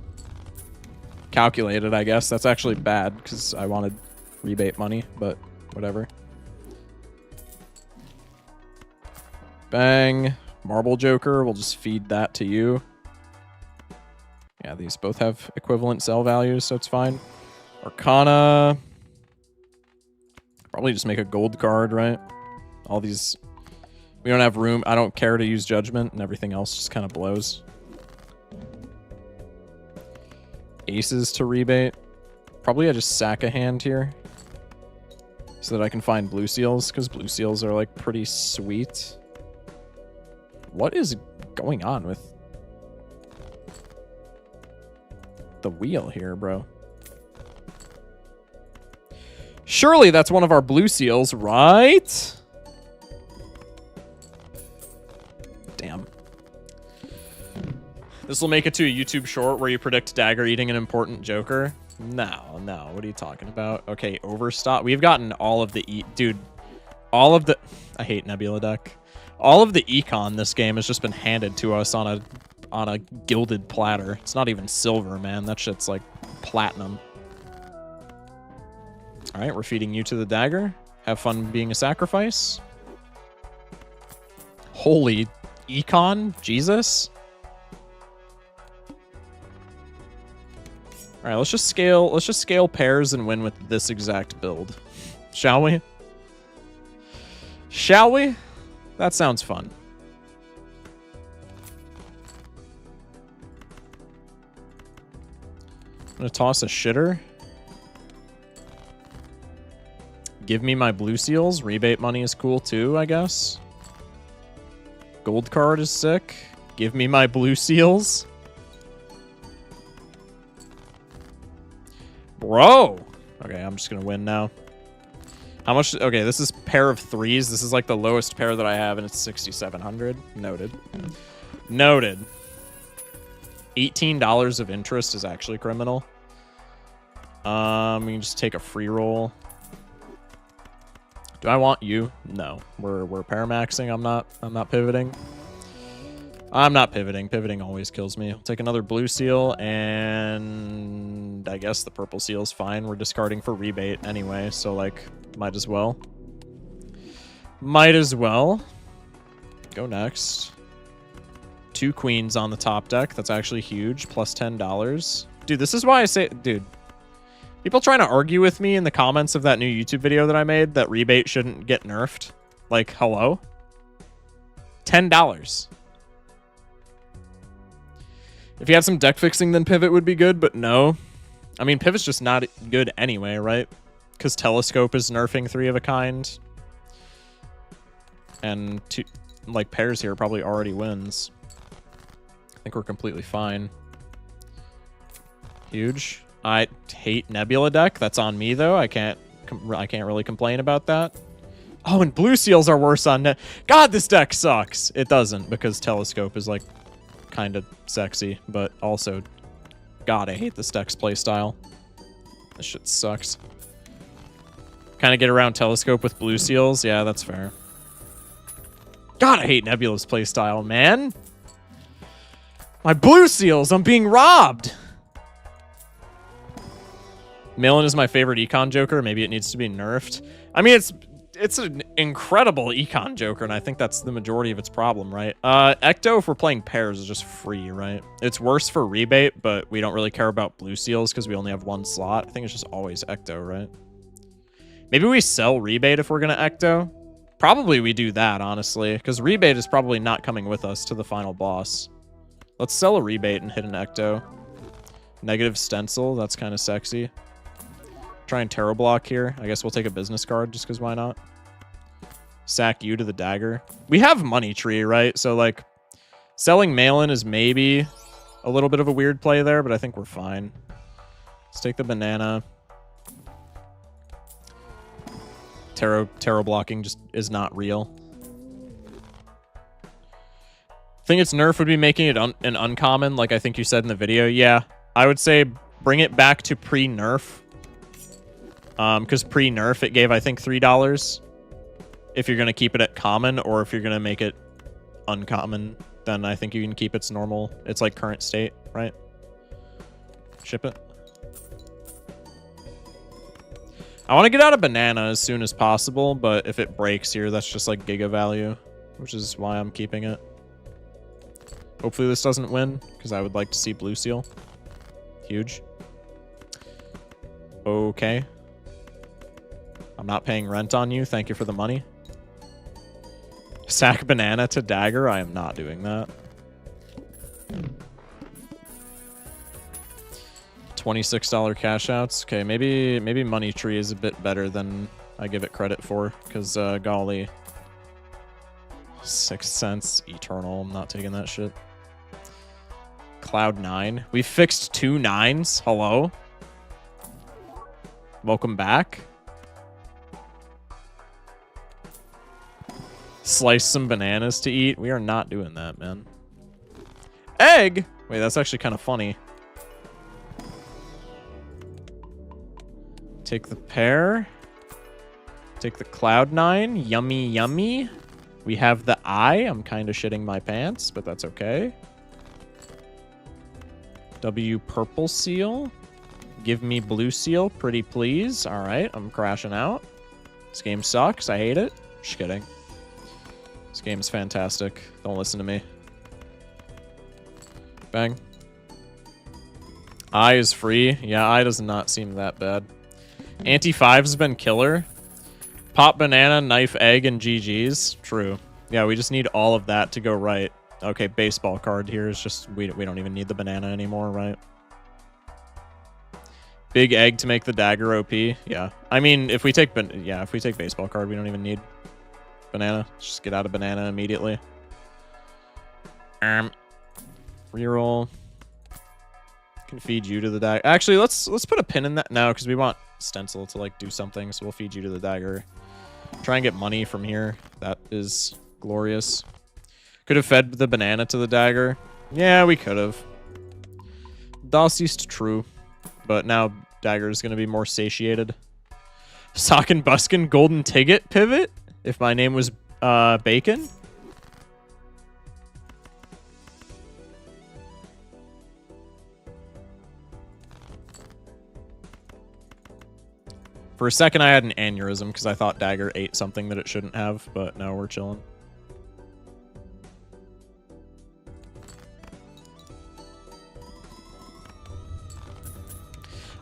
Calculated, I guess. That's actually bad because I wanted rebate money, but whatever. Bang. Marble Joker, we'll just feed that to you. Yeah, these both have equivalent sell values, so it's fine. Arcana. Probably just make a gold card, right? All these... We don't have room. I don't care to use Judgment, and everything else just kind of blows. Aces to rebate. Probably I just sack a hand here. So that I can find blue seals, because blue seals are, like, pretty sweet. What is going on with the wheel here, bro? Surely that's one of our blue seals, right? Damn. This will make it to a YouTube short where you predict Dagger eating an important Joker. No, no. What are you talking about? Okay, Overstock. We've gotten all of the... Dude, all of the... I hate Nebula deck. All of the econ this game has just been handed to us on a gilded platter. It's not even silver, man. That shit's like platinum. All right, we're feeding you to the dagger. Have fun being a sacrifice. Holy econ, Jesus. All right, let's just scale pairs and win with this exact build. Shall we? Shall we? That sounds fun. I'm gonna toss a shitter. Give me my blue seals. Rebate money is cool too, I guess. Gold card is sick. Give me my blue seals. Bro! Okay, I'm just gonna win now. How much? Okay, this is pair of 3s. This is like the lowest pair that I have, and it's 6,700. Noted. Noted. $18 of interest is actually criminal. We can just take a free roll. Do I want you? No. We're paramaxing. I'm not pivoting. I'm not pivoting. Pivoting always kills me. I'll take another blue seal, and I guess the purple seal is fine. We're discarding for rebate anyway, so like, might as well. Might as well. Go next. 2 queens on the top deck. That's actually huge. Plus $10. Dude, this is why I say... Dude. People trying to argue with me in the comments of that new YouTube video that I made that rebate shouldn't get nerfed. Like, hello? $10. If you had some deck fixing, then pivot would be good, but no. I mean, pivot's just not good anyway, right? Because Telescope is nerfing 3 of a kind. And, like, pairs here probably already wins. I think we're completely fine. Huge. I hate Nebula deck. That's on me, though. I can't really complain about that. Oh, and blue seals are worse on God, this deck sucks. It doesn't, because Telescope is, like, kind of sexy, but also, God, I hate this deck's playstyle. This shit sucks. Kind of get around Telescope with blue seals. Yeah, that's fair. God, I hate Nebula's playstyle, man. My blue seals, I'm being robbed. Millen is my favorite econ Joker. Maybe it needs to be nerfed. I mean, it's an incredible econ Joker, and I think that's the majority of its problem, right? Ecto, if we're playing pairs, is just free, right? It's worse for rebate, but we don't really care about blue seals because we only have 1 slot. I think it's just always Ecto, right? Maybe we sell rebate if we're going to Ecto. Probably we do that, honestly, because rebate is probably not coming with us to the final boss. Let's sell a rebate and hit an ecto. Negative stencil, that's kind of sexy. Try and tarot block here. I guess we'll take a business card just because why not? Sack you to the dagger. We have money tree, right? So, like, selling mail-in is maybe a little bit of a weird play there, but I think we're fine. Let's take the banana. Tarot blocking just is not real. I think its nerf would be making it an uncommon, like I think you said in the video. Yeah, I would say bring it back to pre-nerf. Because pre-nerf, it gave, I think, $3. If you're going to keep it at common, or if you're going to make it uncommon, then I think you can keep its normal, it's like current state, right? Ship it. I want to get out a banana as soon as possible, but if it breaks here, that's just like giga value, which is why I'm keeping it. Hopefully this doesn't win, because I would like to see blue seal. Huge. Okay. I'm not paying rent on you. Thank you for the money. Sack banana to dagger. I am not doing that. $26 cash outs. Okay, maybe money tree is a bit better than I give it credit for, because golly. 6 cents eternal. I'm not taking that shit. Cloud 9. We fixed 2 9s. Hello? Welcome back. Slice some bananas to eat. We are not doing that, man. Egg? Wait, that's actually kind of funny. Take the pear. Take the Cloud 9. Yummy, yummy. We have the eye. I'm kind of shitting my pants, but that's okay. W purple seal. Give me blue seal, pretty please. All right, I'm crashing out. This game sucks. I hate it. Just kidding. This game's fantastic. Don't listen to me. Bang. Eye is free. Yeah, eye does not seem that bad. Anti-5's been killer. Pop banana, knife, egg, and GG's. True. Yeah, we just need all of that to go right. Okay, baseball card here is just... We don't even need the banana anymore, right? Big egg to make the dagger OP. Yeah. I mean, if we take baseball card, we don't even need banana. Just get out of banana immediately. Reroll. Can feed you to the dagger. Actually, let's put a pin in that now, because we want stencil to like do something, so we'll feed you to the dagger. Try and get money from here. That is glorious. Could have fed the banana to the dagger. Yeah, we could have. Das ist true. But now dagger is going to be more satiated. Sock and Buskin golden ticket pivot? If my name was Bacon? For a second, I had an aneurysm because I thought dagger ate something that it shouldn't have, but no, we're chilling.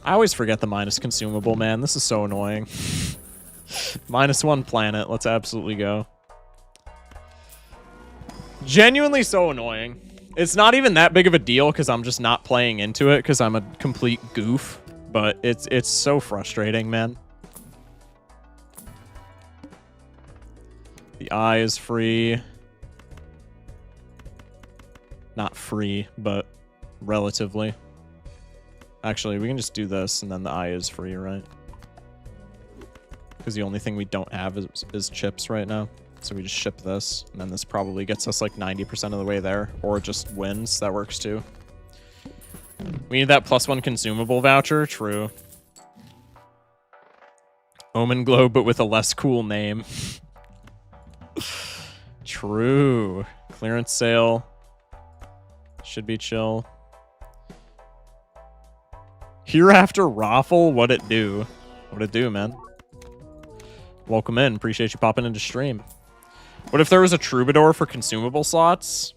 I always forget the minus consumable, man. This is so annoying. -1 planet. Let's absolutely go. Genuinely so annoying. It's not even that big of a deal because I'm just not playing into it because I'm a complete goof. But it's so frustrating, man. The eye is free. Not free, but relatively. Actually, we can just do this, and then the eye is free, right? Because the only thing we don't have is chips right now. So we just ship this, and then this probably gets us like 90% of the way there. Or it just wins. That works too. We need that +1 consumable voucher. True. Omen Globe, but with a less cool name. True. Clearance sale. Should be chill. Hereafter Raffle, what it do? What it do, man? Welcome in. Appreciate you popping into stream. What if there was a troubadour for consumable slots?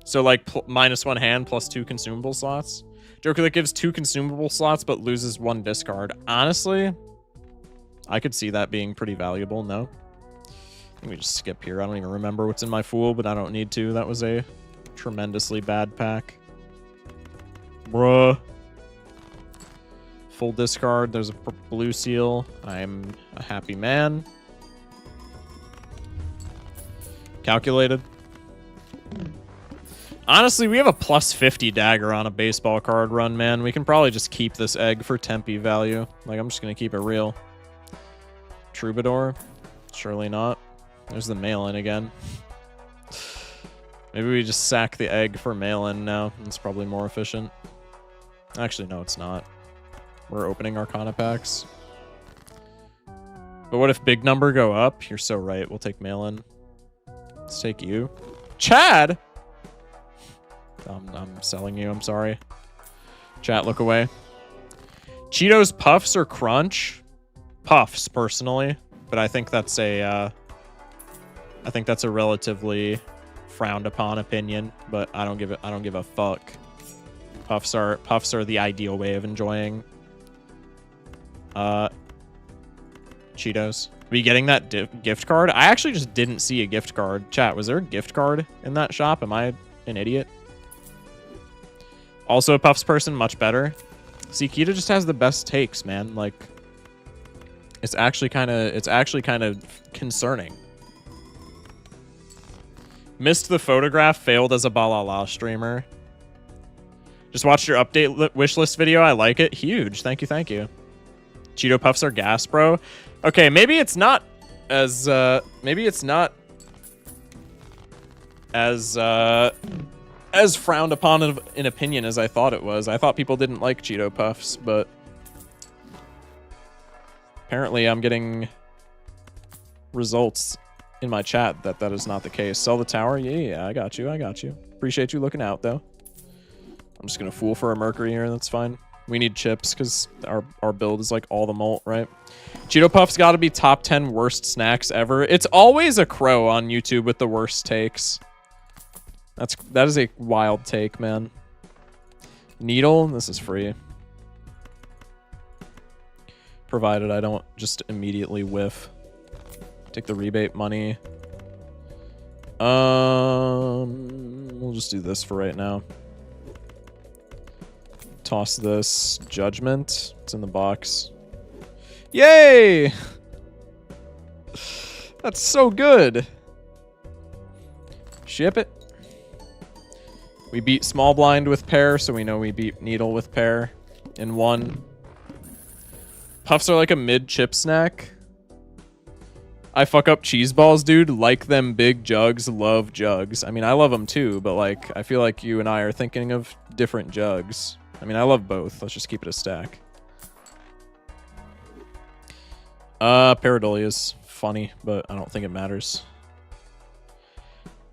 So like -1 hand +2 consumable slots? Joker that gives 2 consumable slots but loses 1 discard. Honestly, I could see that being pretty valuable, no? Let me just skip here. I don't even remember what's in my Fool, but I don't need to. That was a tremendously bad pack. Bruh. Full discard. There's a blue seal. I'm a happy man. Calculated. Honestly, we have a plus 50 dagger on a baseball card run, man. We can probably just keep this egg for Tempe value. Like, I'm just going to keep it real. Troubadour? Surely not. There's the mail-in again. Maybe we just sack the egg for mail-in now. It's probably more efficient. Actually, no, it's not. We're opening Arcana packs. But what if big number go up? You're so right. We'll take mail-in. Let's take you. Chad! I'm selling you. I'm sorry. Chat, look away. Cheetos Puffs or Crunch? Puffs, personally. But I think that's a relatively frowned upon opinion. But I don't give a fuck. Puffs are the ideal way of enjoying Cheetos. Are you getting that gift card? I actually just didn't see a gift card. Chat, was there a gift card in that shop? Am I an idiot? Also a Puffs person, much better. See, Kita just has the best takes, man. Like, it's actually kind of concerning. Missed the photograph, failed as a Balala streamer. Just watched your update wishlist video. I like it. Huge. Thank you, thank you. Cheeto Puffs are gas, bro. Okay, maybe it's not as frowned upon in opinion as I thought it was. I thought people didn't like Cheeto Puffs, but apparently I'm getting results in my chat that is not the case. Sell the tower? Yeah, I got you. Appreciate you looking out, though. I'm just gonna Fool for a Mercury here, that's fine. We need chips, because our build is like all the malt, right? Cheeto Puffs gotta be top 10 worst snacks ever. It's always a crow on YouTube with the worst takes. That is a wild take, man. Needle, this is free. Provided I don't just immediately whiff. Take the rebate money. We'll just do this for right now. Toss this. Judgment. It's in the box. Yay! That's so good. Ship it. We beat Small Blind with Pair, so we know we beat Needle with Pair in one. Puffs are like a mid-chip snack. I fuck up cheese balls, dude. Like them big jugs. Love jugs. I mean, I love them too, but like, I feel like you and I are thinking of different jugs. I mean, I love both. Let's just keep it a stack. Pareidolia is funny, but I don't think it matters.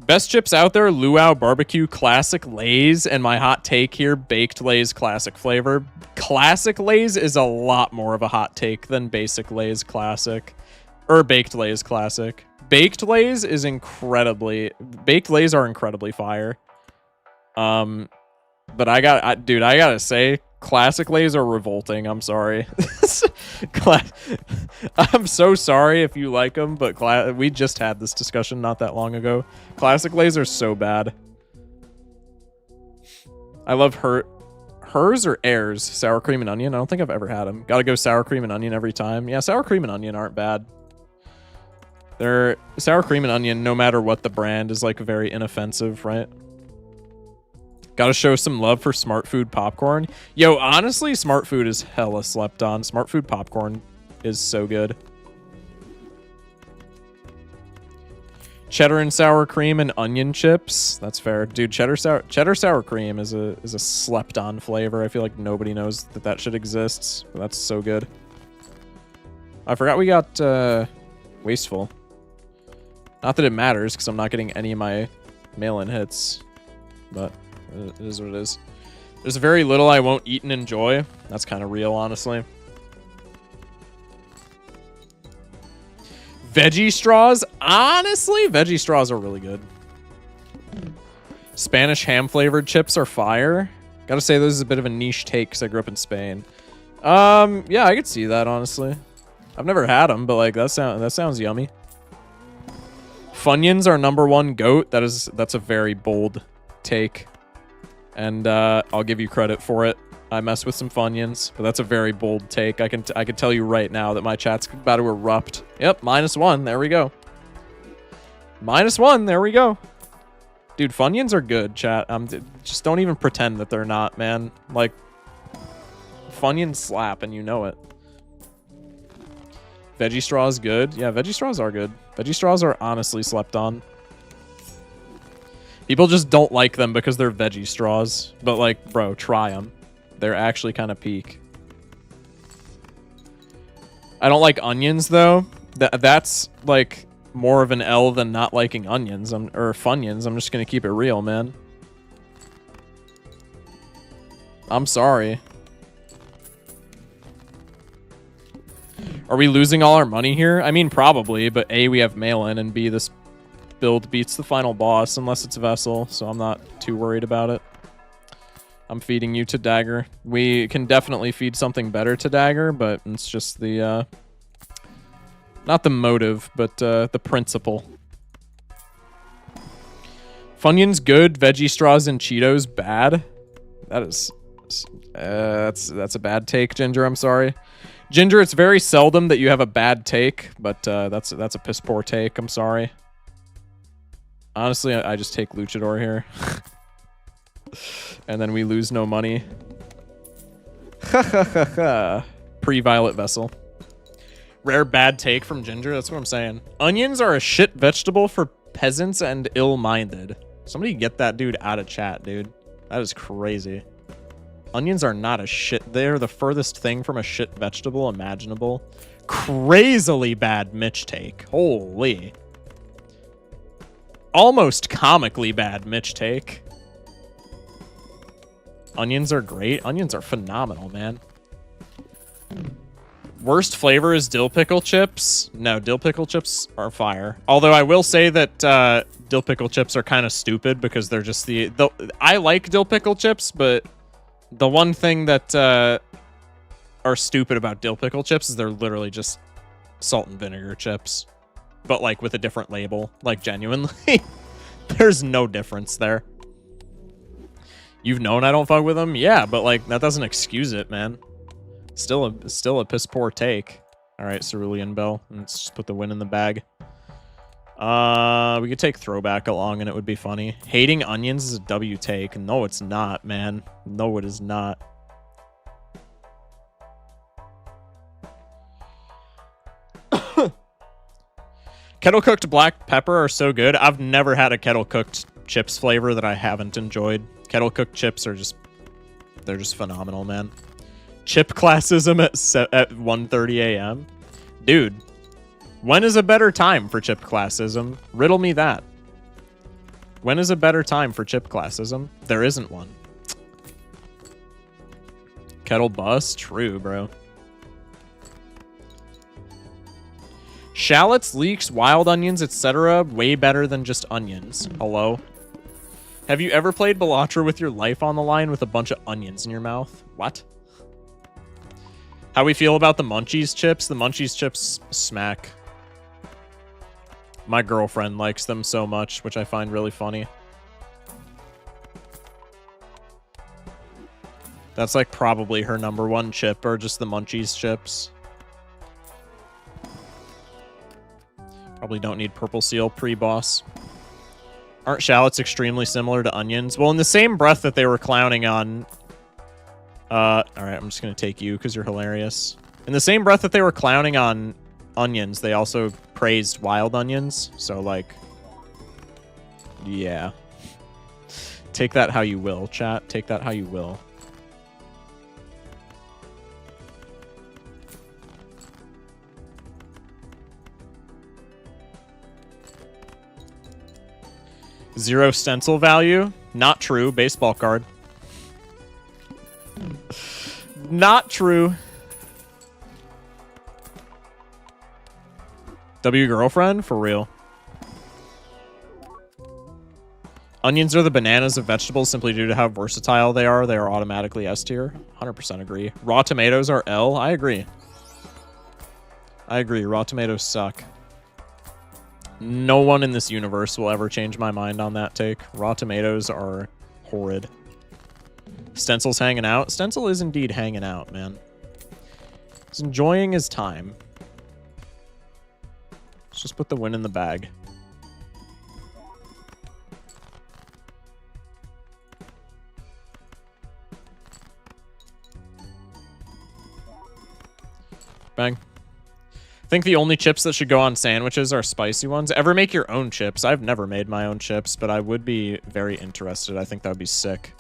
Best chips out there, Luau Barbecue Classic Lay's, and my hot take here, Baked Lay's Classic Flavor. Classic Lay's is a lot more of a hot take than Basic Lay's Classic. Or Baked Lay's Classic. Baked Lay's is Baked Lay's are incredibly fire. But dude, I gotta say, Classic Lay's are revolting. I'm sorry. I'm so sorry if you like them, but we just had this discussion not that long ago. Classic Lay's are so bad. I love hers or Airs, sour cream and onion. I don't think I've ever had them. Gotta go sour cream and onion every time. Yeah, sour cream and onion aren't bad. They're sour cream and onion, no matter what the brand, is like very inoffensive, right? Gotta show some love for Smart Food popcorn. Yo, honestly, Smart Food is hella slept on. Smart Food popcorn is so good. Cheddar and sour cream and onion chips. That's fair. Dude, cheddar sour cream is a slept on flavor. I feel like nobody knows that shit exists. But that's so good. I forgot we got Wasteful. Not that it matters, because I'm not getting any of my mail-in hits. But it is what it is. There's very little I won't eat and enjoy. That's kind of real, honestly. Veggie straws? Honestly, veggie straws are really good. Spanish ham-flavored chips are fire. Gotta say, this is a bit of a niche take, because I grew up in Spain. Yeah, I could see that, honestly. I've never had them, but like that sounds yummy. Funyuns are #1 GOAT. That's a very bold take. And I'll give you credit for it. I mess with some Funyuns, but that's a very bold take. I can tell you right now that my chat's about to erupt. Yep, -1. There we go. -1. There we go. Dude, Funyuns are good, chat. Just don't even pretend that they're not, man. Like, Funyuns slap, and you know it. Veggie straw is good. Yeah, veggie straws are good. Veggie straws are honestly slept on. People just don't like them because they're veggie straws. But, like, bro, try them. They're actually kind of peak. I don't like onions, though. That's, like, more of an L than not liking onions. Or Funyuns. I'm just going to keep it real, man. I'm sorry. Are we losing all our money here? I mean, probably, but A, we have mail-in, and B, this build beats the final boss, unless it's Vessel, so I'm not too worried about it. I'm feeding you to Dagger. We can definitely feed something better to Dagger, but it's just the, not the motive, but the principle. Funyuns good, veggie straws and Cheetos bad. That is, that's a bad take, Ginger, I'm sorry. Ginger, it's very seldom that you have a bad take, but that's a piss poor take. I'm sorry. Honestly, I just take Luchador here. And then we lose no money. Pre-Violet Vessel. Rare bad take from Ginger, that's what I'm saying. Onions are a shit vegetable for peasants and ill-minded. Somebody get that dude out of chat, dude. That is crazy. Onions are not a shit. They're the furthest thing from a shit vegetable imaginable. Crazily bad Mitch take. Holy. Almost comically bad Mitch take. Onions are great. Onions are phenomenal, man. Worst flavor is dill pickle chips. No, dill pickle chips are fire. Although I will say that dill pickle chips are kind of stupid because they're just I like dill pickle chips, but the one thing that are stupid about dill pickle chips is they're literally just salt and vinegar chips, but like with a different label. Like genuinely, there's no difference there. You've known I don't fuck with them, yeah, but like that doesn't excuse it, man. Still a piss poor take. All right, Cerulean Bell. Let's just put the win in the bag. We could take Throwback along and it would be funny. Hating onions is a W take. No, it's not, man. No, it is not. Kettle cooked black pepper are so good. I've never had a kettle cooked chips flavor that I haven't enjoyed. Kettle cooked chips are they're just phenomenal, man. Chip classism at 1:30 a.m. Dude. When is a better time for chip classism? Riddle me that. When is a better time for chip classism? There isn't one. Kettle bus? True, bro. Shallots, leeks, wild onions, etc. Way better than just onions. Hello? Have you ever played Balatro with your life on the line with a bunch of onions in your mouth? What? How we feel about the Munchies chips? The Munchies chips smack. My girlfriend likes them so much, which I find really funny. That's like probably her #1 chip, or just the Munchies chips. Probably don't need Purple Seal pre-boss. Aren't shallots extremely similar to onions? Well, in the same breath that they were clowning on... Alright, I'm just gonna take you because you're hilarious. In the same breath that they were clowning on onions, they also praised wild onions. So, like... yeah. Take that how you will, chat. Take that how you will. Zero stencil value? Not true. Baseball card. Not true. W girlfriend? For real. Onions are the bananas of vegetables simply due to how versatile they are. They are automatically S tier. 100% agree. Raw tomatoes are L? I agree. I agree. Raw tomatoes suck. No one in this universe will ever change my mind on that take. Raw tomatoes are horrid. Stencil's hanging out. Stencil is indeed hanging out, man. He's enjoying his time. Let's just put the win in the bag. Bang. I think the only chips that should go on sandwiches are spicy ones. Ever make your own chips? I've never made my own chips, but I would be very interested. I think that would be sick.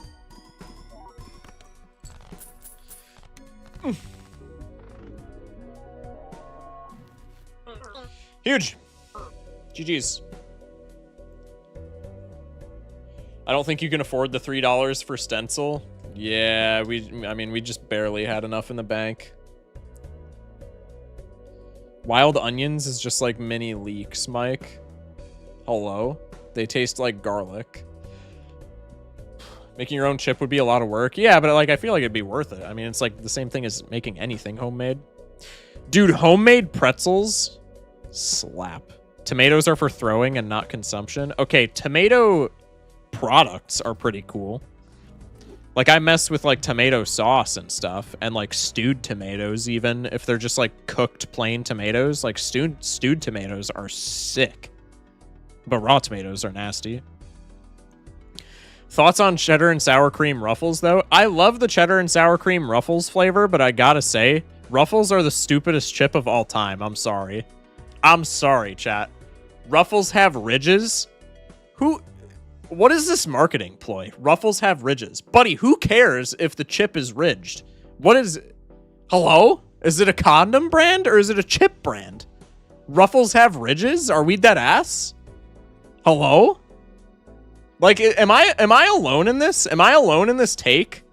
Huge. GG's. I don't think you can afford the $3 for stencil. Yeah, I mean, we just barely had enough in the bank. Wild onions is just like mini leeks, Mike. Hello? They taste like garlic. Making your own chip would be a lot of work. Yeah, but like I feel like it'd be worth it. I mean, it's like the same thing as making anything homemade. Dude, homemade pretzels slap. Tomatoes are for throwing and not consumption. Okay, tomato products are pretty cool. Like, I mess with, like, tomato sauce and stuff, and, like, stewed tomatoes, even if they're just, like, cooked plain tomatoes. Like, stewed tomatoes are sick. But raw tomatoes are nasty. Thoughts on cheddar and sour cream Ruffles, though? I love the cheddar and sour cream Ruffles flavor, but I gotta say, Ruffles are the stupidest chip of all time. I'm sorry. I'm sorry, chat. Ruffles have ridges? What is this marketing ploy? Ruffles have ridges. Buddy, who cares if the chip is ridged? What is... Hello? Is it a condom brand or is it a chip brand? Ruffles have ridges? Are we dead ass? Hello? Like, am I alone in this? Am I alone in this take?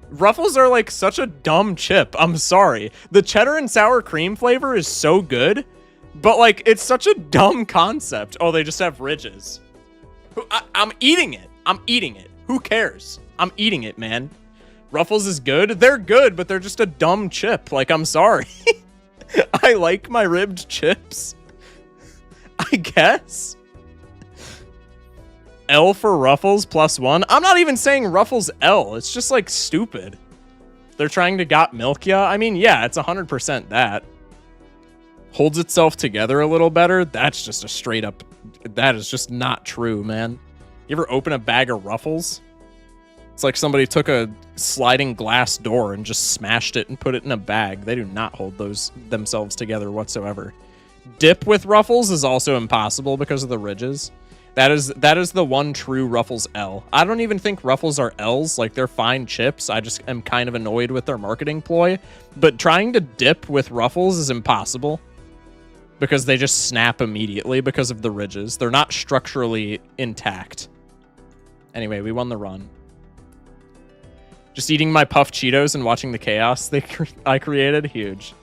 Ruffles are like such a dumb chip. I'm sorry. The cheddar and sour cream flavor is so good, but like, it's such a dumb concept. Oh, they just have ridges. I'm eating it. I'm eating it. Who cares? I'm eating it, man. Ruffles is good. They're good, but they're just a dumb chip. Like, I'm sorry. I like my ribbed chips. I guess. L for Ruffles +1. I'm not even saying Ruffles L. It's just, like, stupid. They're trying to got milk ya. I mean, yeah, it's 100% that. Holds itself together a little better. That's just a straight up... That is just not true, man. You ever open a bag of Ruffles? It's like somebody took a sliding glass door and just smashed it and put it in a bag. They do not hold those themselves together whatsoever. Dip with Ruffles is also impossible because of the ridges. That is the one true Ruffles L. I don't even think Ruffles are L's. Like, they're fine chips. I just am kind of annoyed with their marketing ploy. But trying to dip with Ruffles is impossible. Because they just snap immediately because of the ridges. They're not structurally intact. Anyway, we won the run. Just eating my puffed Cheetos and watching the chaos I created. Huge.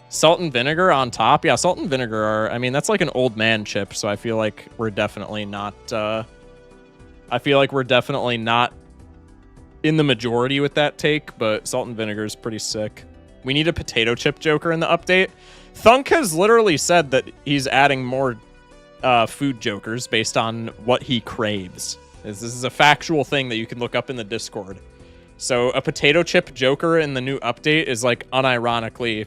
Salt and vinegar on top. Yeah, salt and vinegar are... I mean, that's like an old man chip, so I feel like we're definitely not... I feel like we're definitely not in the majority with that take, but salt and vinegar is pretty sick. We need a potato chip joker in the update. Thunk has literally said that he's adding more food jokers based on what he craves. This is a factual thing that you can look up in the Discord. So a potato chip joker in the new update is like unironically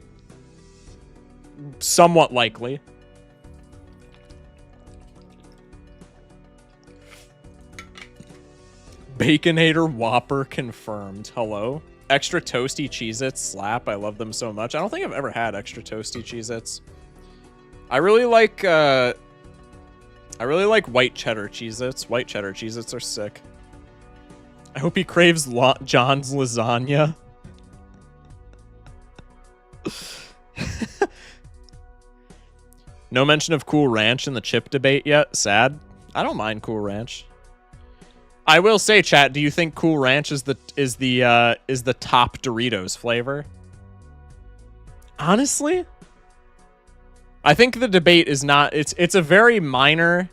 somewhat likely. Baconator Whopper confirmed. Hello? Extra toasty Cheez-Its slap. I love them so much. I don't think I've ever had extra toasty Cheez-Its. I really like white cheddar Cheez-Its. White cheddar Cheez-Its are sick. I hope he craves John's lasagna. No mention of Cool Ranch in the chip debate yet. Sad. I don't mind Cool Ranch. I will say, chat, do you think Cool Ranch is the top Doritos flavor? Honestly, I think the debate is not. It's a very minor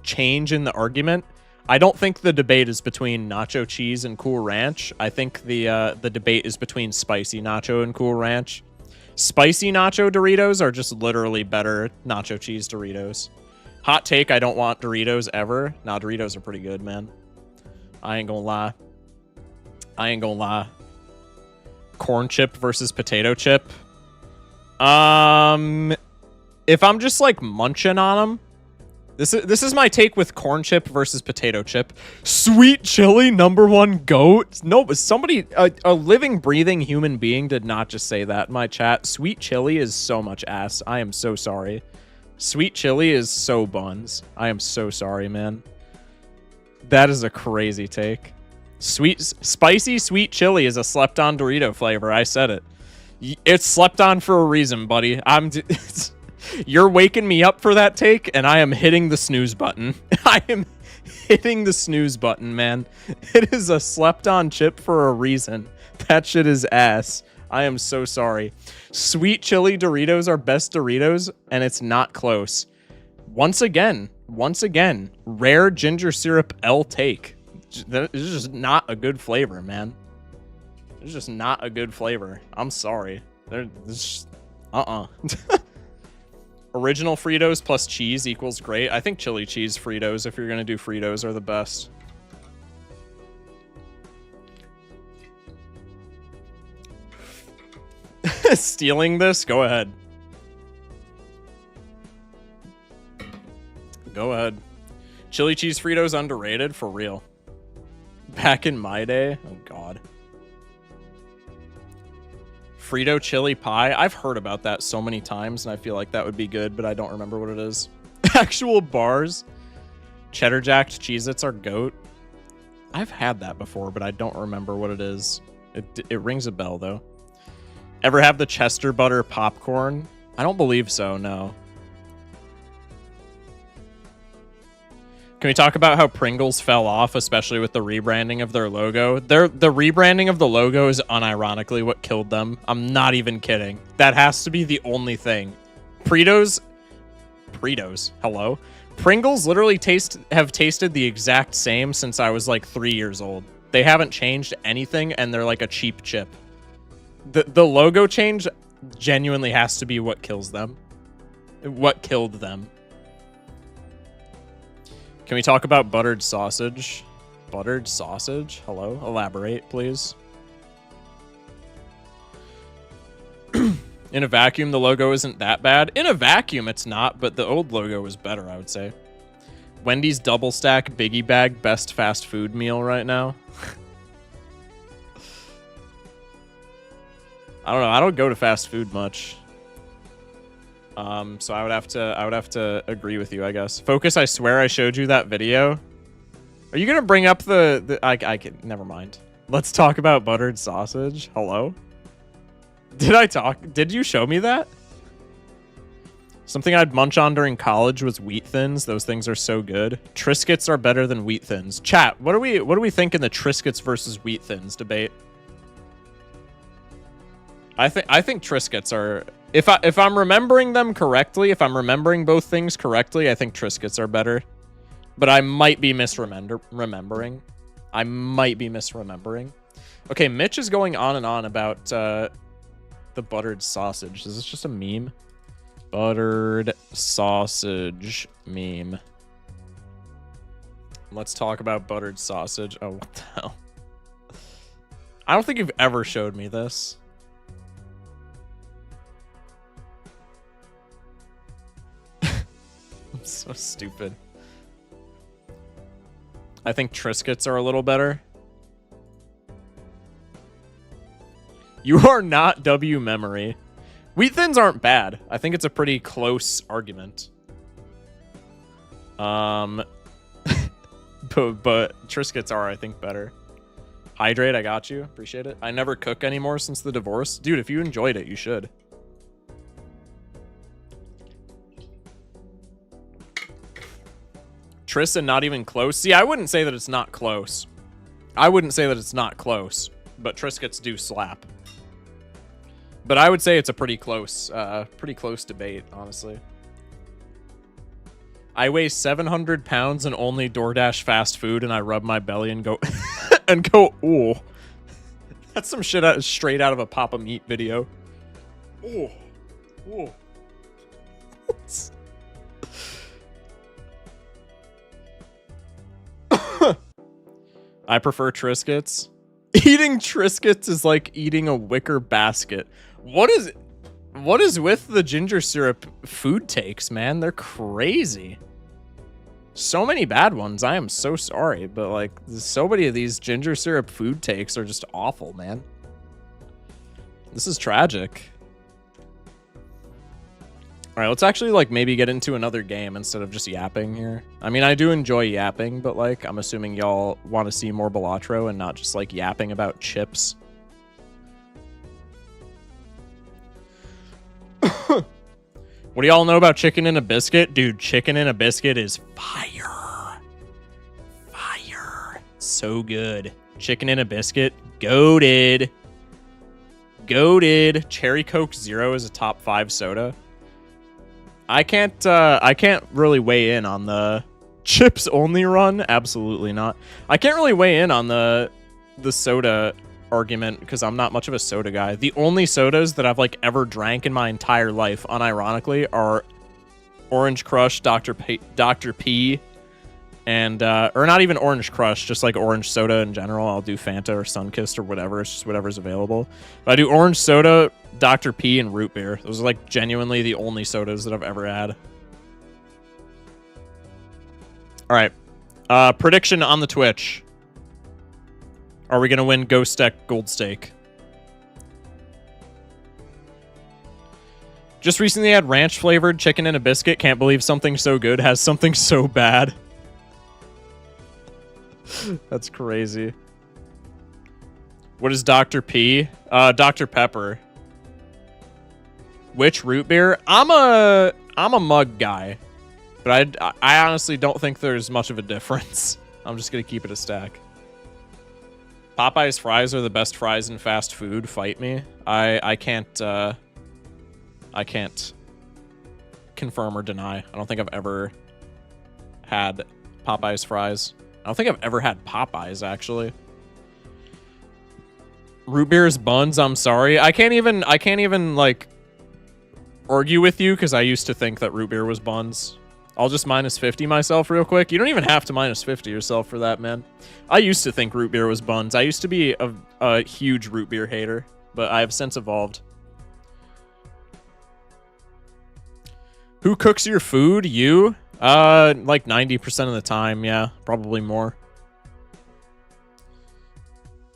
change in the argument. I don't think the debate is between nacho cheese and Cool Ranch. I think the debate is between spicy nacho and Cool Ranch. Spicy nacho Doritos are just literally better nacho cheese Doritos. Hot take, I don't want Doritos ever. Nah, Doritos are pretty good, man. I ain't gonna lie. I ain't gonna lie. Corn chip versus potato chip. If I'm just like munching on them, this is my take with corn chip versus potato chip. Sweet chili, #1 goat. No, but somebody, a living, breathing human being did not just say that in my chat. Sweet chili is so much ass. I am so sorry. Sweet chili is so buns. I am so sorry, man. That is a crazy take. Spicy sweet chili is a slept-on Dorito flavor. I said it. It's slept on for a reason, buddy. You're waking me up for that take, and I am hitting the snooze button. I am hitting the snooze button, man. It is a slept-on chip for a reason. That shit is ass. I am so sorry. Sweet chili Doritos are best Doritos, and it's not close. Once again, rare ginger syrup L take. That is just not a good flavor, man. It's just not a good flavor. I'm sorry. Original Fritos plus cheese equals great. I think chili cheese Fritos, if you're gonna do Fritos, are the best. Stealing this? Go ahead. Go ahead. Chili cheese Fritos underrated? For real. Back in my day? Oh, God. Frito chili pie? I've heard about that so many times, and I feel like that would be good, but I don't remember what it is. Actual bars? Cheddar jacked Cheez-Its are goat? I've had that before, but I don't remember what it is. It rings a bell, though. Ever have the Chester butter popcorn? I don't believe so, no. Can we talk about how Pringles fell off, especially with the rebranding of their logo? The rebranding of the logo is unironically what killed them. I'm not even kidding. That has to be the only thing. Fritos, hello? Pringles literally have tasted the exact same since I was like 3 years old. They haven't changed anything, and they're like a cheap chip. The logo change genuinely has to be what kills them. What killed them. Can we talk about buttered sausage? Buttered sausage? Hello? Elaborate, please. In a vacuum, the logo isn't that bad. In a vacuum, it's not, but the old logo was better, I would say. Wendy's double stack biggie bag best fast food meal right now. I don't know. I don't go to fast food much. So I would have to agree with you, I guess. Focus, I swear I showed you that video. Are you gonna bring up I can never mind. Let's talk about buttered sausage. Hello? Did you show me that? Something I'd munch on during college was Wheat Thins. Those things are so good. Triscuits are better than Wheat Thins. Chat, what do we think in the Triscuits versus Wheat Thins debate? I think Triscuits are, if I'm remembering them correctly, if I'm remembering both things correctly, I think Triscuits are better. But I might be misremembering. I might be misremembering. Okay, Mitch is going on and on about the buttered sausage. Is this just a meme? Buttered sausage meme. Let's talk about buttered sausage. Oh, what the hell? I don't think you've ever showed me this. So stupid. I think Triscuits are a little better. You are not W memory. Wheat Thins aren't bad. I think it's a pretty close argument. But Triscuits are, I think, better. Hydrate, I got you. Appreciate it. I never cook anymore since the divorce. Dude, if you enjoyed it, you should. Tristan, not even close. See, I wouldn't say that it's not close. I wouldn't say that it's not close, but Triscuits do slap. But I would say it's a pretty close debate, honestly. I weigh 700 pounds and only DoorDash fast food, and I rub my belly and go, ooh. That's some shit straight out of a Papa Meat video. Oh. Oh. I prefer Triscuits. Eating Triscuits is like eating a wicker basket. What is with the ginger syrup food takes, man? They're crazy. So many bad ones. I am so sorry, but like so many of these ginger syrup food takes are just awful, man. This is tragic. All right, let's actually like maybe get into another game instead of just yapping here. I mean, I do enjoy yapping, but like I'm assuming y'all want to see more Balatro and not just like yapping about chips. What do y'all know about chicken in a biscuit? Dude, chicken in a biscuit is fire. Fire. So good. Chicken in a biscuit, goated. Goated. Cherry Coke Zero is a top 5 soda. I can't really weigh in on the chips only run. Absolutely not. I can't really weigh in on the soda argument because I'm not much of a soda guy. The only sodas that I've like ever drank in my entire life, unironically, are Orange Crush, Dr. P, and or not even Orange Crush, just like orange soda in general. I'll do Fanta or Sunkist or whatever. It's just whatever's available. But I do orange soda, Dr. P, and root beer. Those are like genuinely the only sodas that I've ever had. All right. Prediction on the Twitch. Are we going to win Ghost Deck Gold Steak? Just recently had ranch flavored chicken in a biscuit. Can't believe something so good has something so bad. That's crazy. What is Dr. P? Dr. Pepper. Which root beer? I'm a mug guy, but I honestly don't think there's much of a difference. I'm just gonna keep it a stack. Popeye's fries are the best fries in fast food. Fight me. I can't confirm or deny. I don't think I've ever had Popeye's fries. I don't think I've ever had Popeyes, actually. Root beer is buns. I'm sorry. I can't even like argue with you because I used to think that root beer was buns. I'll just minus 50 myself real quick. You don't even have to minus 50 yourself for that, man. I used to think root beer was buns. I used to be a huge root beer hater, but I have since evolved. Who cooks your food? You? Like 90% of the time, yeah. Probably more.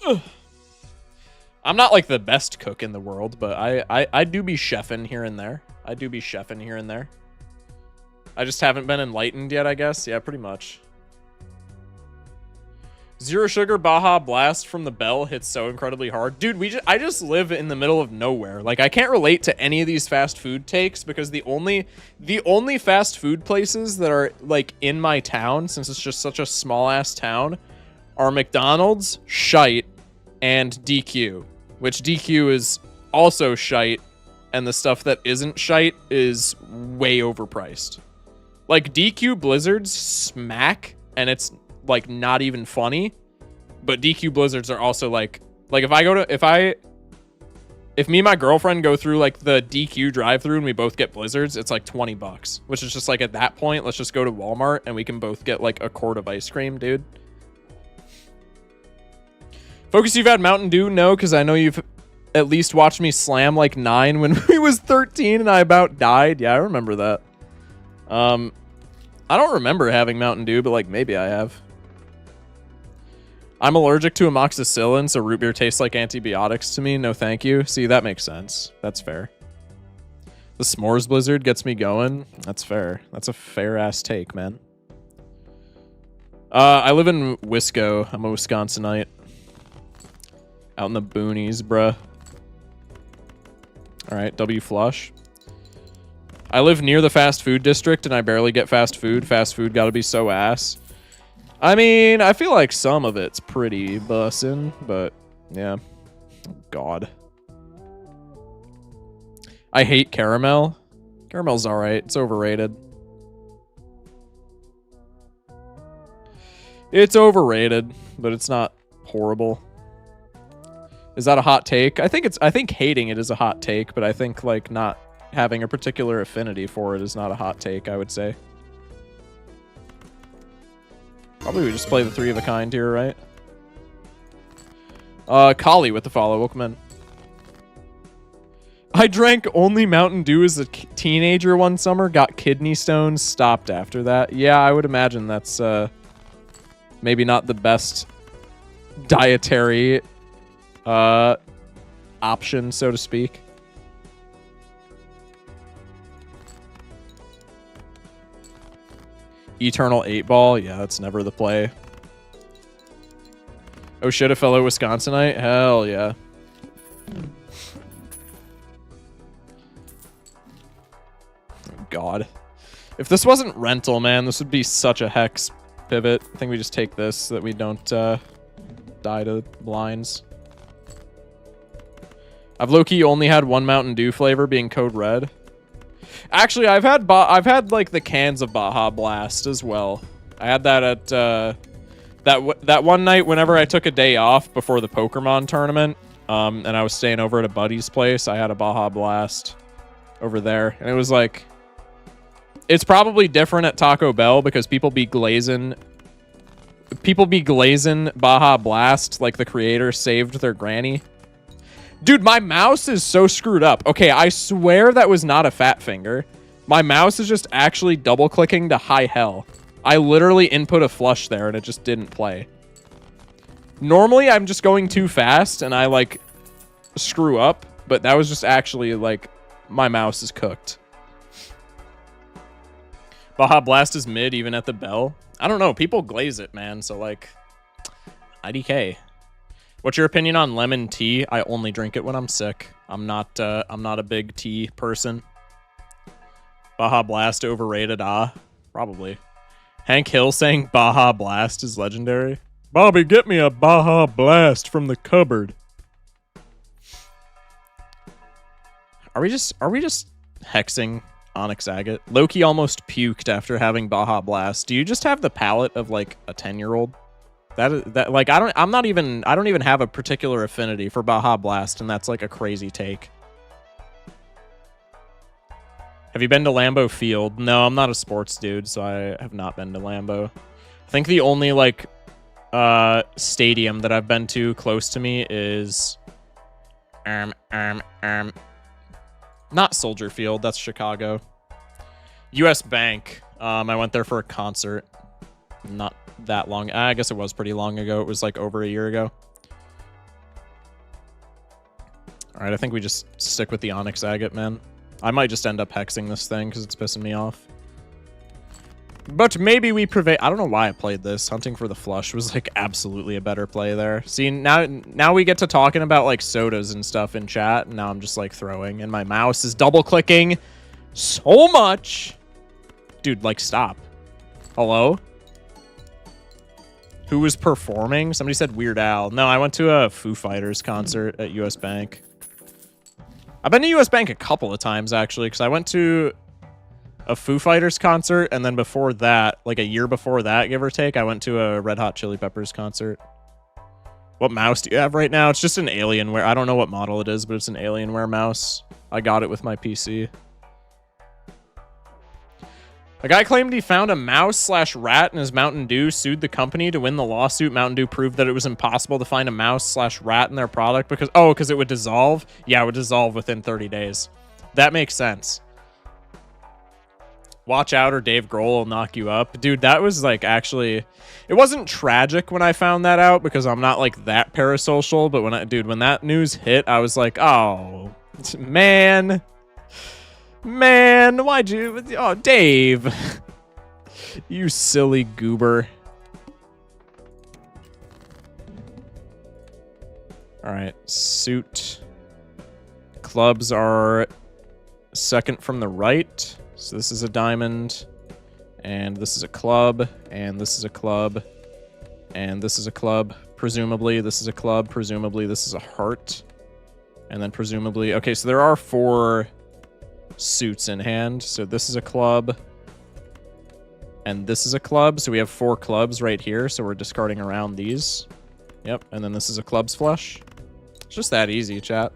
Ugh. I'm not like the best cook in the world, but I do be chefing here and there. I do be chefing here and there. I just haven't been enlightened yet, I guess. Yeah, pretty much. Zero Sugar Baja Blast from the Bell hits so incredibly hard. Dude, I just live in the middle of nowhere. Like, I can't relate to any of these fast food takes because the only fast food places that are, like, in my town, since it's just such a small-ass town, are McDonald's, shite, and DQ. Which DQ is also shite, and the stuff that isn't shite is way overpriced. Like, DQ Blizzards smack, and it's, like, not even funny. But DQ Blizzards are also, like if me and my girlfriend go through, like, the DQ drive-thru and we both get Blizzards, it's, like, $20. Which is just, like, at that point, let's just go to Walmart and we can both get, like, a quart of ice cream, dude. Focus, you've had Mountain Dew? No, because I know you've at least watched me slam, like, 9 when we was 13 and I about died. Yeah, I remember that. I don't remember having Mountain Dew, but, like, maybe I have. I'm allergic to amoxicillin, so root beer tastes like antibiotics to me. No, thank you. See, that makes sense. That's fair. The s'mores blizzard gets me going. That's fair. That's a fair-ass take, man. I live in Wisco. I'm a Wisconsinite. Out in the boonies, bruh. Alright, W flush. I live near the fast food district, and I barely get fast food. Fast food gotta be so ass. I mean, I feel like some of it's pretty bussin', but yeah. God. I hate caramel. Caramel's alright. It's overrated. It's overrated, but it's not horrible. Is that a hot take? I think hating it is a hot take, but I think like not having a particular affinity for it is not a hot take, I would say. Probably we just play the 3 of a kind here, right? Kali with the follow. Welcome in. I drank only Mountain Dew as a teenager one summer, got kidney stones, stopped after that. Yeah, I would imagine that's maybe not the best dietary option, so to speak. Eternal 8-ball, yeah, that's never the play. Oh shit, a fellow Wisconsinite? Hell yeah. God. If this wasn't rental, man, this would be such a hex pivot. I think we just take this so that we don't die to blinds. I've low-key only had one Mountain Dew flavor, being Code Red. Actually, I've had like the cans of Baja Blast as well. I had that at that one night whenever I took a day off before the Pokemon tournament, and I was staying over at a buddy's place. I had a Baja Blast over there, and it was like, it's probably different at Taco Bell because people be glazing Baja Blast like the creator saved their granny. Dude, my mouse is so screwed up. Okay, I swear that was not a fat finger. My mouse is just actually double-clicking to high hell. I literally input a flush there and it just didn't play. Normally, I'm just going too fast and I, like, screw up. But that was just actually, like, my mouse is cooked. Baja Blast is mid even at the bell. I don't know. People glaze it, man. So, like, IDK. What's your opinion on lemon tea? I only drink it when I'm sick. I'm not a big tea person. Baja Blast overrated? Probably. Hank Hill saying Baja Blast is legendary. Bobby, get me a Baja Blast from the cupboard. Are we just hexing Onyx Agate? Loki almost puked after having Baja Blast. Do you just have the palate of like a 10-year-old? That like I don't even have a particular affinity for Baja Blast, and that's like a crazy take. Have you been to Lambeau Field? No, I'm not a sports dude, so I have not been to Lambeau. I think the only like stadium that I've been to close to me is not Soldier Field, that's Chicago. US Bank. I went there for a concert. Not that long. I guess it was pretty long ago. It was like over a year ago. All right, I think we just stick with the Onyx Agate, man. I might just end up hexing this thing because it's pissing me off. But maybe we prevail. I don't know why I played this. Hunting for the Flush was like absolutely a better play there. See, now we get to talking about like sodas and stuff in chat, and now I'm just like throwing, and my mouse is double clicking so much. Dude, like stop. Hello? Who was performing? Somebody said Weird Al. No, I went to a Foo Fighters concert at US Bank. I've been to US Bank a couple of times, actually, because I went to a Foo Fighters concert, and then before that, like a year before that, give or take, I went to a Red Hot Chili Peppers concert. What mouse do you have right now? It's just an Alienware. I don't know what model it is, but it's an Alienware mouse. I got it with my PC. A guy claimed he found a mouse/rat in his Mountain Dew, sued the company to win the lawsuit. Mountain Dew proved that it was impossible to find a mouse/rat in their product because it would dissolve? Yeah, it would dissolve within 30 days. That makes sense. Watch out or Dave Grohl will knock you up. Dude, that was like actually... It wasn't tragic when I found that out because I'm not like that parasocial, but when that news hit, I was like, oh, man... Man, why'd you... Oh, Dave. You silly goober. Alright, suit. Clubs are second from the right. So this is a diamond. And this is a club. And this is a club. And this is a club. Presumably, this is a club. Presumably, this is a heart. And then presumably... Okay, so there are 4... suits in hand. So this is a club and this is a club, so we have 4 clubs right here, so we're discarding around these. Yep, and then this is a clubs flush. It's just that easy, chat.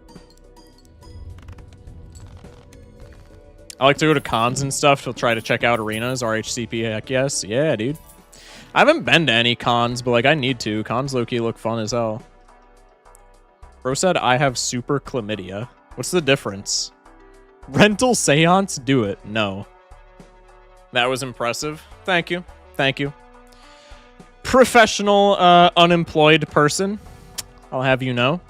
I like to go to cons and stuff to try to check out arenas. RHCP, heck yes. Yeah, dude. I haven't been to any cons, but like I need to. Cons low-key look fun as hell. Bro said I have super chlamydia. What's the difference? Rental seance? Do it. No. That was impressive. Thank you. Thank you. Professional unemployed person. I'll have you know.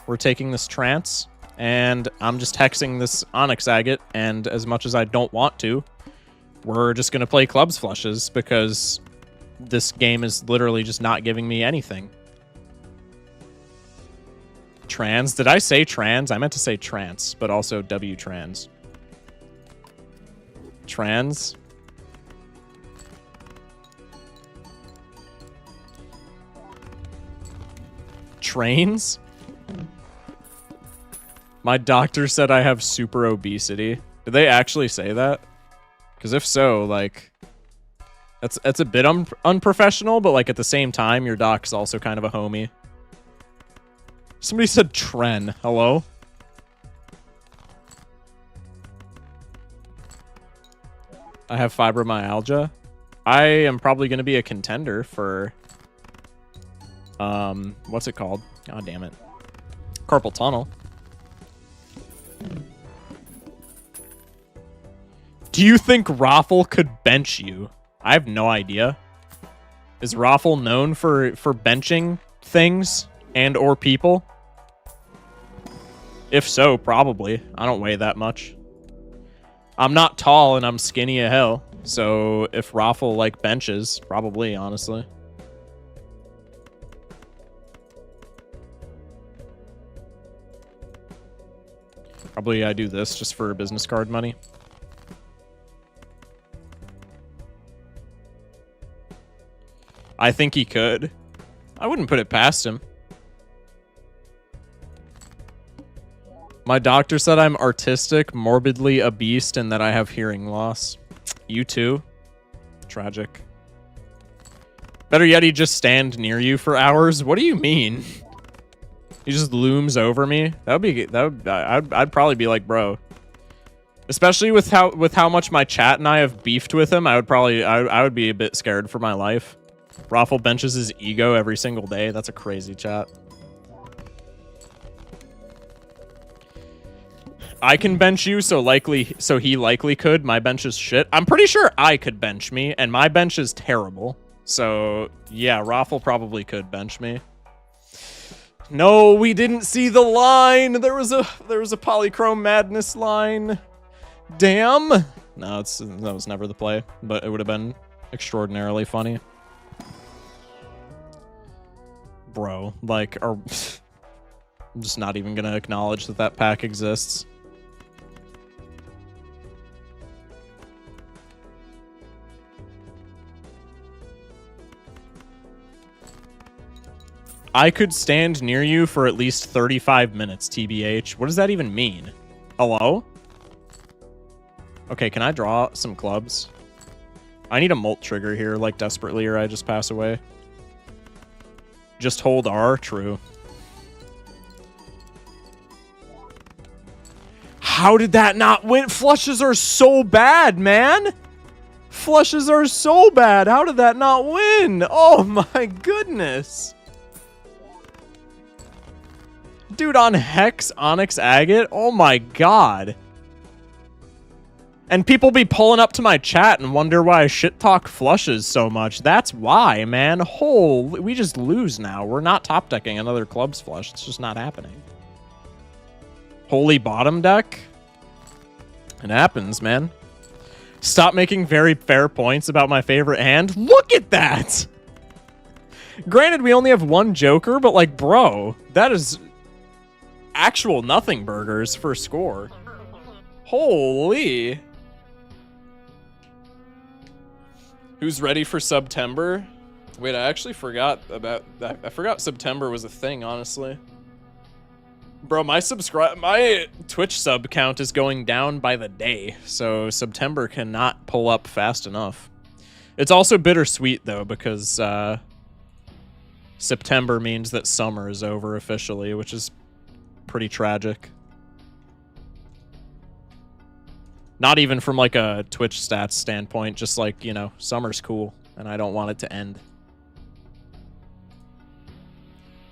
We're taking this trance. And I'm just hexing this Onyx Agate, and as much as I don't want to, we're just going to play clubs flushes, because this game is literally just not giving me anything. Trans? Did I say trans? I meant to say trance, but also W-trans. Trans? Trains? My doctor said I have super obesity. Did they actually say that? Because if so, like, that's a bit unprofessional, but like at the same time, your doc's also kind of a homie. Somebody said Tren. Hello? I have fibromyalgia. I am probably going to be a contender for, what's it called? God damn it. Carpal tunnel. Do you think Raffle could bench you? I have no idea. Is Raffle known for benching things and or people? If so, probably. I don't weigh that much. I'm not tall and I'm skinny as hell. So if Raffle like benches, probably, honestly. Probably I do this just for business card money. I think he could. I wouldn't put it past him. My doctor said I'm artistic, morbidly obese, and that I have hearing loss. You too? Tragic. Better yet, he just stand near you for hours? What do you mean? He just looms over me? I'd probably be like, bro. Especially with how much my chat and I have beefed with him, I would be a bit scared for my life. Raffle benches his ego every single day. That's a crazy chat. I can bench you, so he likely could. My bench is shit. I'm pretty sure I could bench me, and my bench is terrible. So yeah, Raffle probably could bench me. No, we didn't see the line. There was a Polychrome Madness line. Damn. No, that was never the play, but it would have been extraordinarily funny. Bro, like, I'm just not even gonna acknowledge that pack exists. I could stand near you for at least 35 minutes, TBH. What does that even mean? Hello? Okay, can I draw some clubs? I need a molt trigger here, like, desperately, or I just pass away. Just hold R? True. How did that not win? Flushes are so bad, man! Flushes are so bad! How did that not win? Oh my goodness! Dude, on Hex, Onyx Agate? Oh my god. And people be pulling up to my chat and wonder why I shit talk flushes so much. That's why, man. Holy, we just lose now. We're not top decking another clubs flush. It's just not happening. Holy bottom deck? It happens, man. Stop making very fair points about my favorite hand. Look at that! Granted, we only have one Joker, but like, bro, that is actual nothing burgers for score. Holy. Who's ready for September? Wait, I actually forgot about that. I forgot September was a thing, honestly. Bro, my Twitch sub count is going down by the day, so September cannot pull up fast enough. It's also bittersweet, though, because September means that summer is over officially, which is pretty tragic. Not even from like a Twitch stats standpoint, just like, you know, summer's cool and I don't want it to end.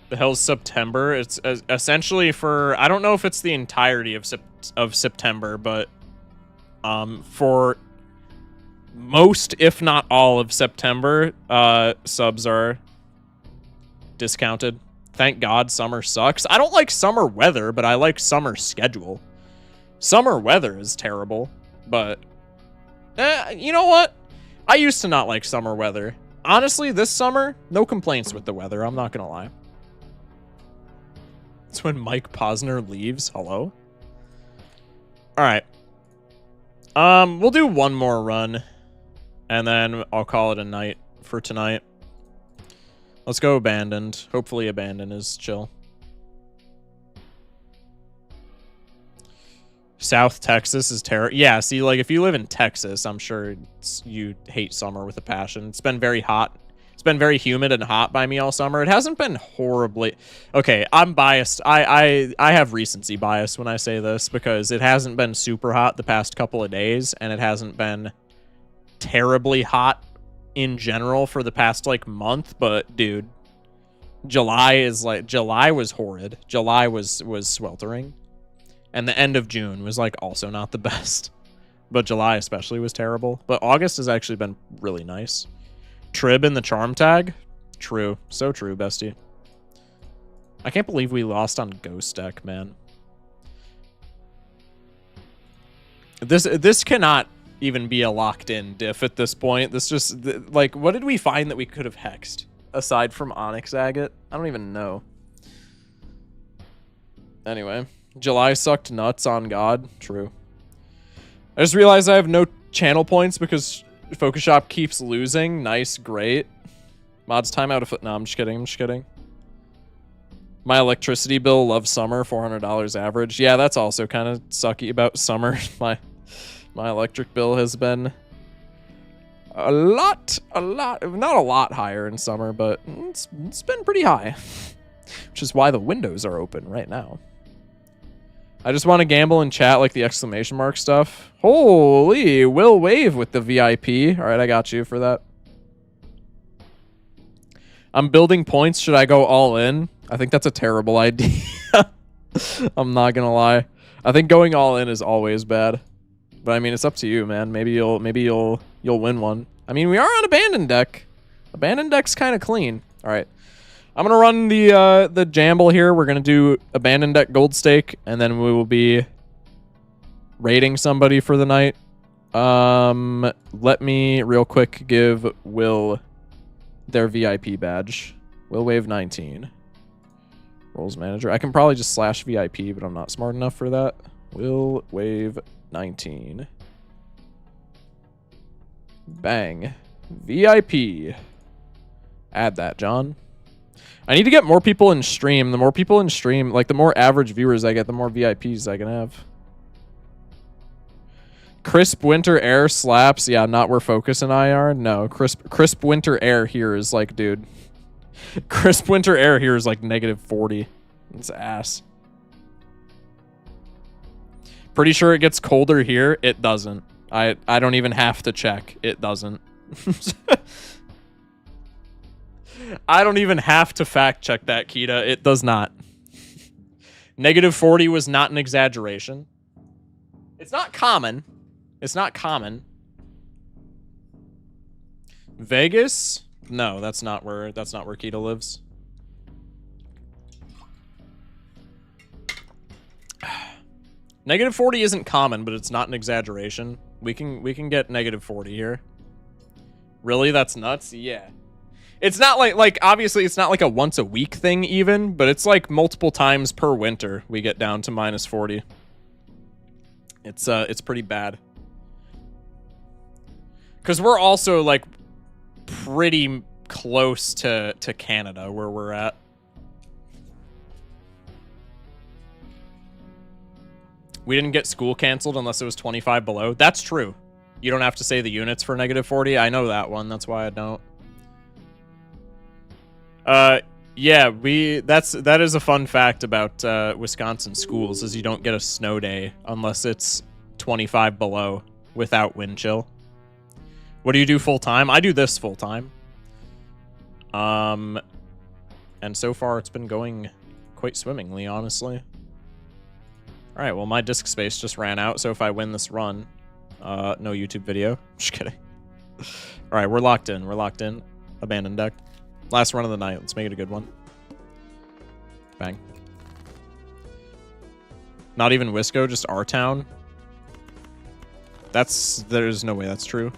The hell's September? It's essentially for, I don't know if it's the entirety of September, but for most, if not all of September, subs are discounted. Thank God summer sucks. I don't like summer weather, but I like summer schedule. Summer weather is terrible, but you know what? I used to not like summer weather. Honestly, this summer, no complaints with the weather. I'm not gonna lie. It's when Mike Posner leaves. Hello? All right. We'll do one more run, and then I'll call it a night for tonight. Let's go Abandoned. Hopefully Abandoned is chill. South Texas is terrible. Yeah, see, like, if you live in Texas, I'm sure you hate summer with a passion. It's been very hot. It's been very humid and hot by me all summer. It hasn't been horribly... Okay, I'm biased. I have recency bias when I say this, because it hasn't been super hot the past couple of days, and it hasn't been terribly hot in general for the past, like, month. But, dude, July was horrid. July was sweltering. And the end of June was, like, also not the best. But July especially was terrible. But August has actually been really nice. Trib in the charm tag? True. So true, bestie. I can't believe we lost on Ghost deck, man. This cannot even be a locked-in diff at this point. This just... Like, what did we find that we could have hexed? Aside from Onyx Agate? I don't even know. Anyway... July sucked nuts on God. True. I just realized I have no channel points because Photoshop keeps losing. Nice, great. Mods timeout of... No, I'm just kidding. I'm just kidding. My electricity bill loves summer. $400 average. Yeah, that's also kind of sucky about summer. My electric bill has been a lot, not a lot higher in summer, but it's been pretty high. Which is why the windows are open right now. I just want to gamble and chat like the exclamation mark stuff. Holy, Will Wave with the VIP. All right, I got you for that. I'm building points. Should I go all in? I think that's a terrible idea. I'm not gonna lie. I think going all in is always bad. But I mean, it's up to you, man. Maybe you'll win one. I mean, we are on Abandoned deck. Abandoned deck's kind of clean. All right. I'm going to run the Jamble here. We're going to do Abandoned deck Gold Stake, and then we will be raiding somebody for the night. Let me real quick give Will their VIP badge. Will Wave 19. Roles Manager. I can probably just slash VIP, but I'm not smart enough for that. Will Wave 19. Bang. VIP. Add that, John. I need to get more people in stream. The more people in stream, like the more average viewers I get, the more VIPs I can have. Crisp Winter Air slaps. Yeah, not where Focus and I are. No, Crisp Winter Air here is like, dude. Crisp Winter Air here is like -40. It's ass. Pretty sure it gets colder here. It doesn't. I don't even have to check. It doesn't. I don't even have to fact check that, Kita. It does not. -40 was not an exaggeration. It's not common. It's not common. Vegas? No, that's not where Kita lives. -40 isn't common, but it's not an exaggeration. We can get -40 here. Really? That's nuts? Yeah. It's not like obviously it's not like a once a week thing even, but it's like multiple times per winter we get down to -40. It's pretty bad. Cuz we're also like pretty close to Canada where we're at. We didn't get school canceled unless it was 25 below. That's true. You don't have to say the units for -40. I know that one. That's why I don't. Yeah, that is a fun fact about Wisconsin schools is you don't get a snow day unless it's 25 below without wind chill. What do you do full time? I do this full time. And so far it's been going quite swimmingly, honestly. All right, well my disk space just ran out, so if I win this run, no YouTube video. Just kidding. All right, we're locked in. We're locked in. Abandoned deck. Last run of the night. Let's make it a good one. Bang. Not even Wisco, just our town. There's no way that's true.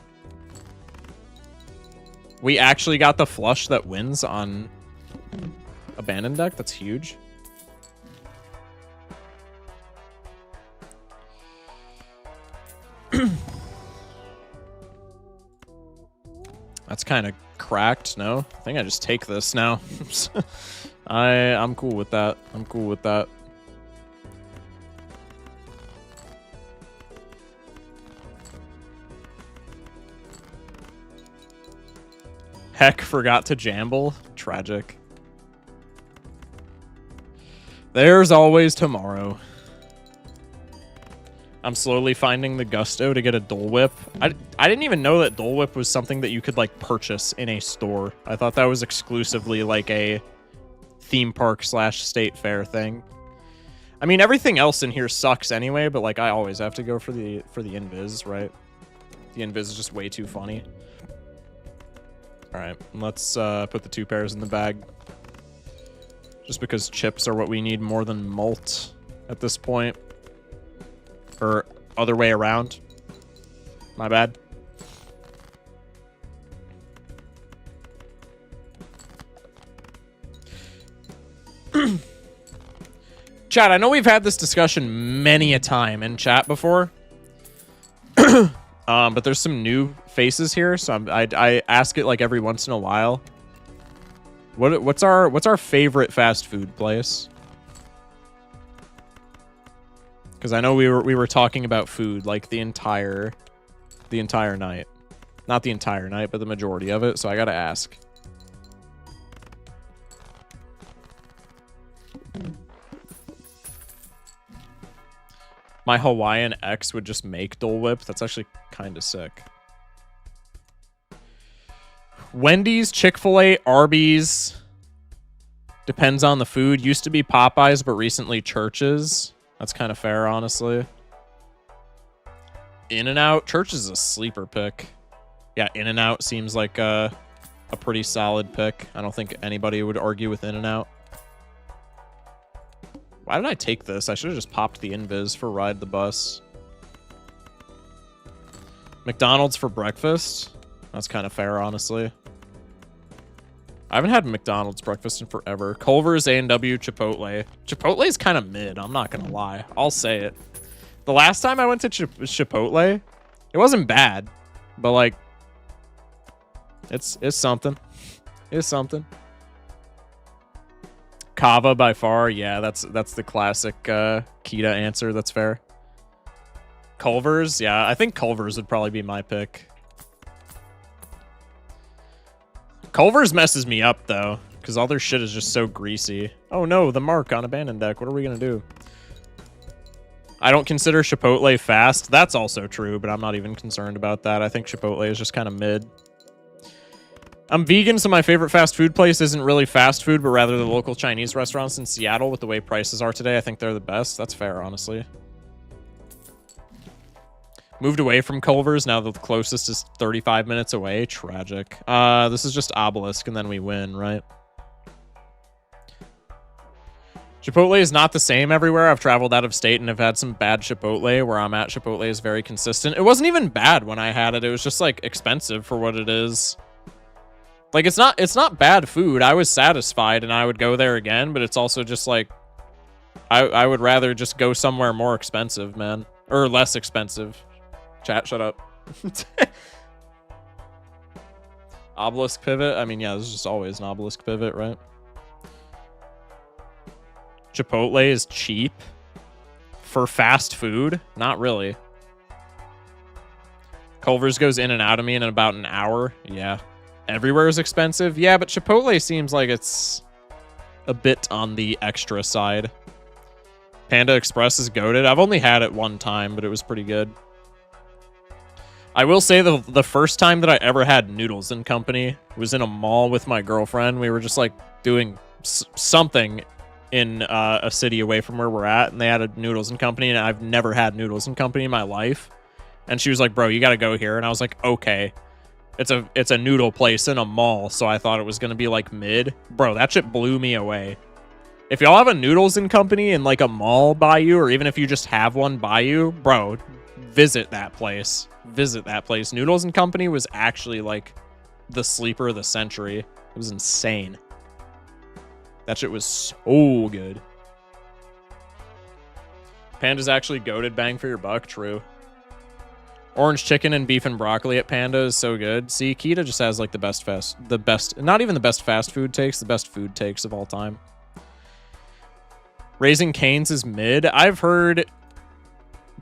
We actually got the flush that wins on abandoned deck. That's huge. That's kind of cracked, no? I think I just take this now. I'm cool with that. I'm cool with that. Heck, forgot to jamble. Tragic. There's always tomorrow. I'm slowly finding the gusto to get a Dole Whip. I didn't even know that Dole Whip was something that you could, like, purchase in a store. I thought that was exclusively, like, a theme park / state fair thing. I mean, everything else in here sucks anyway, but, like, I always have to go for the invis, right? The invis is just way too funny. All right, let's put the 2 pairs in the bag. Just because chips are what we need more than malt at this point. Or other way around. My bad. Chat, I know we've had this discussion many a time in chat before. But there's some new faces here, so I ask it like every once in a while. What's our favorite fast food place? Because I know we were talking about food like the entire night. Not the entire night, but the majority of it, so I gotta ask. My Hawaiian ex would just make Dole Whip. That's actually kind of sick. Wendy's, Chick-fil-A, Arby's. Depends on the food. Used to be Popeyes, but recently Church's. That's kind of fair, honestly. In-N-Out. Church is a sleeper pick. Yeah, In-N-Out seems like a pretty solid pick. I don't think anybody would argue with In-N-Out. Why did I take this? I should have just popped the invis for Ride the Bus. McDonald's for breakfast. That's kind of fair, honestly. I haven't had McDonald's breakfast in forever. Culver's, A&W, Chipotle. Chipotle is kind of mid, I'm not going to lie. I'll say it. The last time I went to Chipotle, it wasn't bad. But, like, it's something. It's something. Kava by far. Yeah, that's the classic Kita answer. That's fair. Culver's. Yeah, I think Culver's would probably be my pick. Culver's messes me up, though, because all their shit is just so greasy. Oh, no, the mark on abandoned deck. What are we going to do? I don't consider Chipotle fast. That's also true, but I'm not even concerned about that. I think Chipotle is just kind of mid. I'm vegan, so my favorite fast food place isn't really fast food, but rather the local Chinese restaurants in Seattle. With the way prices are today, I think they're the best. That's fair, honestly. Moved away from Culver's. Now the closest is 35 minutes away. Tragic. This is just Obelisk, and then we win, right? Chipotle is not the same everywhere. I've traveled out of state and have had some bad Chipotle. Where I'm at, Chipotle is very consistent. It wasn't even bad when I had it. It was just, like, expensive for what it is. Like, it's not bad food. I was satisfied, and I would go there again, but it's also just, like, I would rather just go somewhere more expensive, man. Or less expensive. Chat, shut up. Obelisk pivot? I mean, yeah, this is just always an obelisk pivot, right? Chipotle is cheap for fast food? Not really. Culver's goes in and out of me in about an hour. Yeah. Everywhere is expensive? Yeah, but Chipotle seems like it's a bit on the extra side. Panda Express is goated. I've only had it one time, but it was pretty good. I will say the first time that I ever had Noodles and Company was in a mall with my girlfriend. We were just like doing something in a city away from where we're at, and they had a Noodles and Company, and I've never had Noodles and Company in my life. And she was like, "Bro, you got to go here." And I was like, "Okay." It's a noodle place in a mall, so I thought it was gonna be like mid. Bro, that shit blew me away. If y'all have a Noodles and Company in like a mall by you, or even if you just have one by you, bro, visit that place. Visit that place. Noodles and Company was actually like the sleeper of the century. It was insane. That shit was so good. Panda's actually goated, bang for your buck. True. Orange chicken and beef and broccoli at Panda is so good. See, Kita just has like the best, not even the best fast food takes, the best food takes of all time. Raising Cane's is mid. I've heard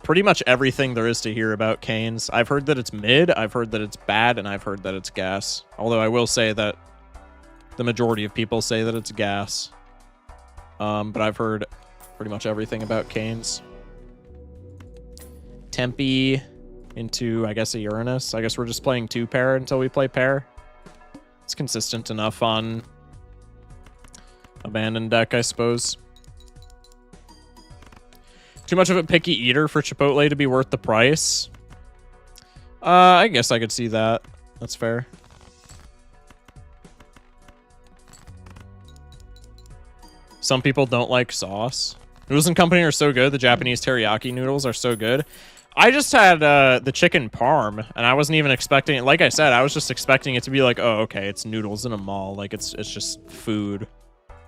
pretty much everything there is to hear about Cane's. I've heard that it's mid, I've heard that it's bad, and I've heard that it's gas. Although I will say that the majority of people say that it's gas. But I've heard pretty much everything about Cane's. Tempe into, I guess, a Uranus. I guess we're just playing 2-pair until we play pair. It's consistent enough on Abandoned deck, I suppose. Too much of a picky eater for Chipotle to be worth the price. I guess I could see that. That's fair. Some people don't like sauce. Noodles and Company are so good. The Japanese teriyaki noodles are so good. I just had the chicken parm, and I wasn't even expecting it. Like I said, I was just expecting it to be like, oh, okay, it's noodles in a mall. Like, it's just food.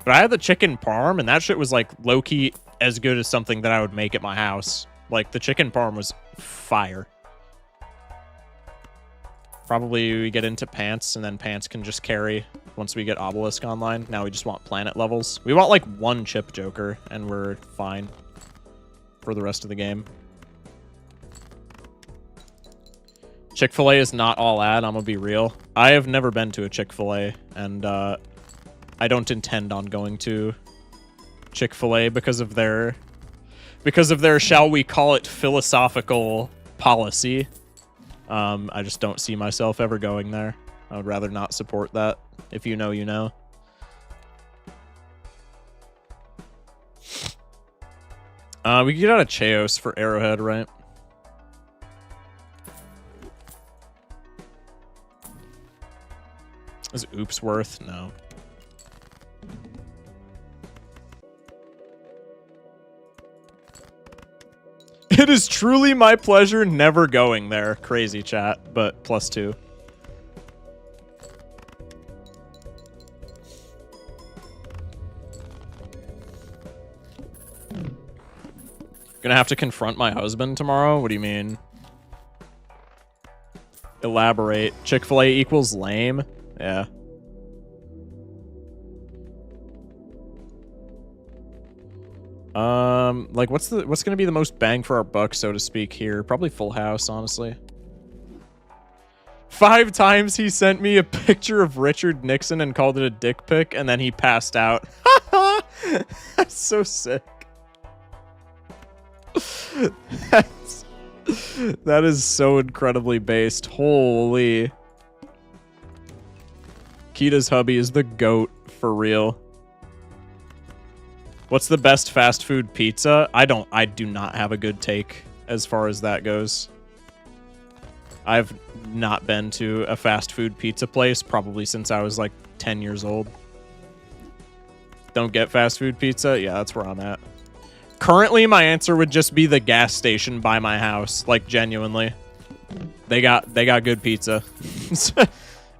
But I had the chicken parm, and that shit was, like, low-key as good as something that I would make at my house. Like, the chicken parm was fire. Probably we get into Pants, and then Pants can just carry once we get Obelisk online. Now we just want planet levels. We want, like, one chip Joker, and we're fine for the rest of the game. Chick-fil-A is not all ad, I'm gonna be real. I have never been to a Chick-fil-A, and I don't intend on going to Chick-fil-A because of their, shall we call it, philosophical policy. I just don't see myself ever going there. I would rather not support that. If you know, you know. We can get out of Cheos for Arrowhead, right? Is Oops worth? No. It is truly my pleasure never going there. Crazy chat, but +2. Gonna have to confront my husband tomorrow? What do you mean? Elaborate. Chick-fil-A equals lame? Yeah. Like, what's gonna be the most bang for our buck, so to speak, here? Probably Full House, honestly. 5 times he sent me a picture of Richard Nixon and called it a dick pic, and then he passed out. That's so sick. That is so incredibly based. Holy. Kita's hubby is the GOAT, for real. What's the best fast food pizza? I do not have a good take as far as that goes. I've not been to a fast food pizza place probably since I was like 10 years old. Don't get fast food pizza? Yeah, that's where I'm at. Currently, my answer would just be the gas station by my house. Like, genuinely. They got good pizza.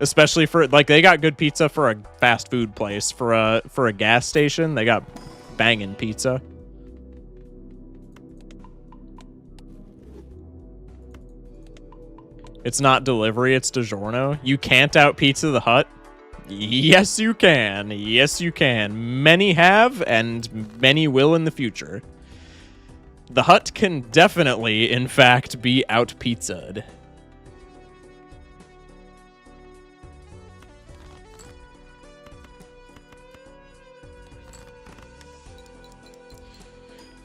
Especially for, like, they got good pizza for a fast food place. For a gas station, they got banging pizza. It's not delivery, it's DiGiorno. You can't out Pizza the Hut? Yes, you can. Yes, you can. Many have, and many will in the future. The Hut can definitely, in fact, be out-pizza'd.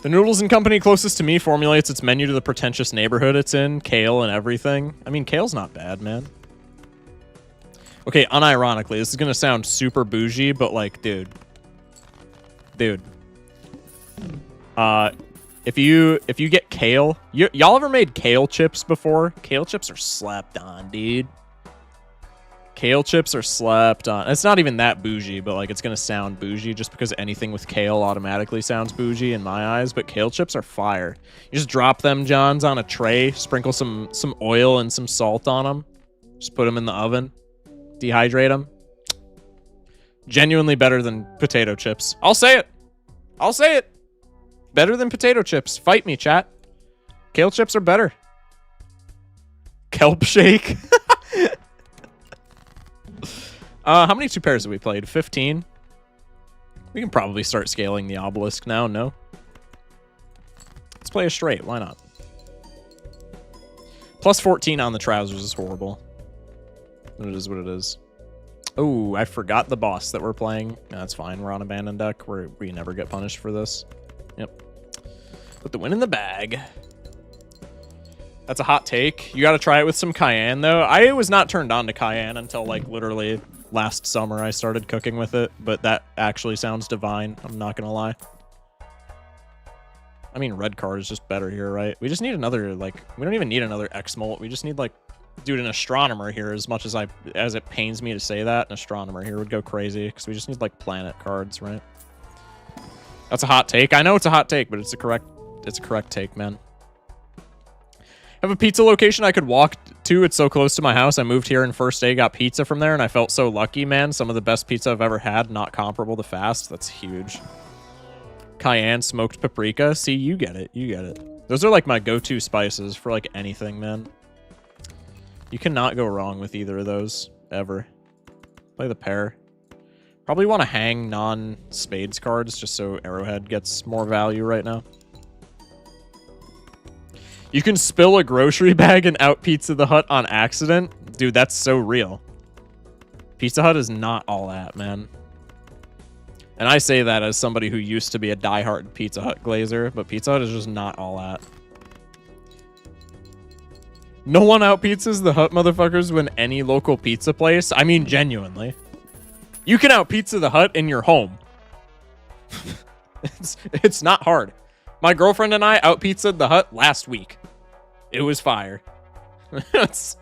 The Noodles and Company closest to me formulates its menu to the pretentious neighborhood it's in. Kale and everything. I mean, kale's not bad, man. Okay, unironically, this is gonna sound super bougie, but like, dude. If you get kale, y'all ever made kale chips before? Kale chips are slapped on, dude. Kale chips are slapped on. It's not even that bougie, but like it's gonna sound bougie just because anything with kale automatically sounds bougie in my eyes. But kale chips are fire. You just drop them, Johns, on a tray, sprinkle some oil and some salt on them, just put them in the oven, dehydrate them. Genuinely better than potato chips. I'll say it. I'll say it. Better than potato chips. Fight me, chat. Kale chips are better. Kelp shake. How many 2 pairs have we played? 15? We can probably start scaling the obelisk now, no? Let's play a straight. Why not? Plus 14 on the trousers is horrible. But it is what it is. Oh, I forgot the boss that we're playing. That's fine. We're on abandoned deck. We never get punished for this. Yep. Put the win in the bag. That's a hot take. You got to try it with some cayenne, though. I was not turned on to cayenne until, like, literally last summer I started cooking with it. But that actually sounds divine. I'm not going to lie. I mean, red card is just better here, right? We just need another, like... We don't even need another X-Molt. We just need, like... Dude, an astronomer here, as much as it pains me to say that, an astronomer here would go crazy. Because we just need, like, planet cards, right? That's a hot take. I know it's a hot take, but it's a correct take, man. I have a pizza location I could walk to. It's so close to my house. I moved here and first day got pizza from there, and I felt so lucky, man. Some of the best pizza I've ever had, not comparable to Fast. That's huge. Cayenne, smoked paprika. See, you get it. You get it. Those are like my go-to spices for like anything, man. You cannot go wrong with either of those, ever. Play the pair. Probably want to hang non-spades cards just so Arrowhead gets more value right now. You can spill a grocery bag and out Pizza the Hut on accident? Dude, that's so real. Pizza Hut is not all that, man. And I say that as somebody who used to be a diehard Pizza Hut glazer, but Pizza Hut is just not all that. No one out pizzas the Hut motherfuckers when any local pizza place. I mean, genuinely. You can out pizza the Hut in your home. It's not hard. My girlfriend and I out pizzaed the Hut last week. It was fire. That's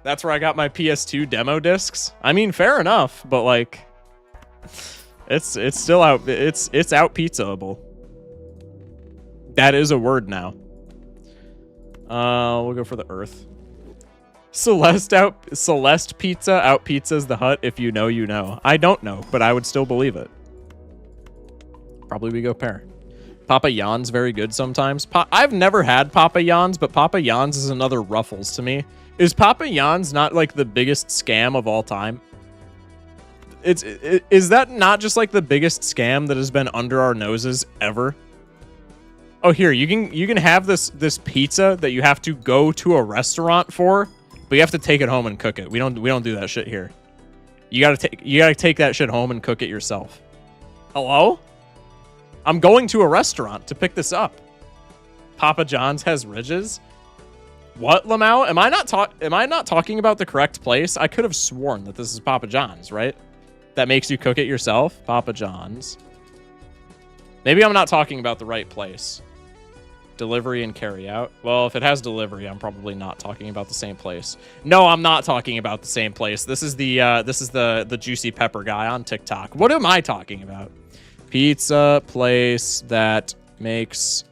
where I got my PS2 demo discs. I mean, fair enough, but like, it's still out. It's out pizzaable. That is a word now. We'll go for the Earth. Celeste Pizza out pizzas the Hut. If you know, you know. I don't know, but I would still believe it. Probably we go pair. Papa John's very good sometimes. I've never had Papa John's, but Papa John's is another Ruffles to me. Is Papa John's not like the biggest scam of all time? Is that not just like the biggest scam that has been under our noses ever? Oh, here, you can have this pizza that you have to go to a restaurant for, but you have to take it home and cook it. We don't do that shit here. You gotta take that shit home and cook it yourself. Hello? I'm going to a restaurant to pick this up. Papa John's has ridges. What, Lamau? Am I not talking about the correct place? I could have sworn that this is Papa John's, right? That makes you cook it yourself. Papa John's. Maybe I'm not talking about the right place. Delivery and carry out. Well, if it has delivery, I'm probably not talking about the same place. No, I'm not talking about the same place. This is the juicy pepper guy on TikTok. What am I talking about? Pizza place that makes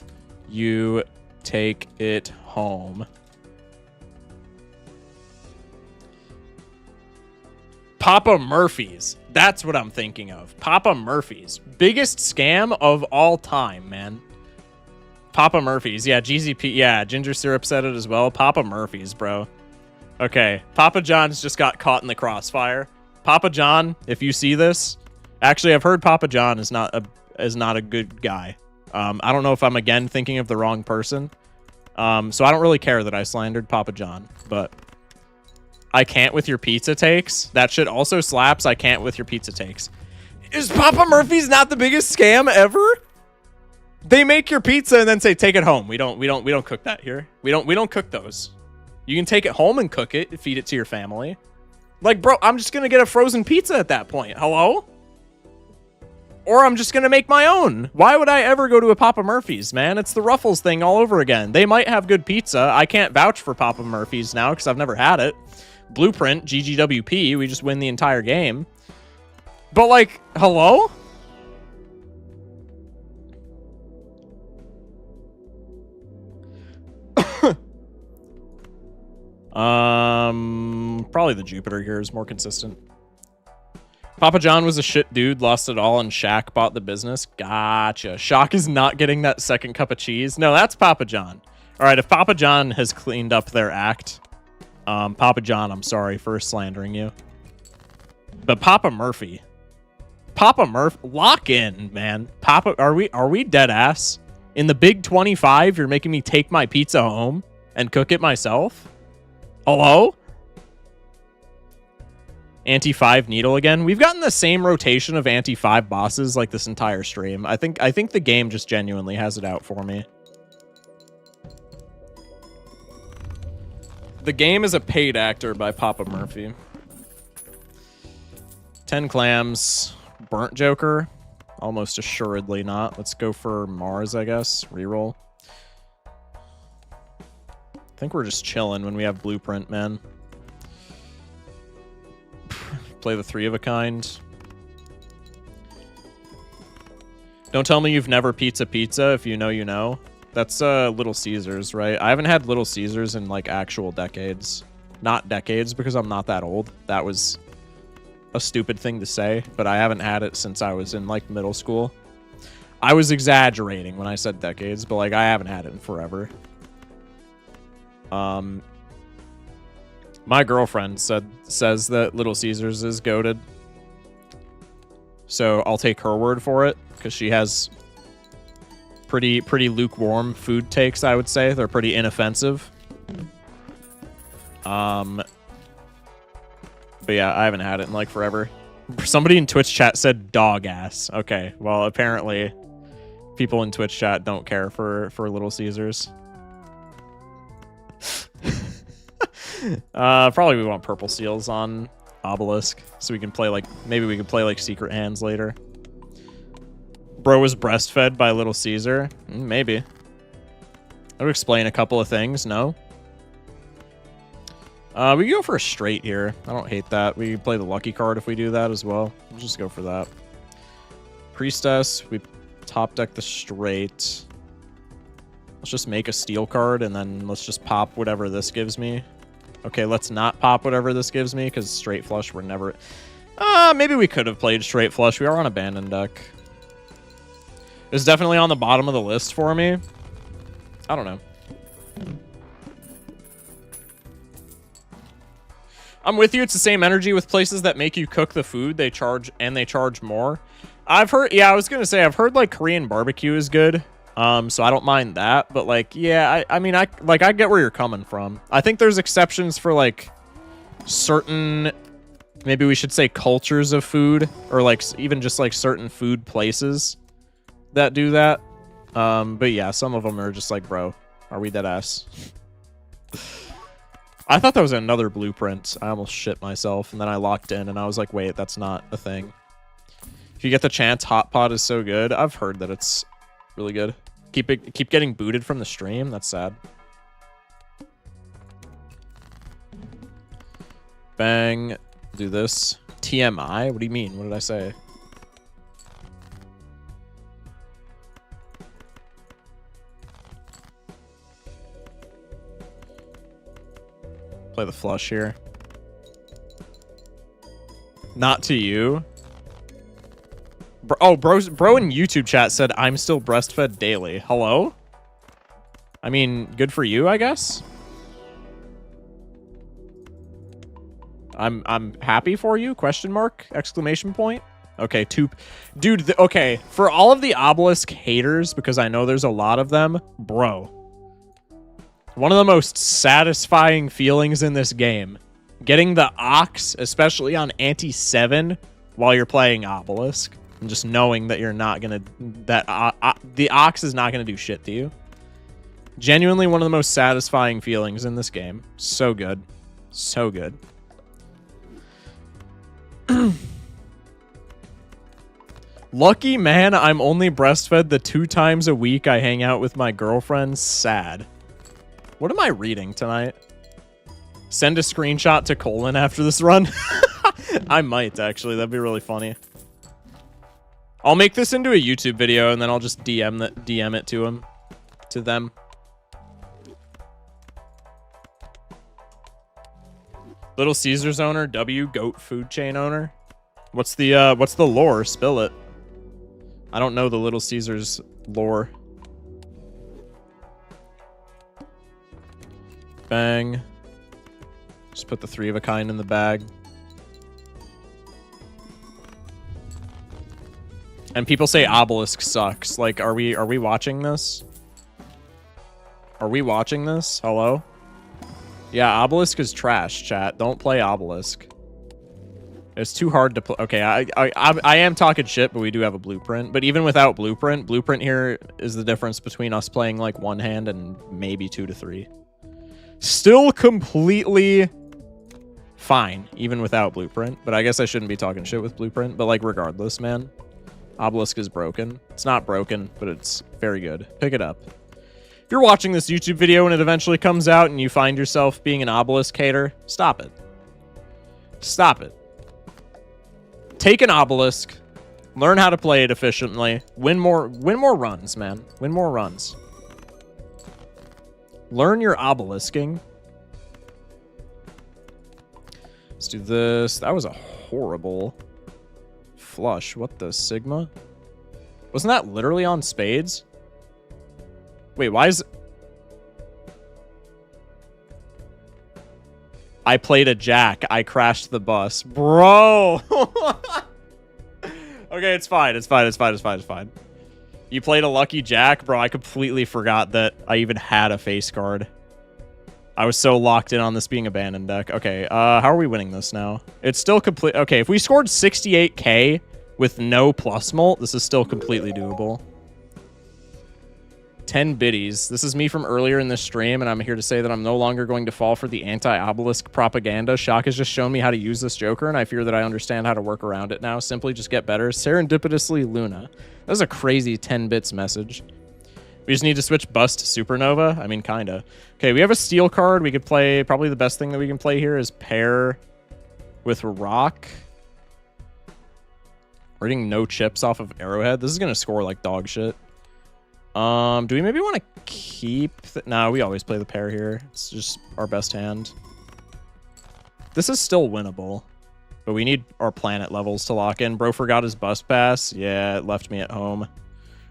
you take it home. Papa Murphy's. That's what I'm thinking of. Papa Murphy's. Biggest scam of all time, man. Papa Murphy's. Yeah, GZP. Yeah, Ginger Syrup said it as well. Papa Murphy's, bro. Okay, Papa John's just got caught in the crossfire. Papa John, if you see this... Actually, I've heard Papa John is not a good guy. I don't know if I'm, again, thinking of the wrong person. So I don't really care that I slandered Papa John, but... I can't with your pizza takes. That shit also slaps. I can't with your pizza takes. Is Papa Murphy's not the biggest scam ever? They make your pizza and then say, take it home. We don't cook that here. We don't cook those. You can take it home and cook it, feed it to your family. Like, bro, I'm just gonna get a frozen pizza at that point. Hello? Or I'm just gonna make my own. Why would I ever go to a Papa Murphy's, man? It's the Ruffles thing all over again. They might have good pizza. I can't vouch for Papa Murphy's now because I've never had it. Blueprint, GGWP, we just win the entire game. But like, hello? Probably the Jupiter here is more consistent. Papa John was a shit dude, lost it all, and Shaq bought the business. Gotcha. Shaq is not getting that second cup of cheese. No, that's Papa John. All right, if Papa John has cleaned up their act, Papa John, I'm sorry for slandering you. But Papa Murphy, lock in, man. Papa, are we dead ass? In the Big 25, you're making me take my pizza home and cook it myself? Hello? Anti-5 Needle again. We've gotten the same rotation of anti-5 bosses like this entire stream. I think the game just genuinely has it out for me. The game is a paid actor by Papa Murphy. 10 clams. Burnt Joker. Almost assuredly not. Let's go for Mars, I guess. Reroll. I think we're just chilling when we have Blueprint, man. Play the 3 of a kind. Don't tell me you've never pizza. If you know, you know. That's Little Caesars, right? I haven't had Little Caesars in like actual decades. Not decades because I'm not that old. That was a stupid thing to say, but I haven't had it since I was in like middle school. I was exaggerating when I said decades, but like I haven't had it in forever. My girlfriend says that Little Caesars is goated. So I'll take her word for it because she has pretty lukewarm food takes, I would say. They're pretty inoffensive. But yeah, I haven't had it in like forever. Somebody in Twitch chat said dog ass. Okay, well apparently people in Twitch chat don't care for Little Caesars. Probably we want purple seals on Obelisk so we can play like, maybe we can play like Secret Hands later. Bro was breastfed by Little Caesar. Maybe. That would explain a couple of things. No. We can go for a straight here. I don't hate that. We can play the lucky card if we do that as well. We'll just go for that. Priestess. We top deck the straight. Let's just make a steel card and then let's just pop whatever this gives me. Okay, let's not pop whatever this gives me because straight flush we're never... maybe we could have played straight flush. We are on abandoned deck. It's definitely on the bottom of the list for me. I don't know. I'm with you. It's the same energy with places that make you cook the food. They charge more. I've heard... Yeah, I was going to say, I've heard like Korean barbecue is good. So I don't mind that, but like, yeah, I mean, I get where you're coming from. I think there's exceptions for like certain, maybe we should say cultures of food, or like even just like certain food places that do that. But yeah, some of them are just like, bro, are we dead ass? I thought that was another Blueprint. I almost shit myself, and then I locked in, and I was like, wait, that's not a thing. If you get the chance, Hot Pot is so good. I've heard that it's really good. Keep getting booted from the stream. That's sad. Bang. Do this. TMI? What do you mean? What did I say? Play the flush here. Not to you. Bro in YouTube chat said, I'm still breastfed daily. Hello? I mean, good for you, I guess. I'm happy for you, question mark, exclamation point. Okay, dude, okay, for all of the Obelisk haters, because I know there's a lot of them, bro. One of the most satisfying feelings in this game, getting the Ox, especially on Anti-7, while you're playing Obelisk. And just knowing that you're not gonna, the ox is not gonna do shit to you. Genuinely one of the most satisfying feelings in this game. So good. So good. Lucky man, I'm only breastfed the 2 times a week I hang out with my girlfriend. Sad. What am I reading tonight? Send a screenshot to Colin after this run. I might, actually. That'd be really funny. I'll make this into a YouTube video, and then I'll just DM it to him. To them. Little Caesars owner, W, goat food chain owner. What's the lore? Spill it. I don't know the Little Caesars lore. Bang. Just put the 3 of a kind in the bag. And people say Obelisk sucks. Like, are we watching this? Are we watching this? Hello? Yeah, Obelisk is trash, chat. Don't play Obelisk. It's too hard to play. Okay, I am talking shit, but we do have a blueprint. But even without blueprint here is the difference between us playing like 1 hand and maybe 2 to 3. Still completely fine, even without blueprint. But I guess I shouldn't be talking shit with blueprint. But like, regardless, man. Obelisk is broken. It's not broken, but it's very good. Pick it up. If you're watching this YouTube video and it eventually comes out and you find yourself being an Obelisk hater, stop it. Stop it. Take an Obelisk, learn how to play it efficiently, win more runs, man. Win more runs. Learn your Obelisking. Let's do this. That was a horrible flush. What the Sigma? Wasn't that literally on spades? Wait, why is... I played a jack. I crashed the bus. Bro! Okay, it's fine. It's fine. It's fine. It's fine. It's fine. You played a lucky jack? Bro, I completely forgot that I even had a face card. I was so locked in on this being a abandoned deck. Okay, how are we winning this now? It's still complete. Okay, if we scored 68k with no plus mult, this is still completely doable. 10 biddies. This is me from earlier in this stream, and I'm here to say that I'm no longer going to fall for the anti-obelisk propaganda. Shock has just shown me how to use this joker, and I fear that I understand how to work around it now. Simply just get better. Serendipitously, Luna. That was a crazy 10 bits message. We just need to switch Bust to Supernova? I mean, kinda. Okay, we have a steel card. We could play... Probably the best thing that we can play here is pair with Rock. We're getting no chips off of Arrowhead. This is going to score like dog shit. Do we maybe want to keep... No, we always play the pair here. It's just our best hand. This is still winnable. But we need our planet levels to lock in. Bro forgot his bus pass. Yeah, it left me at home.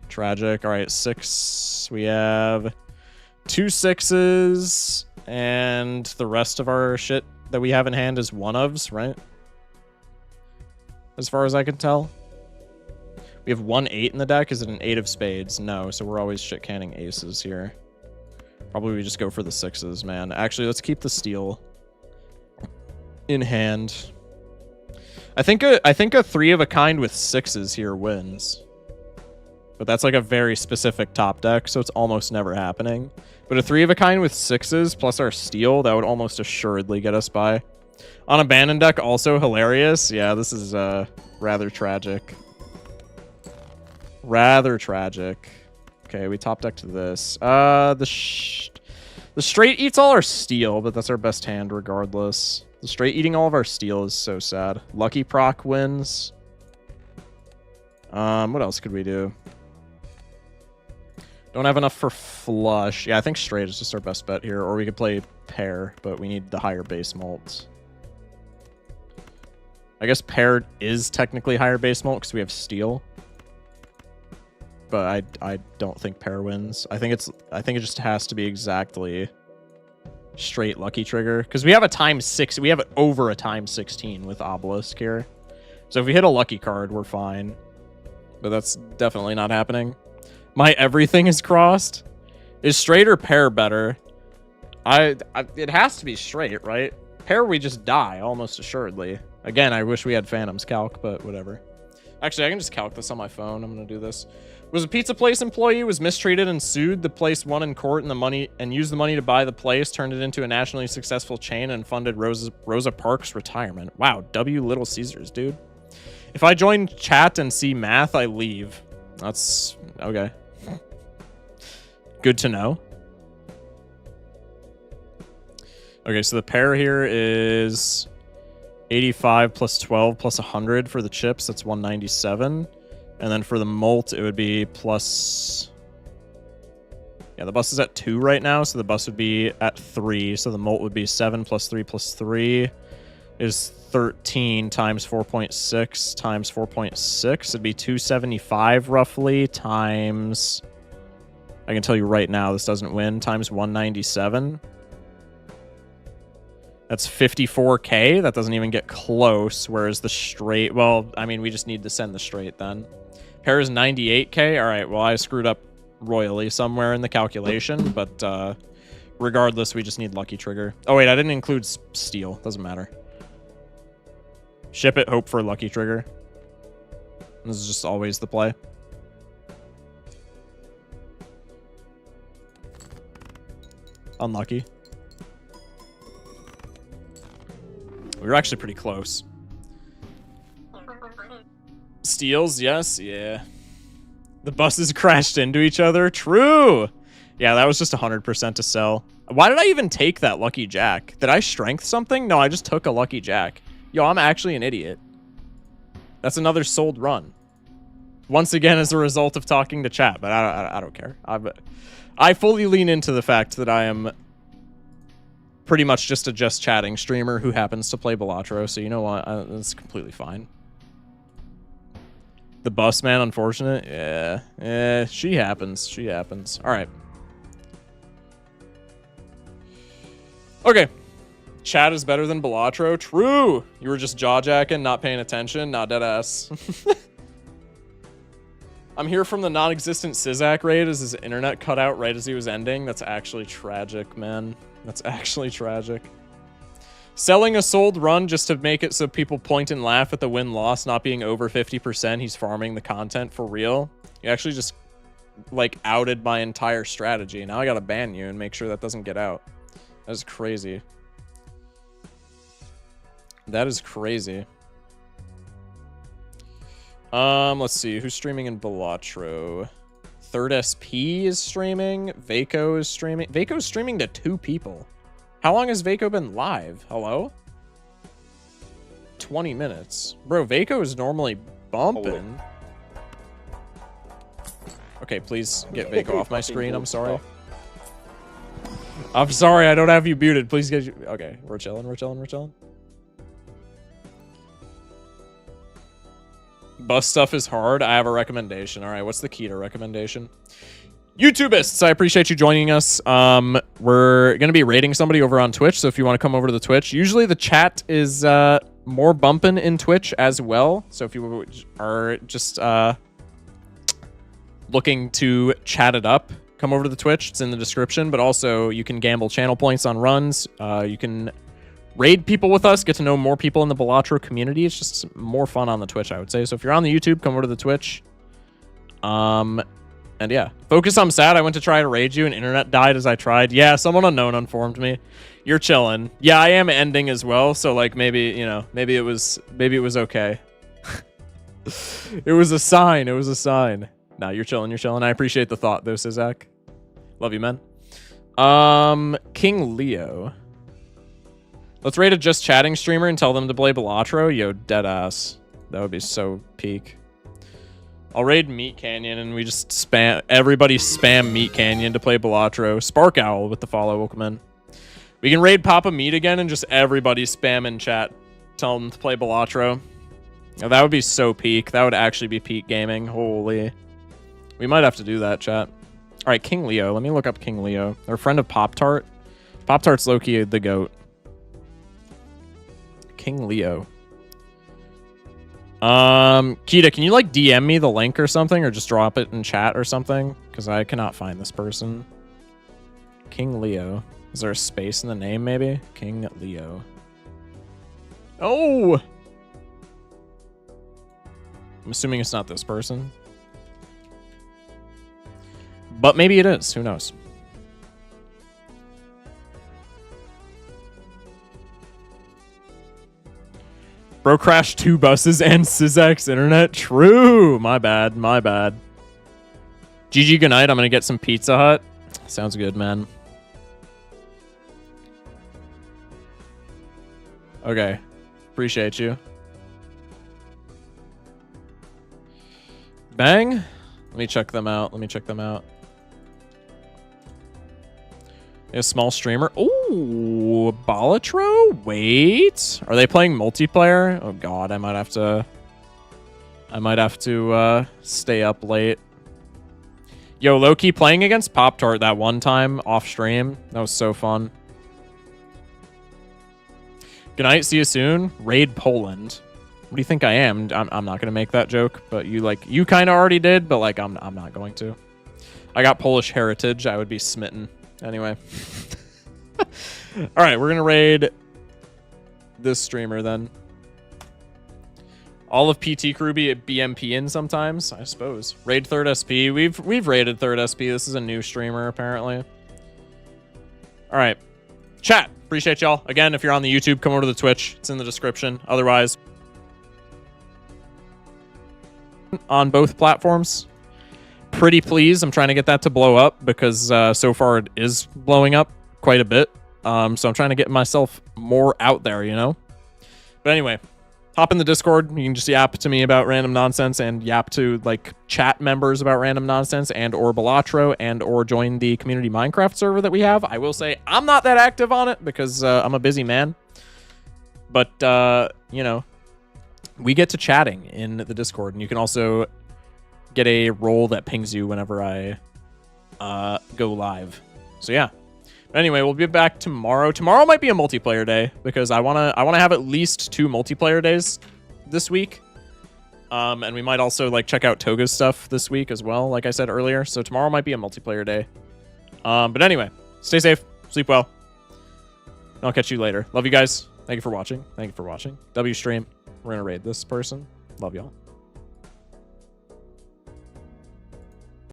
Tragic. All right, 6. We have 2 6s. And the rest of our shit that we have in hand is 1-ofs, right? As far as I can tell. We have 1 8 in the deck. Is it an 8 of spades? No, so we're always shit canning aces here. Probably we just go for the 6s, man. Actually, let's keep the steel in hand. I think a 3 of a kind with 6s here wins. But that's like a very specific top deck, so it's almost never happening. But a 3 of a kind with 6s plus our steel, that would almost assuredly get us by. On abandoned deck, also hilarious. Yeah, this is rather tragic. Rather tragic. Okay, we top deck to this. The straight eats all our steel, but that's our best hand regardless. The straight eating all of our steel is so sad. Lucky proc wins. What else could we do? Don't have enough for flush. Yeah, I think straight is just our best bet here. Or we could play pair, but we need the higher base mult. I guess pair is technically higher base mult because we have steel. But I don't think pair wins. I think it just has to be exactly straight lucky trigger. Because we have a times 6. We have over a times 16 with Obelisk here. So if we hit a lucky card, we're fine. But that's definitely not happening. My everything is crossed. Is straight or pair better? It has to be straight, right? Pair we just die, almost assuredly. Again, I wish we had Phantom's Calc, but whatever. Actually, I can just calc this on my phone. I'm gonna do this. Was a pizza place employee, was mistreated and sued. The place won in court and used the money to buy the place, turned it into a nationally successful chain, and funded Rosa Parks' retirement. Wow, W Little Caesars, dude. If I join chat and see math, I leave. That's okay. Good to know. Okay, so the pair here is 85 plus 12 plus 100 for the chips. That's 197. And then for the molt, it would be plus... Yeah, the bus is at 2 right now, so the bus would be at 3. So the molt would be 7 plus 3 plus 3 is 13 times 4.6 times 4.6. It'd be 275 roughly times... I can tell you right now, this doesn't win. Times 197. That's 54k. That doesn't even get close. Whereas the straight, well, I mean, we just need to send the straight then. Pair is 98k. All right, well, I screwed up royally somewhere in the calculation, but regardless, we just need lucky trigger. Oh, wait, I didn't include steel. Doesn't matter. Ship it, hope for lucky trigger. This is just always the play. Unlucky. We were actually pretty close. Steals, yes, yeah. The buses crashed into each other. True. Yeah, that was just 100% to sell. Why did I even take that lucky jack? Did I strength something? No, I just took a lucky jack. Yo, I'm actually an idiot. That's another sold run. Once again, as a result of talking to chat, but I don't care. I fully lean into the fact that I am pretty much just a just chatting streamer who happens to play Balatro, so you know what? That's completely fine. The bus man, unfortunate. Yeah, she happens. She happens. All right. Okay. Chat is better than Balatro. True. You were just jaw-jacking, not paying attention. Nah, dead ass. I'm here from the non-existent Sizak raid as his internet cut out right as he was ending. That's actually tragic, man. That's actually tragic. Selling a sold run just to make it so people point and laugh at the win-loss not being over 50%. He's farming the content for real. You actually just, like, outed my entire strategy. Now I gotta ban you and make sure that doesn't get out. That is crazy. That is crazy. Let's see. Who's streaming in Balatro? Third SP is streaming. Vaco is streaming. Vaco's streaming to 2 people. How long has Vaco been live? Hello? 20 minutes. Bro, Vaco is normally bumping. Okay, please get Vaco off my screen. I'm sorry. I'm sorry, I don't have you muted. Please get you. Okay, we're chilling, we're chilling, we're chilling. Bus stuff is hard. I have a recommendation. All right, what's the key to recommendation? YouTubists, I appreciate you joining us. We're going to be rating somebody over on Twitch, so if you want to come over to the Twitch. Usually the chat is more bumping in Twitch as well, so if you are just looking to chat it up, come over to the Twitch. It's in the description, but also you can gamble channel points on runs. You can raid people with us, get to know more people in the Balatro community. It's just more fun on the Twitch, I would say. So if you're on the YouTube, come over to the Twitch. And yeah, Focus, I'm sad. I went to try to raid you and internet died as I tried. Yeah, someone unknown informed me. You're chilling. Yeah, I am ending as well. So like maybe, you know, maybe it was okay. It was a sign. It was a sign. Nah, you're chilling. You're chilling. I appreciate the thought though, Sizak. Love you, man. King Leo. Let's raid a just chatting streamer and tell them to play Balatro. Yo, deadass. That would be so peak. I'll raid Meat Canyon and we just spam, everybody spam Meat Canyon to play Balatro. Spark Owl with the follow will come in. We can raid Papa Meat again and just everybody spam in chat. Tell them to play Balatro. Oh, that would be so peak. That would actually be peak gaming. Holy. We might have to do that, chat. All right, King Leo. Let me look up King Leo. They're a friend of Pop-Tart. Pop-Tart's low-key the GOAT. King Leo. Kita, can you like DM me the link or something, or just drop it in chat or something? Because I cannot find this person. King Leo. Is there a space in the name, maybe? King Leo. Oh! I'm assuming it's not this person. But maybe it is. Who knows? Bro crashed 2 buses and Syzac's internet. True. My bad. My bad. GG, good night. I'm going to get some Pizza Hut. Sounds good, man. Okay. Appreciate you. Bang. Let me check them out. Let me check them out. A small streamer. Ooh, Balatro? Wait. Are they playing multiplayer? Oh god, I might have to stay up late. Yo, low-key playing against Pop-Tart that one time off stream. That was so fun. Good night, see you soon. Raid Poland. What do you think I am? I'm not gonna make that joke, but you kind of already did, but like I'm not going to. I got Polish heritage. I would be smitten. Anyway. All right, we're gonna raid this streamer then. All of PT crew be at BMP in sometimes, I suppose. Raid third SP. We've raided third SP. This is a new streamer apparently. All right, chat. Appreciate y'all. Again, if you're on the YouTube, come over to the Twitch. It's in the description. Otherwise, on both platforms. Pretty pleased. I'm trying to get that to blow up because so far it is blowing up quite a bit. So I'm trying to get myself more out there, you know? But anyway, hop in the Discord. You can just yap to me about random nonsense and yap to like chat members about random nonsense and or Balatro and or join the community Minecraft server that we have. I will say I'm not that active on it because I'm a busy man. But, you know, we get to chatting in the Discord, and you can also get a role that pings you whenever I go live. So yeah. But anyway, we'll be back tomorrow. Tomorrow might be a multiplayer day because I wanna have at least 2 multiplayer days this week. And we might also like check out Toga's stuff this week as well, like I said earlier. So tomorrow might be a multiplayer day. But anyway, stay safe, sleep well. I'll catch you later. Love you guys. Thank you for watching. Thank you for watching. W stream. We're gonna raid this person. Love y'all.